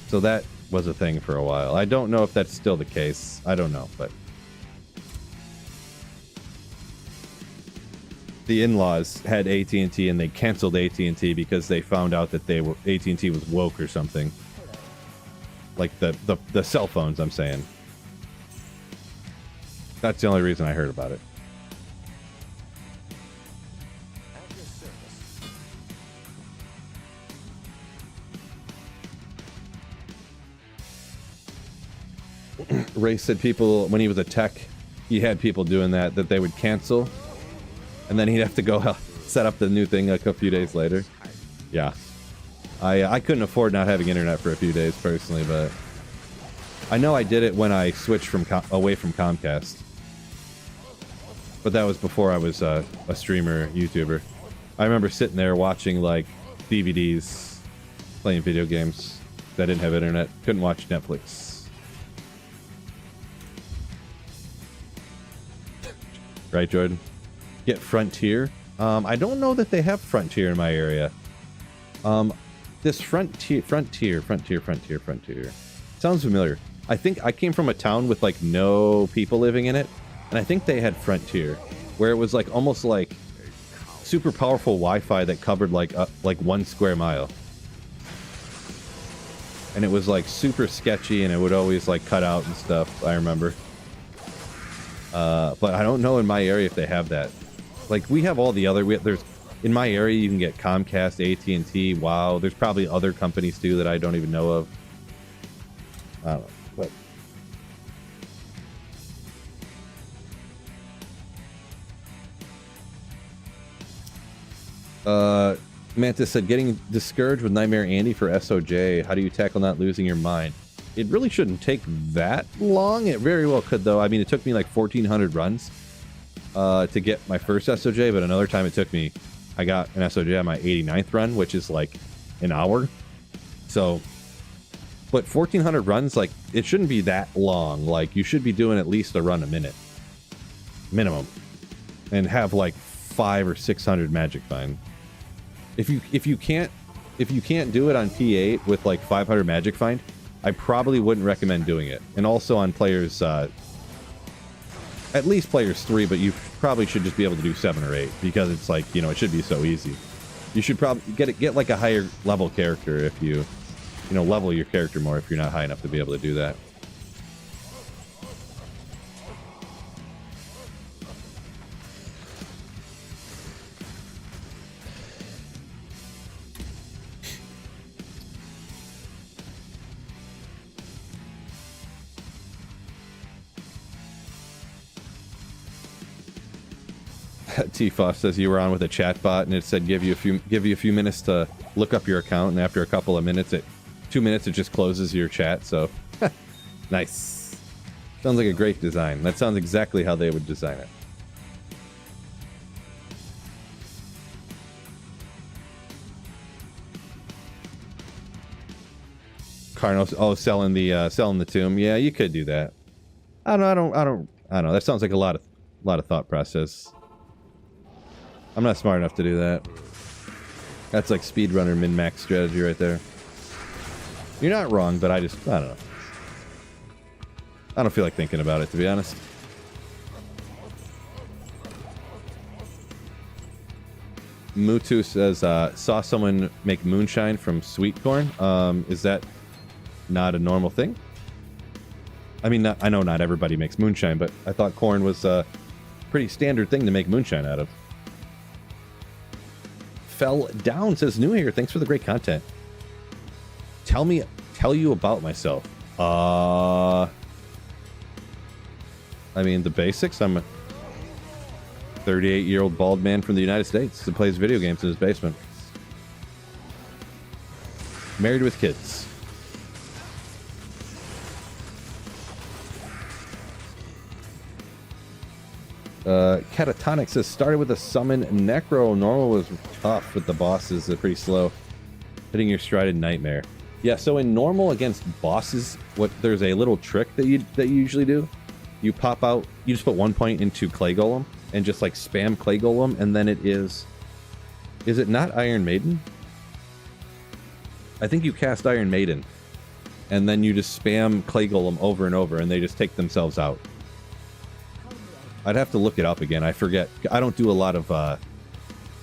So that was a thing for a while. I don't know if that's still the case. I don't know, but the in-laws had AT&T and they canceled AT&T because they found out that AT&T was woke or something. Like the cell phones, I'm saying. That's the only reason I heard about it. Ray said people, when he was a tech, he had people doing that they would cancel, and then he'd have to go set up the new thing like a few days later. Yeah. I couldn't afford not having internet for a few days personally, but I know I did it when I switched from away from Comcast. But that was before I was a streamer, YouTuber. I remember sitting there watching like DVDs, playing video games that didn't have internet. Couldn't watch Netflix. Right, Jordan? Get Frontier. I don't know that they have Frontier in my area. This Frontier. Sounds familiar. I think I came from a town with like no people living in it, and I think they had Frontier, where it was like almost like super powerful Wi-Fi that covered like 1 square mile. And it was like super sketchy, and it would always like cut out and stuff. I remember. But I don't know in my area if they have that. Like, we have all the other... there's in my area, you can get Comcast, AT&T, WoW. There's probably other companies, too, that I don't even know of. I don't know, but... Mantis said, getting discouraged with Nightmare Andy for SOJ. How do you tackle not losing your mind? It really shouldn't take that long. It very well could, though. I mean, it took me like 1,400 runs to get my first SOJ, but another time it took me... I got an SOJ on my 89th run, which is like an hour. So, but 1,400 runs, like, it shouldn't be that long. Like, you should be doing at least a run a minute. Minimum. And have like 500 or 600 magic find. If you can't do it on P8 with like 500 magic find, I probably wouldn't recommend doing it. And also on players, at least players 3, but you probably should just be able to do 7 or 8 because it's like, you know, it should be so easy. You should probably get like a higher level character if you level your character more if you're not high enough to be able to do that. T-Foff says you were on with a chat bot and it said give you a few minutes to look up your account, and after a couple of minutes, 2 minutes, it just closes your chat. So nice. Sounds like a great design. That sounds exactly how they would design it. Carnos, selling the tomb. Yeah, you could do that. I don't know. That sounds like a lot of thought process. I'm not smart enough to do that. That's like speedrunner min-max strategy right there. You're not wrong, but I don't know. I don't feel like thinking about it, to be honest. Mutu says, saw someone make moonshine from sweet corn. Is that not a normal thing? I mean, I know not everybody makes moonshine, but I thought corn was a pretty standard thing to make moonshine out of. Fell Down says, new here. Thanks for the great content. Tell you about myself. I mean, the basics. I'm a 38-year-old bald man from the United States who plays video games in his basement. Married with kids. Catatonic says, started with a summon Necro. Normal was tough, but the bosses are pretty slow. Hitting your stride in Nightmare. Yeah, so in normal against bosses, there's a little trick that you usually do. You pop out, you just put 1 point into Clay Golem and just like spam Clay Golem, and then it is it not Iron Maiden? I think you cast Iron Maiden, and then you just spam Clay Golem over and over, and they just take themselves out. I'd have to look it up again. I forget. I don't do a lot of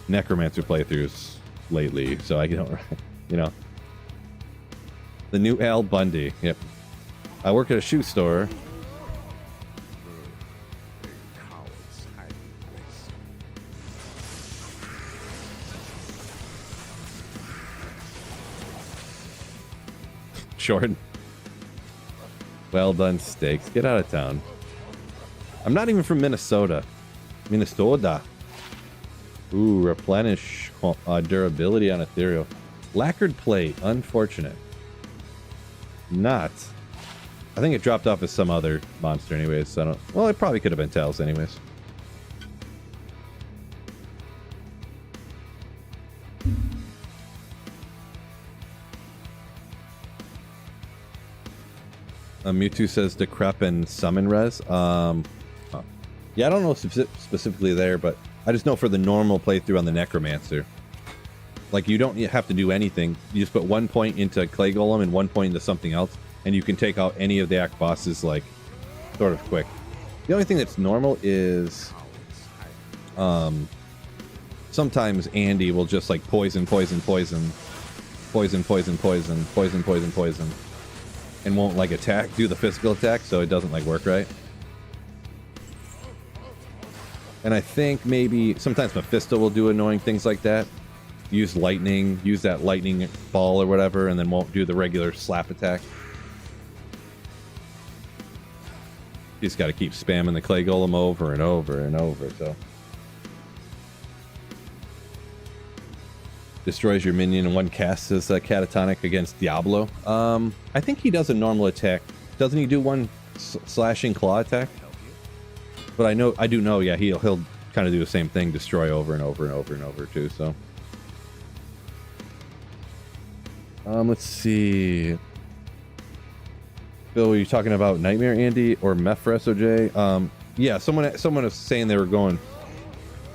Necromancer playthroughs lately, so I don't, you know. The new Al Bundy. Yep. I work at a shoe store. Short. Well done, Steaks. Get out of town. I'm not even from Minnesota. Minnesota. Ooh, replenish durability on ethereal. Lacquered plate. Unfortunate. Not. I think it dropped off as some other monster anyways. So I don't... Well, it probably could have been Tails anyways. Mewtwo says Decrep and Summon Res. Yeah, I don't know specifically there, but I just know for the normal playthrough on the Necromancer, like you don't have to do anything. You just put 1 point into Clay Golem and 1 point into something else, and you can take out any of the act bosses like sort of quick. The only thing that's normal is sometimes Andy will just like poison, and won't like do the physical attack, so it doesn't like work right. And I think maybe sometimes Mephisto will do annoying things like that. Use lightning, use that lightning ball or whatever, and then won't do the regular slap attack. You just got to keep spamming the Clay Golem over and over and over, so. Destroys your minion in one cast as Catatonic against Diablo. I think he does a normal attack. Doesn't he do one slashing claw attack? But I do know, yeah, he'll kind of do the same thing, destroy over and over and over and over too, so. Let's see. Bill, were you talking about Nightmare Andy or Meph SOJ? Yeah, someone was saying they were going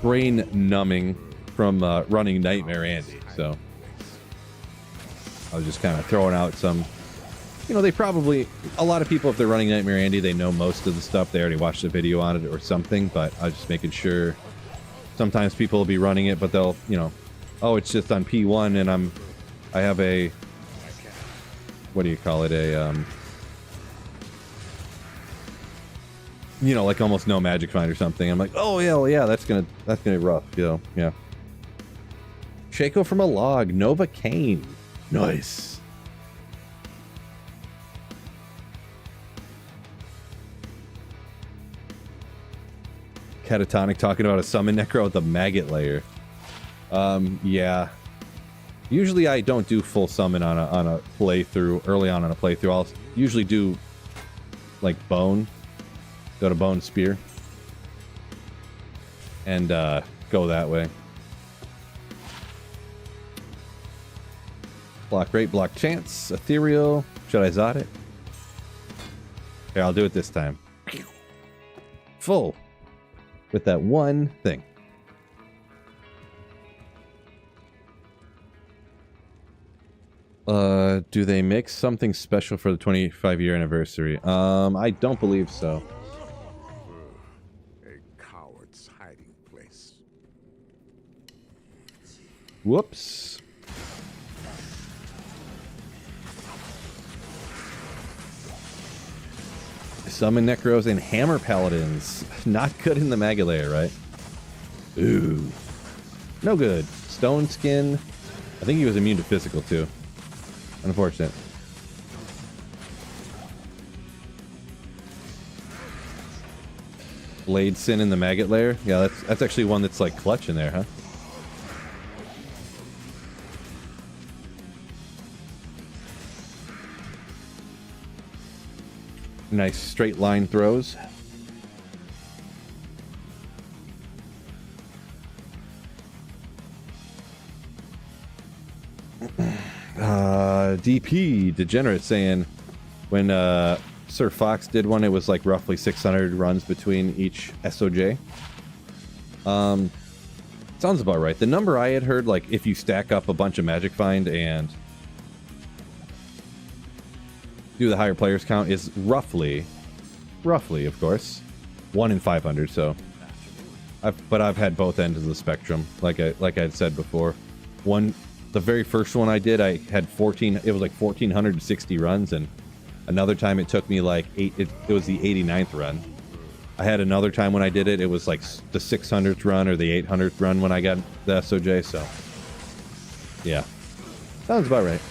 brain numbing from running Nightmare Andy, so I was just kind of throwing out some, you know, a lot of people, if they're running Nightmare Andy, they know most of the stuff. They already watched a video on it or something, but I was just making sure. Sometimes people will be running it, but they'll, you know, oh, it's just on P1 and I have a, what do you call it, you know, like almost no magic find or something. I'm like, oh yeah, well, yeah, that's gonna be rough, you know, yeah. Shaco from a log, Nova Kane, nice. Catatonic talking about a summon Necro with a maggot layer. Yeah. Usually I don't do full summon on a playthrough, early on a playthrough. I'll usually do like bone. Go to bone spear. And go that way. Block rate, block chance, ethereal. Should I Zod it? Here, I'll do it this time. Full. With that one thing. Do they make something special for the 25-year anniversary? I don't believe so. A coward's hiding place. Whoops. Summon Necros and Hammer Paladins. Not good in the Mega Layer, right? Ooh. No good. Stone Skin. I think he was immune to physical, too. Unfortunate. Blade Sin in the Maggot Layer. Yeah, that's actually one that's like clutch in there, huh? Nice straight line throws. DP Degenerate saying when Sir Fox did one, it was like roughly 600 runs between each SOJ. Sounds about right. The number I had heard, like if you stack up a bunch of Magic Find and do the higher players count, is roughly, of course, 1 in 500. So, but I've had both ends of the spectrum, like I had said before. The very first one I did, I had 14. It was like 1,460 runs, and another time it took me like it was the 89th run. I had another time when I did it, it was like the 600th run or the 800th run when I got the SOJ. So, yeah, sounds about right.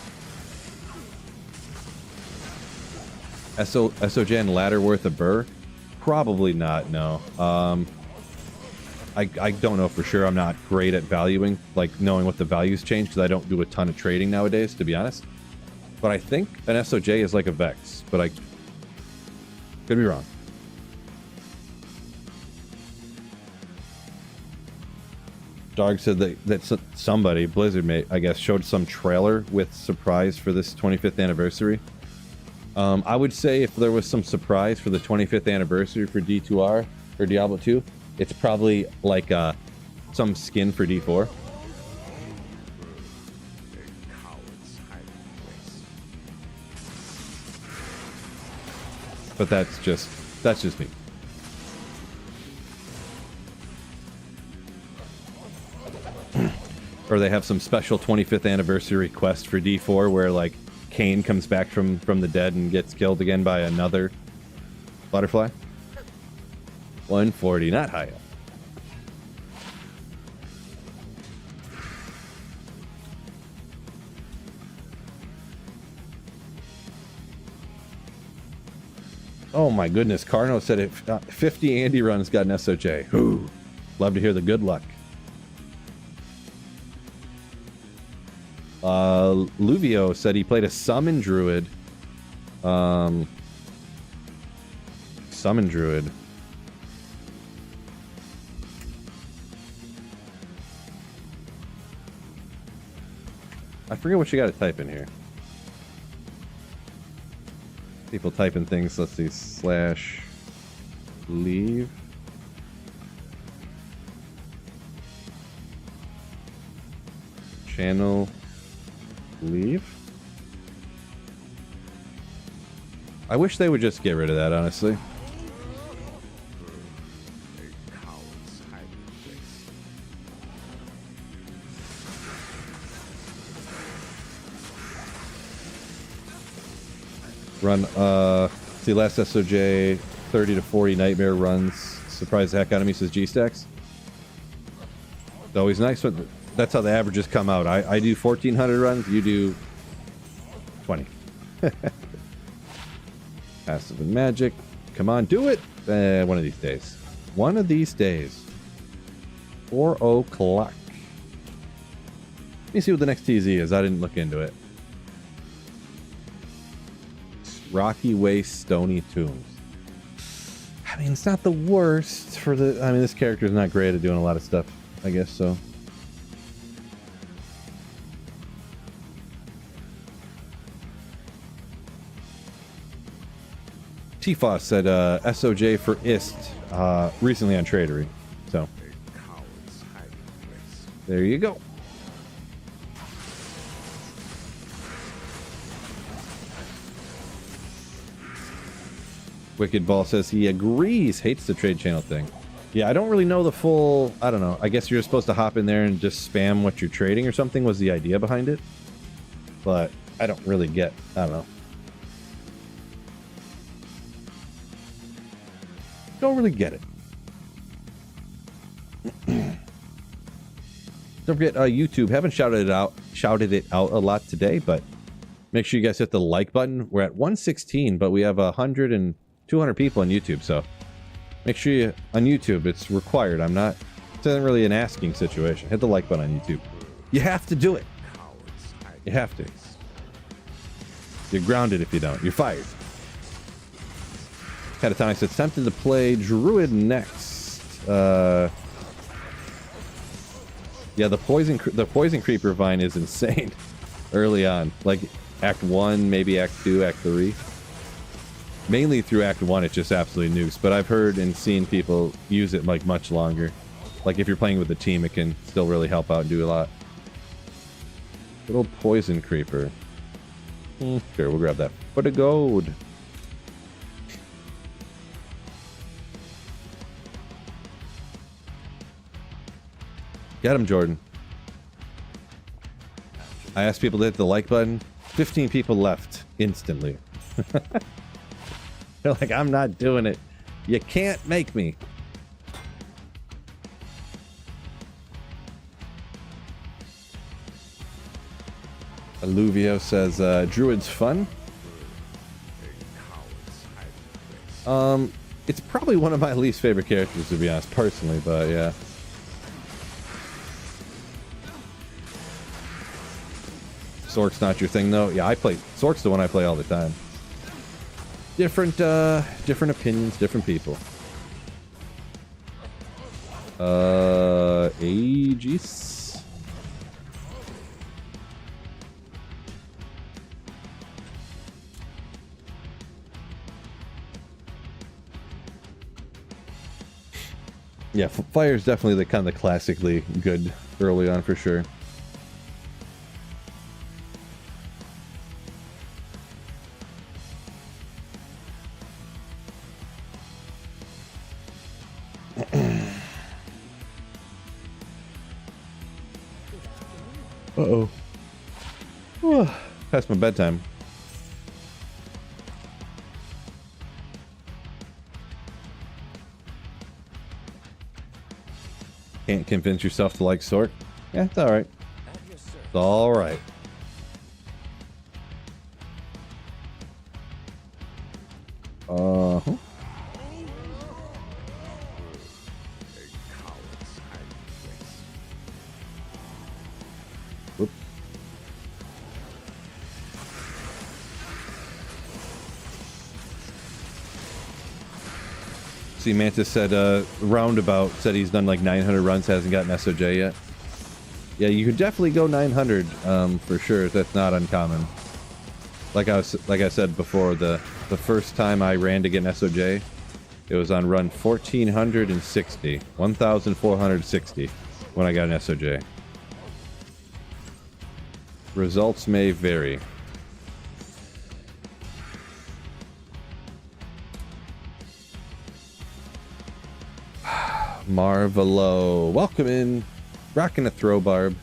SOJ and ladder worth a burr? Probably not, no. I don't know for sure. I'm not great at valuing, like knowing what the values change, because I don't do a ton of trading nowadays, to be honest. But I think an SOJ is like a Vex, but I could be wrong. Dog said that somebody, Blizzard, I guess, showed some trailer with surprise for this 25th anniversary. I would say if there was some surprise for the 25th anniversary for D2R or Diablo 2, it's probably like some skin for D4. But that's just me. Or they have some special 25th anniversary quest for D4 where like Kane comes back from the dead and gets killed again by another butterfly. 140, not high up. Oh my goodness, Carno said if 50 Andy runs got an SOJ. Ooh, love to hear the good luck. Luvio said he played a Summon Druid. Summon Druid. I forget what you got to type in here. People typing things. Let's see. Slash leave. Channel leave. I wish they would just get rid of that, honestly. Run, see, last SOJ, 30 to 40 Nightmare runs. Surprise the heck out of me, says G-Stacks. It's always nice when, that's how the averages come out. I do 1,400 runs, you do 20. Passive and magic. Come on, do it! One of these days. One of these days. 4 o'clock. Let me see what the next TZ is. I didn't look into it. Rocky Waste, Stony Tombs. I mean, it's not the worst for the... I mean, this character is not great at doing a lot of stuff, I guess, so... T-Foss said SOJ for IST recently on Tradery. So, there you go. Wicked Ball says he agrees, hates the trade channel thing. Yeah, I don't really know the full... I don't know. I guess you're supposed to hop in there and just spam what you're trading or something was the idea behind it. But I don't really get... I don't know. Don't really get it. Don't forget YouTube. Haven't shouted it out a lot today, but make sure you guys hit the like button. We're at 116, but we have 100 and 200 people on YouTube, so make sure you on YouTube. It's required. It's not really an asking situation. Hit the like button on YouTube. You have to do it. You have to. You're grounded if you don't. You're fired. Catatonic says tempted to play Druid next. Yeah, the poison creeper vine is insane early on. Like Act 1, maybe Act 2, Act 3. Mainly through Act 1, it just absolutely nukes. But I've heard and seen people use it like much longer. Like if you're playing with a team, it can still really help out and do a lot. Little poison creeper. Sure, we'll grab that. Foot of gold. Get him, Jordan. I asked people to hit the like button. 15 people left instantly. They're like, I'm not doing it. You can't make me. Alluvio says, Druid's fun. It's probably one of my least favorite characters, to be honest, personally, but yeah. Sork's not your thing, though. Yeah, Sork's the one I play all the time. Different opinions, different people. Aegis. Yeah, fire is definitely the kind of classically good early on for sure. Uh-oh. Past my bedtime. Can't convince yourself to like Sork? Yeah, it's alright. It's alright. Uh-huh. Whoop. See, Mantis said, Roundabout said he's done like 900 runs, hasn't gotten SOJ yet. Yeah, you could definitely go 900, for sure. That's not uncommon. Like I said before, the first time I ran to get an SOJ, it was on run 1460 when I got an SOJ. Results may vary. Marvelo, welcome in. Rocking a throw barb.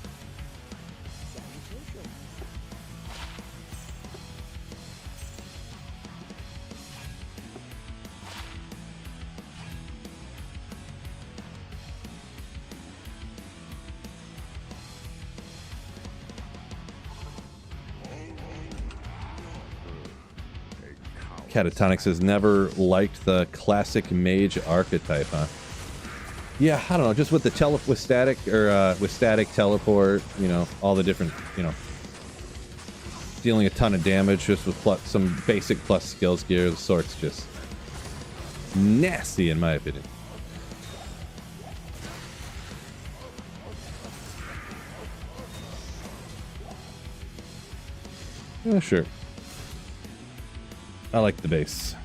Catatonic says never liked the classic mage archetype, huh? Yeah, I don't know, just with the with static teleport, you know, all the different, you know, dealing a ton of damage just with some basic plus skills gear, the Sork's just nasty in my opinion. Yeah, sure. I like the base.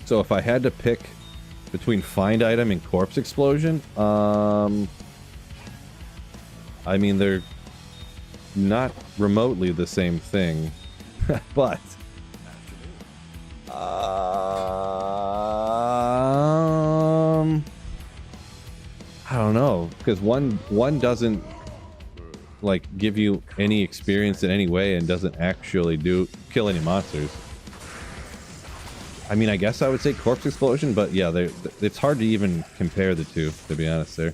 So if I had to pick between find item and corpse explosion, I mean, they're not remotely the same thing, but I don't know, because one doesn't like give you any experience in any way and doesn't actually kill any monsters. I mean, I guess I would say corpse explosion, but yeah, it's hard to even compare the two, to be honest there.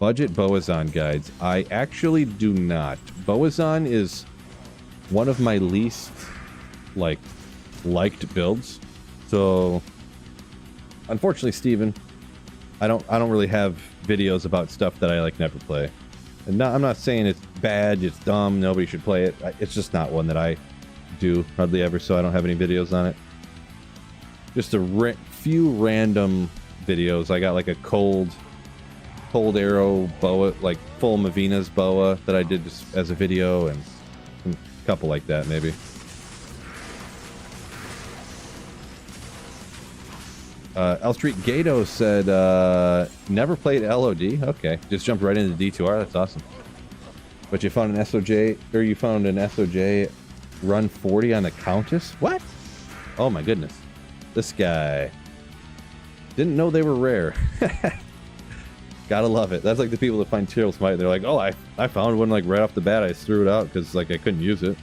Budget Boazon guides. I actually do not. Boazon is one of my least liked builds. So unfortunately, Steven, I don't really have videos about stuff that I never play. And I'm not saying it's bad, it's dumb, nobody should play it. It's just not one that I do hardly ever, so I don't have any videos on it. Just a few random videos. I got like a cold arrow boa, like full Mavina's boa that I did just as a video, and a couple like that maybe. L Street Gato said never played LOD. Okay, just jumped right into D2R. That's awesome. But you found an SOJ, or you found an SOJ run 40 on the Countess? What? Oh my goodness. This guy. Didn't know they were rare. Gotta love it. That's like the people that find Tyrell Smite. They're like, oh, I found one right off the bat. I threw it out because I couldn't use it.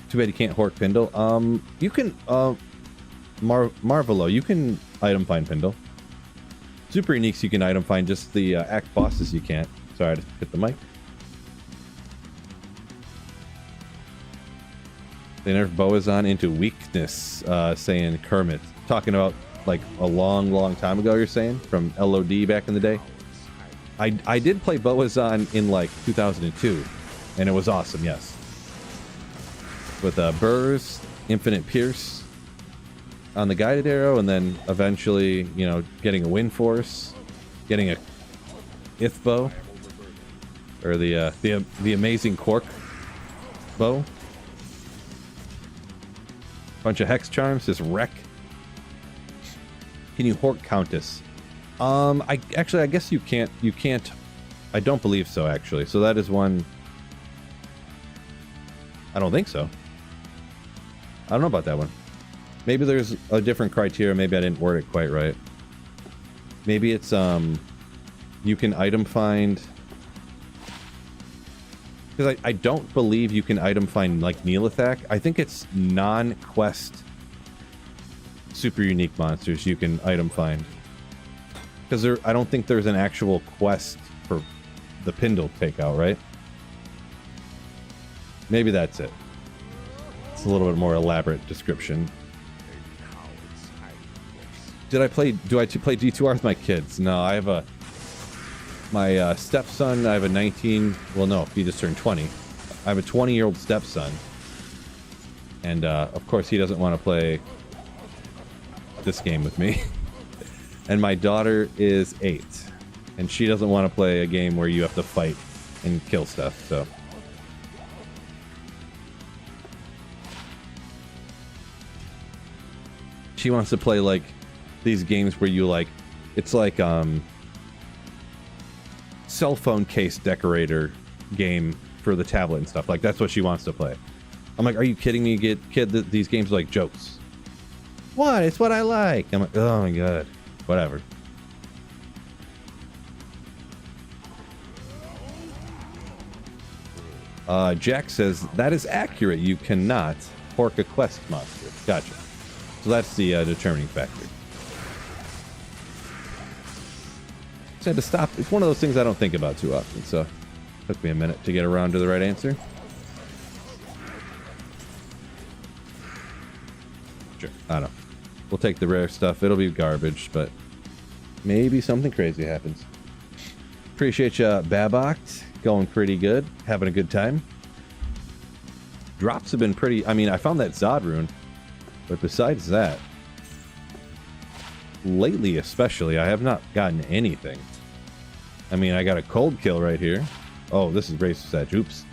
Too bad you can't Hork Pindle. You can, Marvelo, you can item find Pindle. Super Uniques you can item find, just the Act Bosses you can't. Sorry, I just hit the mic. They nerfed Boazon into weakness, saying Kermit. Talking about a long time ago, you're saying? From LOD back in the day? I did play Boazon in 2002, and it was awesome, yes. With Burrs, Infinite Pierce on the guided arrow, and then eventually, getting a Wind Force, getting a Ith bow, or the amazing Cork bow. Bunch of Hex Charms, just wreck. Can you Hork Countess? I guess you can't. You can't. I don't believe so, actually. So that is one. I don't think so. I don't know about that one. Maybe there's a different criteria. Maybe I didn't word it quite right. Maybe it's you can item find. Because I don't believe you can item find Neelathak. I think it's non-quest super unique monsters you can item find. Because I don't think there's an actual quest for the Pindle takeout, right? Maybe that's it. It's a little bit more elaborate description. Do I play D2R with my kids? No, I have my stepson. I have a 19. Well, no, he just turned 20. I have a 20-year-old stepson, and of course he doesn't want to play this game with me. And my daughter is 8, and she doesn't want to play a game where you have to fight and kill stuff. So. She wants to play these games where you it's like cell phone case decorator game for the tablet and stuff. That's what she wants to play. I'm like, are you kidding me? Kid, these games are like jokes. What? It's what I like. I'm like, oh my god. Whatever. Jack says, that is accurate. You cannot Hork a quest monster. Gotcha. So that's the determining factor. Just had to stop. It's one of those things I don't think about too often, so it took me a minute to get around to the right answer. Sure. I don't know. We'll take the rare stuff. It'll be garbage, but maybe something crazy happens. Appreciate you, Babok. Going pretty good. Having a good time. Drops have been pretty... I mean, I found that Zod rune. But besides that, lately especially, I have not gotten anything. I mean, I got a cold kill right here. Oh, this is Racer's Edge. Oops.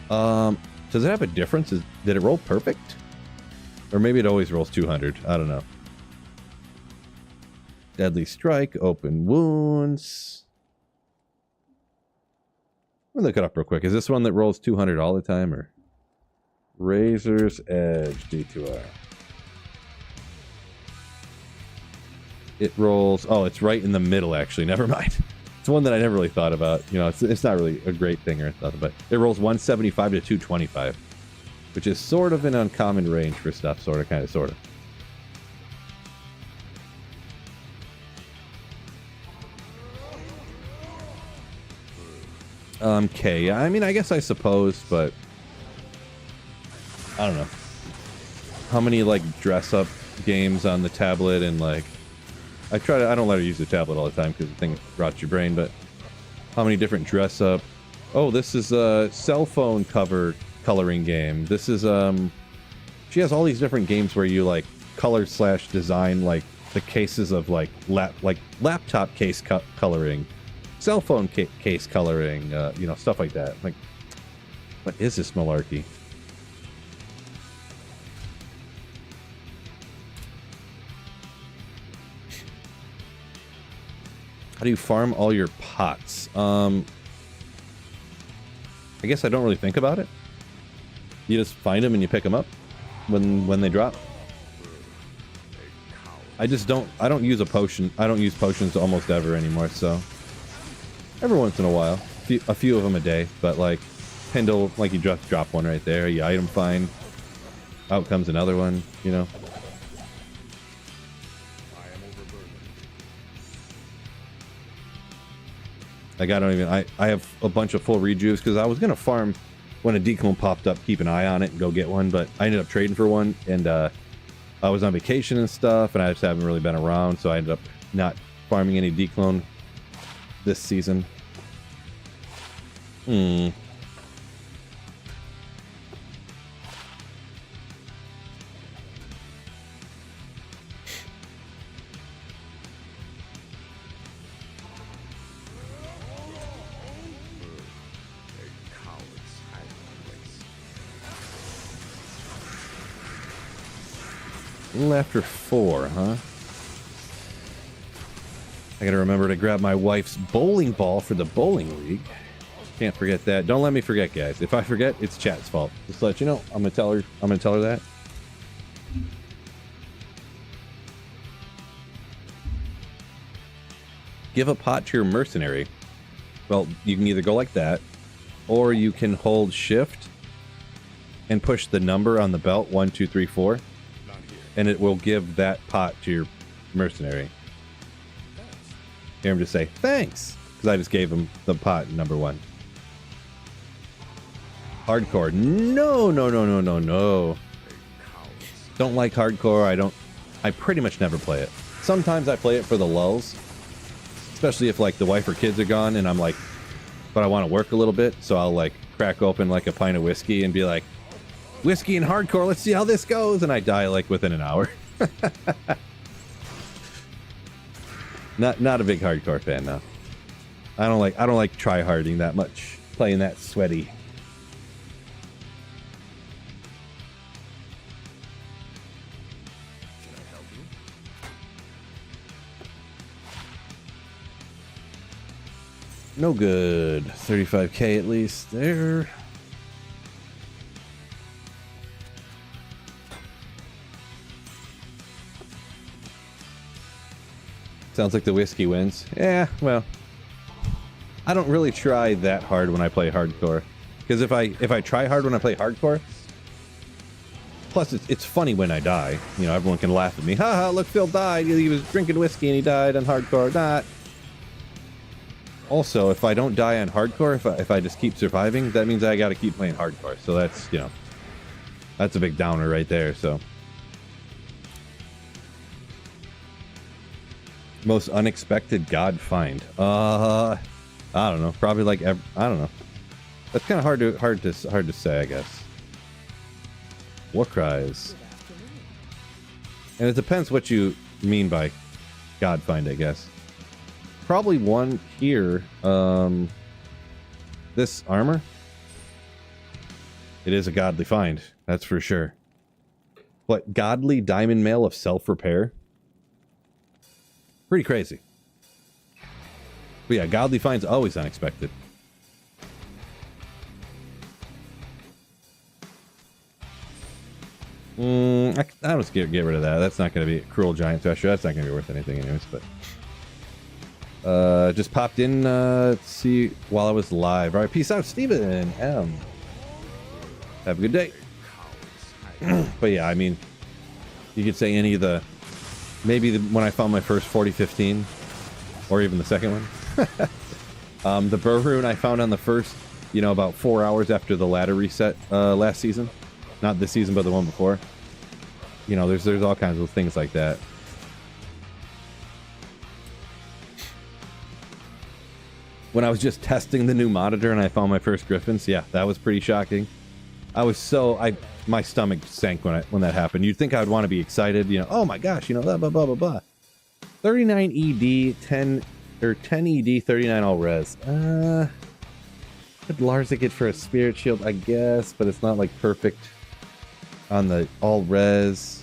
Does it have a difference? Did it roll perfect? Or maybe it always rolls 200. I don't know. Deadly Strike, open wounds. Let me look it up real quick. Is this one that rolls 200 all the time, or Razor's Edge D2R? It rolls. Oh, it's right in the middle. Actually, never mind. It's one that I never really thought about. You know, it's not really a great thing or nothing, but it rolls 175 to 225, which is sort of an uncommon range for stuff. Sort of, kind of, sort of. Okay, I mean, I guess I suppose, but I don't know. How many, like, dress-up games on the tablet, and, like, I don't let her use the tablet all the time because the thing rots your brain, but how many different dress-up... Oh, this is a cell phone coloring game. This is, she has all these different games where you, like, color/design, like, the cases of, like, laptop case coloring. Cell phone case coloring, you know, stuff like that. Like, what is this malarkey? How do you farm all your pots? I guess I don't really think about it. You just find them and you pick them up when they drop. I don't use a potion. I don't use potions almost ever anymore, so every once in a while, a few of them a day, but like Pendle, like you just drop one right there, you item find, out comes another one, you know. Like I have a bunch of full rejuves because I was gonna farm when a declone popped up, keep an eye on it and go get one, but I ended up trading for one, and I was on vacation and stuff, and I just haven't really been around, so I ended up not farming any declone this season. A little after 4, huh? I gotta remember to grab my wife's bowling ball for the bowling league. Can't forget that. Don't let me forget, guys. If I forget, it's chat's fault. Just to let you know, I'm gonna tell her that. Give a pot to your mercenary. Well, you can either go like that, or you can hold shift and push the number on the belt, 1, 2, 3, 4, and it will give that pot to your mercenary. Hear him just say, thanks, because I just gave him the pot number 1. Hardcore. No. Don't like hardcore. I pretty much never play it. Sometimes I play it for the lulls, especially if like the wife or kids are gone and I'm like, but I want to work a little bit, so I'll like crack open like a pint of whiskey and be like, whiskey and hardcore, let's see how this goes, and I die like within an hour. Not a big hardcore fan, no. I don't like try-harding that much, playing that sweaty. Can I help you? No good. 35k at least there. Sounds like the whiskey wins. Yeah, well, I don't really try that hard when I play hardcore, because if I try hard when I play hardcore, plus it's funny when I die. You know, everyone can laugh at me. Haha, look, Phil died. He was drinking whiskey and he died on hardcore. Not. Also, if I don't die on hardcore, if I just keep surviving, that means I got to keep playing hardcore. So that's, you know, that's a big downer right there. So. Most unexpected god find. I don't know. Probably like I don't know. That's kind of hard to say, I guess. War cries. And it depends what you mean by god find, I guess. probably one here. This armor. It is a godly find, that's for sure. What, godly diamond mail of self-repair? Pretty crazy. But yeah, godly finds always unexpected. I don't get rid of that. That's not going to be a cruel giant thresher. That's not going to be worth anything anyways, but... just popped in to see while I was live. Alright, peace out, Steven M. Have a good day. But yeah, I mean, you could say any of the... Maybe when I found my first 4015, or even the second one. The Burr Rune I found on the first, you know, about 4 hours after the ladder reset last season. Not this season, but the one before. You know, there's all kinds of things like that. When I was just testing the new monitor and I found my first Griffins, yeah, that was pretty shocking. I was so... my stomach sank when that happened. You'd think I'd want to be excited, you know, oh my gosh, you know, blah, blah, blah, blah, blah. 39 ED, 10 ED, 39 all res. Could Larza get for a spirit shield, I guess, but it's not like perfect on the all res.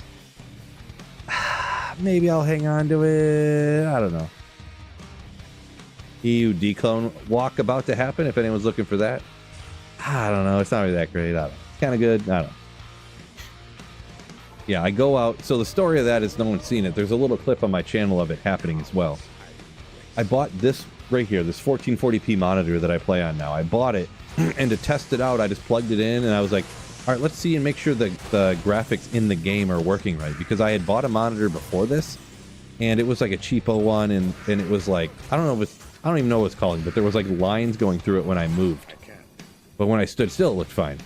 Maybe I'll hang on to it. I don't know. EU declone walk about to happen if anyone's looking for that. I don't know. It's not really that great. I don't know. It's kind of good. I don't know. Yeah, I go out. So the story of that is no one's seen it. There's a little clip on my channel of it happening as well. I bought this right here, this 1440p monitor that I play on now. I bought it, and to test it out, I just plugged it in, and I was like, all right, let's see and make sure the graphics in the game are working right. Because I had bought a monitor before this, and it was like a cheapo one, and it was like, I don't even know what it's called, but there was like lines going through it when I moved. But when I stood still, it looked fine.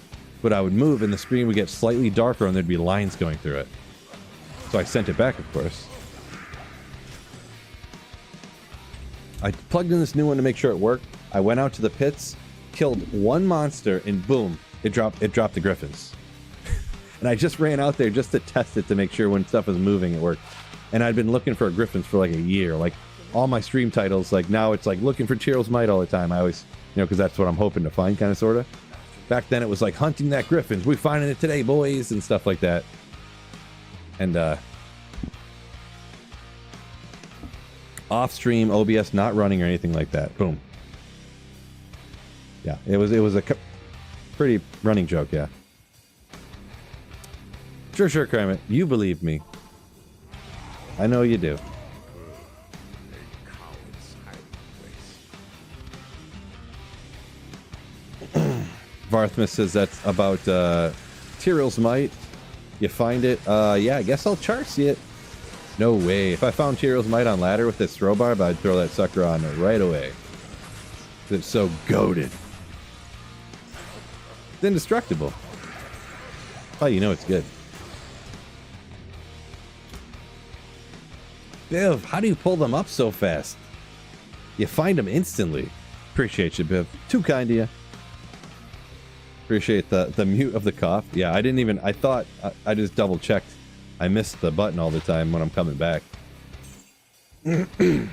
But I would move, and the screen would get slightly darker, and there'd be lines going through it. So I sent it back, of course. I plugged in this new one to make sure it worked. I went out to the pits, killed one monster, and boom, it dropped the Griffins. And I just ran out there just to test it to make sure when stuff was moving, it worked. And I'd been looking for Griffins for like a year. Like, all my stream titles, like, now it's like looking for Tyrell's Might all the time. I always, you know, because that's what I'm hoping to find, kind of, sort of. Back then, it was like, hunting that Griffins. We're finding it today, boys, and stuff like that. And, off-stream, OBS not running or anything like that. Boom. Yeah, it was a pretty running joke, yeah. Sure, Kermit. You believe me. I know you do. Varthmus says that's about Tyrell's Might. You find it? Yeah, I guess I'll Charcy it. No way. If I found Tyrell's Might on ladder with this throw barb, I'd throw that sucker on it right away. It's so goated. It's indestructible. Oh, you know it's good. Biv, how do you pull them up so fast? You find them instantly. Appreciate you, Biv. Too kind of you. Appreciate the mute of the cough. Yeah, I didn't even... I thought... I just double-checked. I missed the button all the time when I'm coming back. Yeah,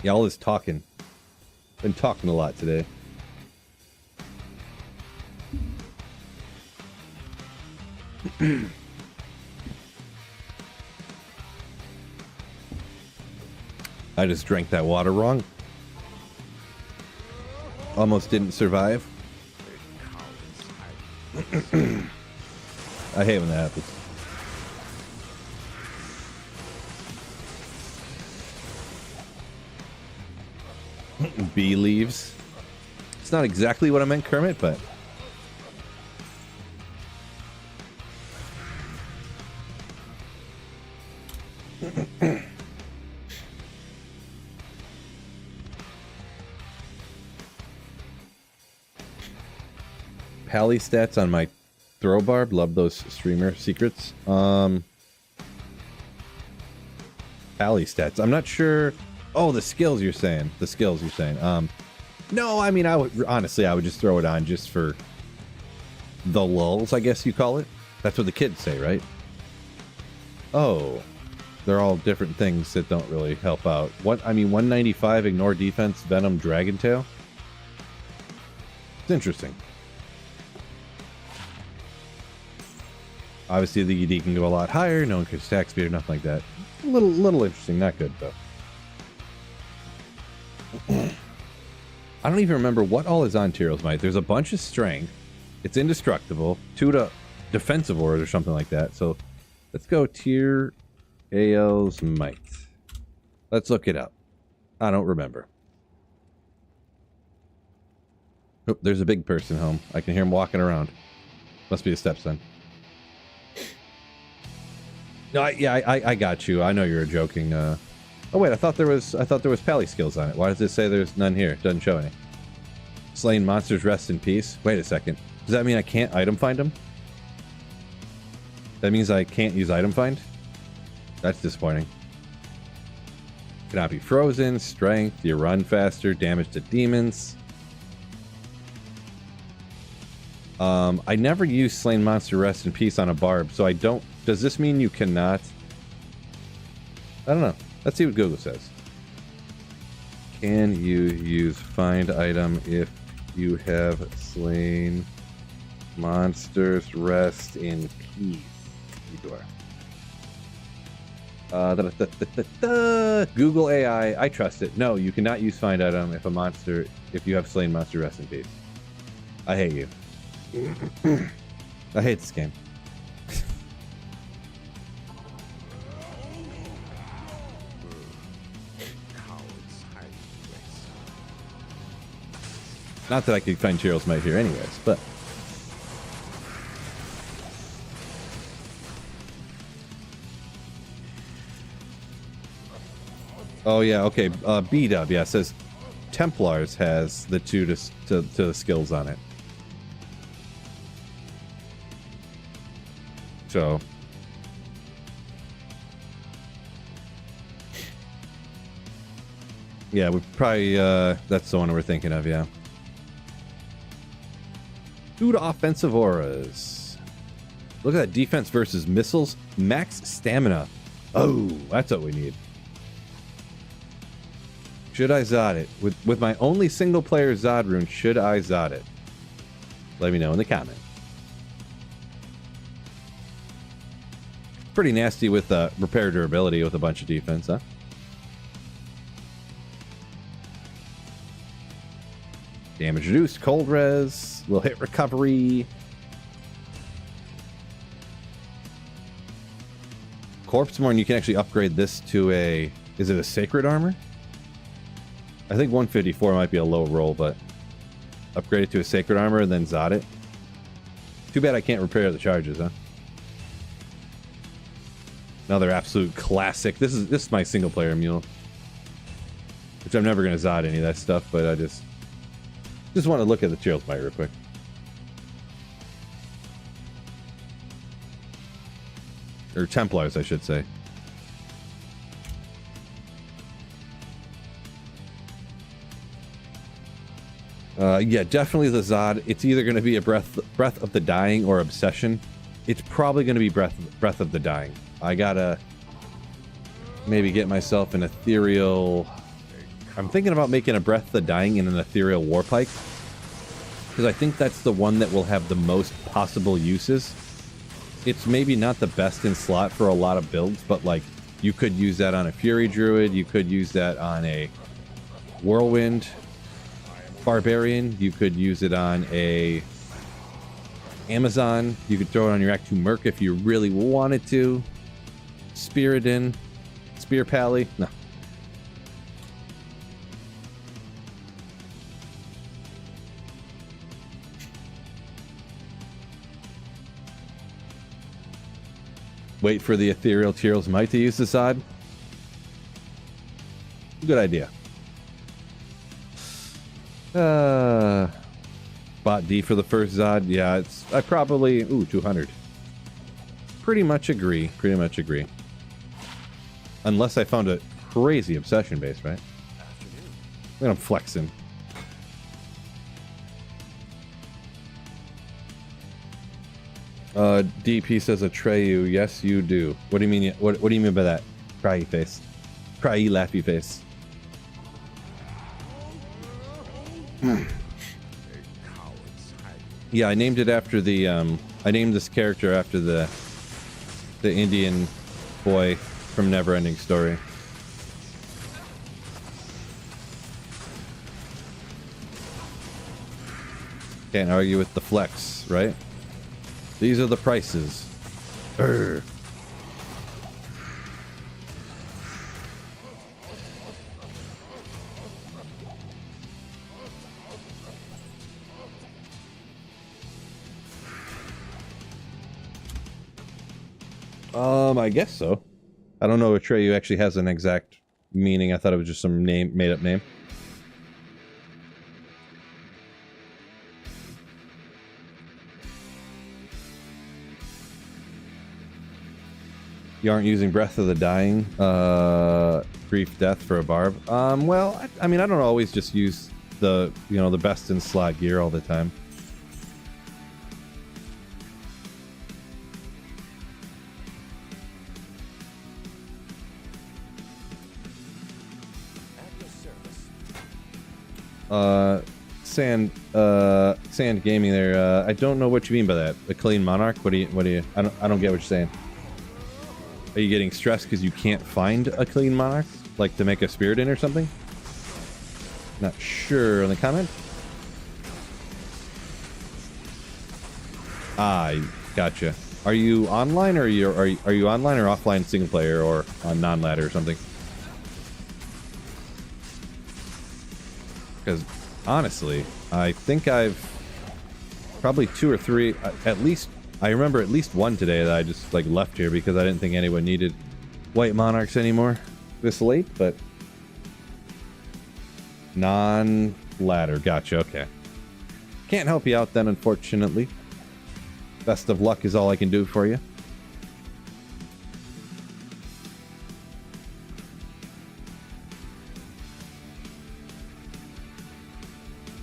all this talking. Been talking a lot today. I just drank that water wrong. Almost didn't survive. I hate when that happens. B leaves. It's not exactly what I meant, Kermit, but... Pally stats on my throw barb. Love those streamer secrets. Pally stats. I'm not sure... Oh, the skills you're saying. The skills you're saying. No, I mean, I would honestly, I would just throw it on just for the lulz, I guess you call it. That's what the kids say, right? Oh. they're all different things that don't really help out. What I mean, 195 ignore defense, Venom, Dragon Tail. It's interesting. Obviously, the ED can go a lot higher. No one can attack speed or nothing like that. A little interesting. Not good though. I don't even remember what all is on Tyrell's Might. There's a bunch of strength. It's indestructible. 2 to defensive auras or something like that. So let's go Tyr AL's Might. Let's look it up. I don't remember. Oh, there's a big person home. I can hear him walking around. Must be a stepson. No, I got you. I know you were joking. Oh wait, I thought there was pally skills on it. Why does it say there's none here? It doesn't show any. Slain monsters rest in peace. Wait a second. Does that mean I can't item find them? That means I can't use item find? That's disappointing. Cannot be frozen. Strength. You run faster. Damage to demons. I never use slain monster rest in peace on a barb, so I don't. Does this mean you cannot? I don't know. Let's see what Google says. Can you use find item if you have slain monsters rest in peace? Google AI, I trust it. No, you cannot use find item if you have slain monster rest in peace. I hate you. I hate this game. Not that I could find Tyrell's Might here anyways, but... Oh yeah, okay, B-Dub, yeah, says Templars has the 2 to the skills on it. So... yeah, we probably, that's the one we're thinking of, yeah. 2 to offensive auras. Look at that, defense versus missiles. Max stamina. Oh, that's what we need. Should I Zod it? With my only single player Zod rune, should I Zod it? Let me know in the comment. Pretty nasty with repair durability with a bunch of defense, huh? Damage reduced, cold res, will hit recovery. Corpse Morn, you can actually upgrade this to a... is it a sacred armor? I think 154 might be a low roll, but upgrade it to a sacred armor and then Zod it. Too bad I can't repair the charges, huh? Another absolute classic. This is my single player mule. Which I'm never going to Zod any of that stuff, but I just want to look at the Tyrell's Might real quick. Or Templars, I should say. Yeah, definitely the Zod. It's either going to be a Breath of the Dying or Obsession. It's probably going to be Breath of the Dying. I gotta maybe get myself an ethereal... I'm thinking about making a Breath of the Dying in an ethereal Warpike, because I think that's the one that will have the most possible uses. It's maybe not the best in slot for a lot of builds, but like you could use that on a Fury Druid, you could use that on a Whirlwind Barbarian, you could use it on a Amazon, you could throw it on your Act 2 Merc if you really wanted to. Spiridon, Spear Pally, no. Wait for the ethereal Tyrell's Might to use the Zod. Good idea. Bot D for the first Zod. Yeah, I probably... ooh, 200. Pretty much agree. Pretty much agree. Unless I found a crazy obsession base, right? Look at him flexing. DP says Atreyu. Yes, you do. What do you mean? What do you mean by that? Cryy face. Cryy laughy face. Yeah, I named it after the I named this character after the Indian boy from Neverending Story. Can't argue with the flex, right? These are the prices. Urgh. I guess so. I don't know if Atreyu actually has an exact meaning. I thought it was just some name, made up name. You aren't using Breath of the Dying, Brief Death for a barb. Well, I mean, I don't always just use the, you know, the best in slot gear all the time. Sand Gaming there. I don't know what you mean by that. A clean monarch? What do you, I don't get what you're saying. Are you getting stressed because you can't find a clean monarch? Like to make a spirit in or something? Not sure on the comment. I gotcha. Are you online or are you online or offline single player or on non-ladder or something? Because honestly, I think I've probably 2 or 3, at least. I remember at least one today that I just like left here because I didn't think anyone needed white monarchs anymore this late, but non-ladder. Gotcha. Okay. Can't help you out then, unfortunately. Best of luck is all I can do for you.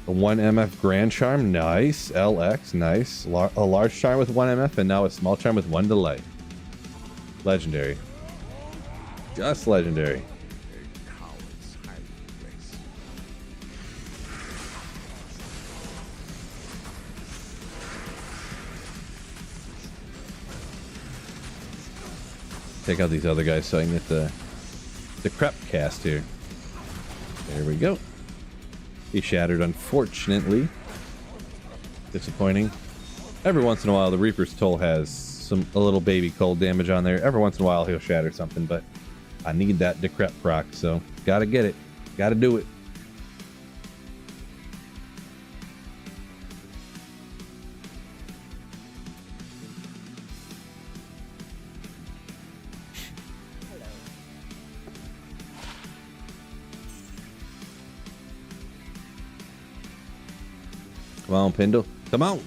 A 1 MF Grand Charm, nice. LX, nice. A large charm with 1 MF, and now a small charm with 1 Delight. Legendary. Just legendary. Take out these other guys so I can get the crep cast here. There we go. He shattered, unfortunately. Disappointing. Every once in a while, the Reaper's Toll has a little baby cold damage on there. Every once in a while, he'll shatter something, but I need that decrep proc, so gotta get it. Gotta do it. Come on, Pindle. Come on.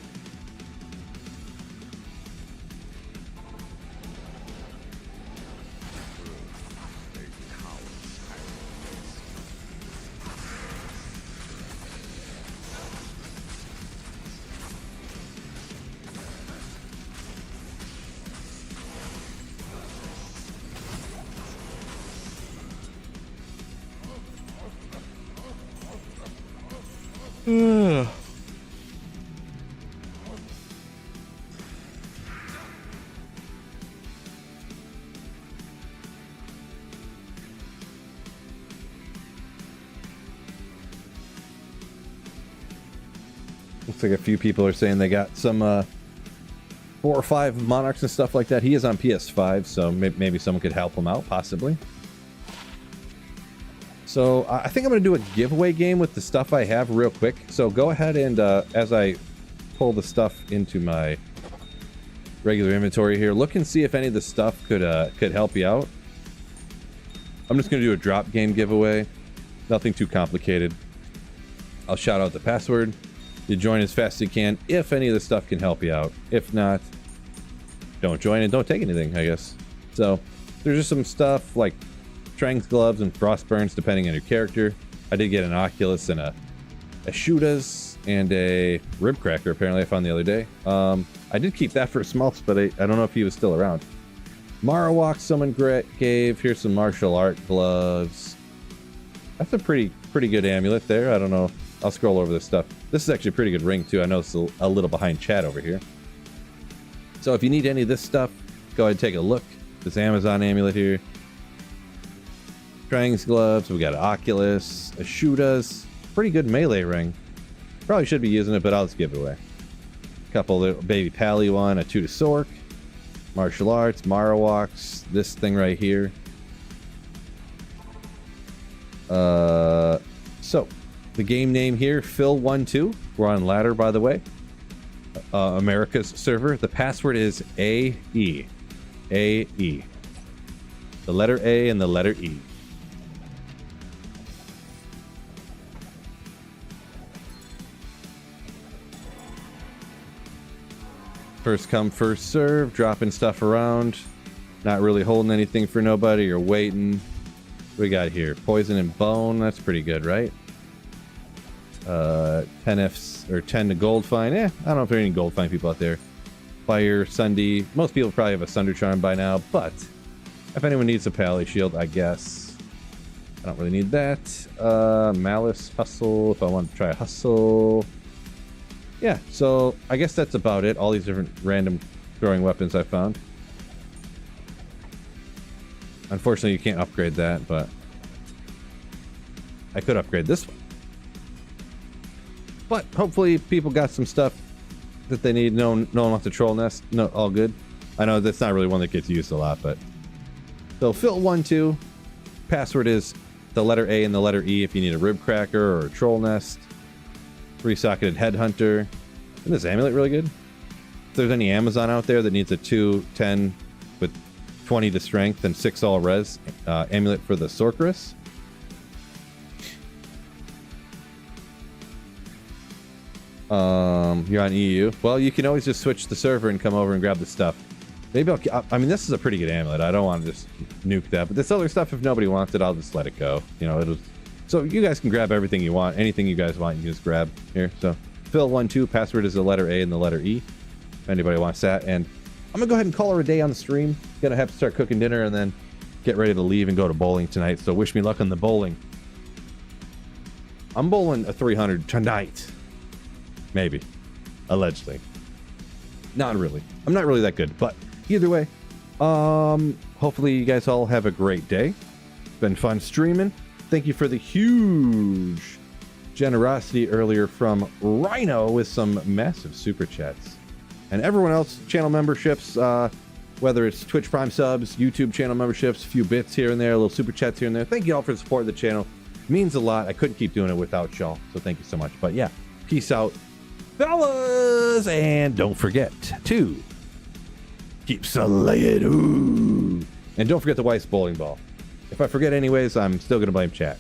Looks like a few people are saying they got some 4 or 5 monarchs and stuff like that. He is on PS5, so maybe someone could help him out, possibly. So I think I'm going to do a giveaway game with the stuff I have real quick. So go ahead and as I pull the stuff into my regular inventory here, look and see if any of the stuff could help you out. I'm just going to do a drop game giveaway. Nothing too complicated. I'll shout out the password. You join as fast as you can if any of the stuff can help you out. If not, don't join and don't take anything, I guess. So there's just some stuff like strength gloves and frost burns depending on your character. I did get an Oculus and a Shootas and a rib cracker apparently I found the other day. I did keep that for Smaltz, but I don't know if he was still around. Marowak someone gave. Here's some martial art gloves. That's a pretty good amulet there. I don't know. I'll scroll over this stuff. This is actually a pretty good ring too. I know it's a little behind chat over here. So if you need any of this stuff, go ahead and take a look. This Amazon amulet here. Strang's gloves. We got an Oculus, a Shuda's. Pretty good melee ring. Probably should be using it, but I'll just give it away. A couple little baby Pally one, a Tuda Sork, martial arts, Marowaks, this thing right here. So the game name here, Phil12. We're on ladder, by the way. America's server. The password is AE. AE. The letter A and the letter E. First come, first serve, dropping stuff around. Not really holding anything for nobody. You're waiting. What we got here? Poison and bone. That's pretty good, right? 10 Fs or 10 to gold find. I don't know if there are any gold find people out there. Fire, Sunday. Most people probably have a Sunder Charm by now, but if anyone needs a Pally Shield, I guess. I don't really need that. Malice, Hustle, if I want to try a Hustle. Yeah, so I guess that's about it. All these different random throwing weapons I found. Unfortunately, you can't upgrade that, but I could upgrade this one. But hopefully people got some stuff that they need. No one wants to troll nest. No, all good. I know that's not really one that gets used a lot, but so Phil12. Password is the letter A and the letter E if you need a rib cracker or a troll nest. 3-socketed headhunter. Isn't this amulet really good? If there's any Amazon out there that needs a 2-10 with 20 to strength and 6 all res amulet for the Sorceress. You're on EU. Well, you can always just switch the server and come over and grab the stuff. Maybe I mean, this is a pretty good amulet. I don't want to just nuke that, but this other stuff, if nobody wants it, I'll just let it go. You know, so you guys can grab everything you want. Anything you guys want, you can just grab here. So Phil12, password is the letter A and the letter E. If anybody wants that. And I'm going to go ahead and call her a day on the stream. Going to have to start cooking dinner and then get ready to leave and go to bowling tonight. So wish me luck on the bowling. I'm bowling a 300 tonight. Maybe. Allegedly. Not really. I'm not really that good. But either way, hopefully you guys all have a great day. It's been fun streaming. Thank you for the huge generosity earlier from Rhino with some massive super chats. And everyone else, channel memberships, whether it's Twitch Prime subs, YouTube channel memberships, a few bits here and there, a little super chats here and there. Thank you all for the support of the channel. It means a lot. I couldn't keep doing it without y'all. So thank you so much. But yeah, peace out, fellas. And don't forget to keep slaying. Ooh. And don't forget the Weiss bowling ball. If I forget anyways, I'm still going to blame chat.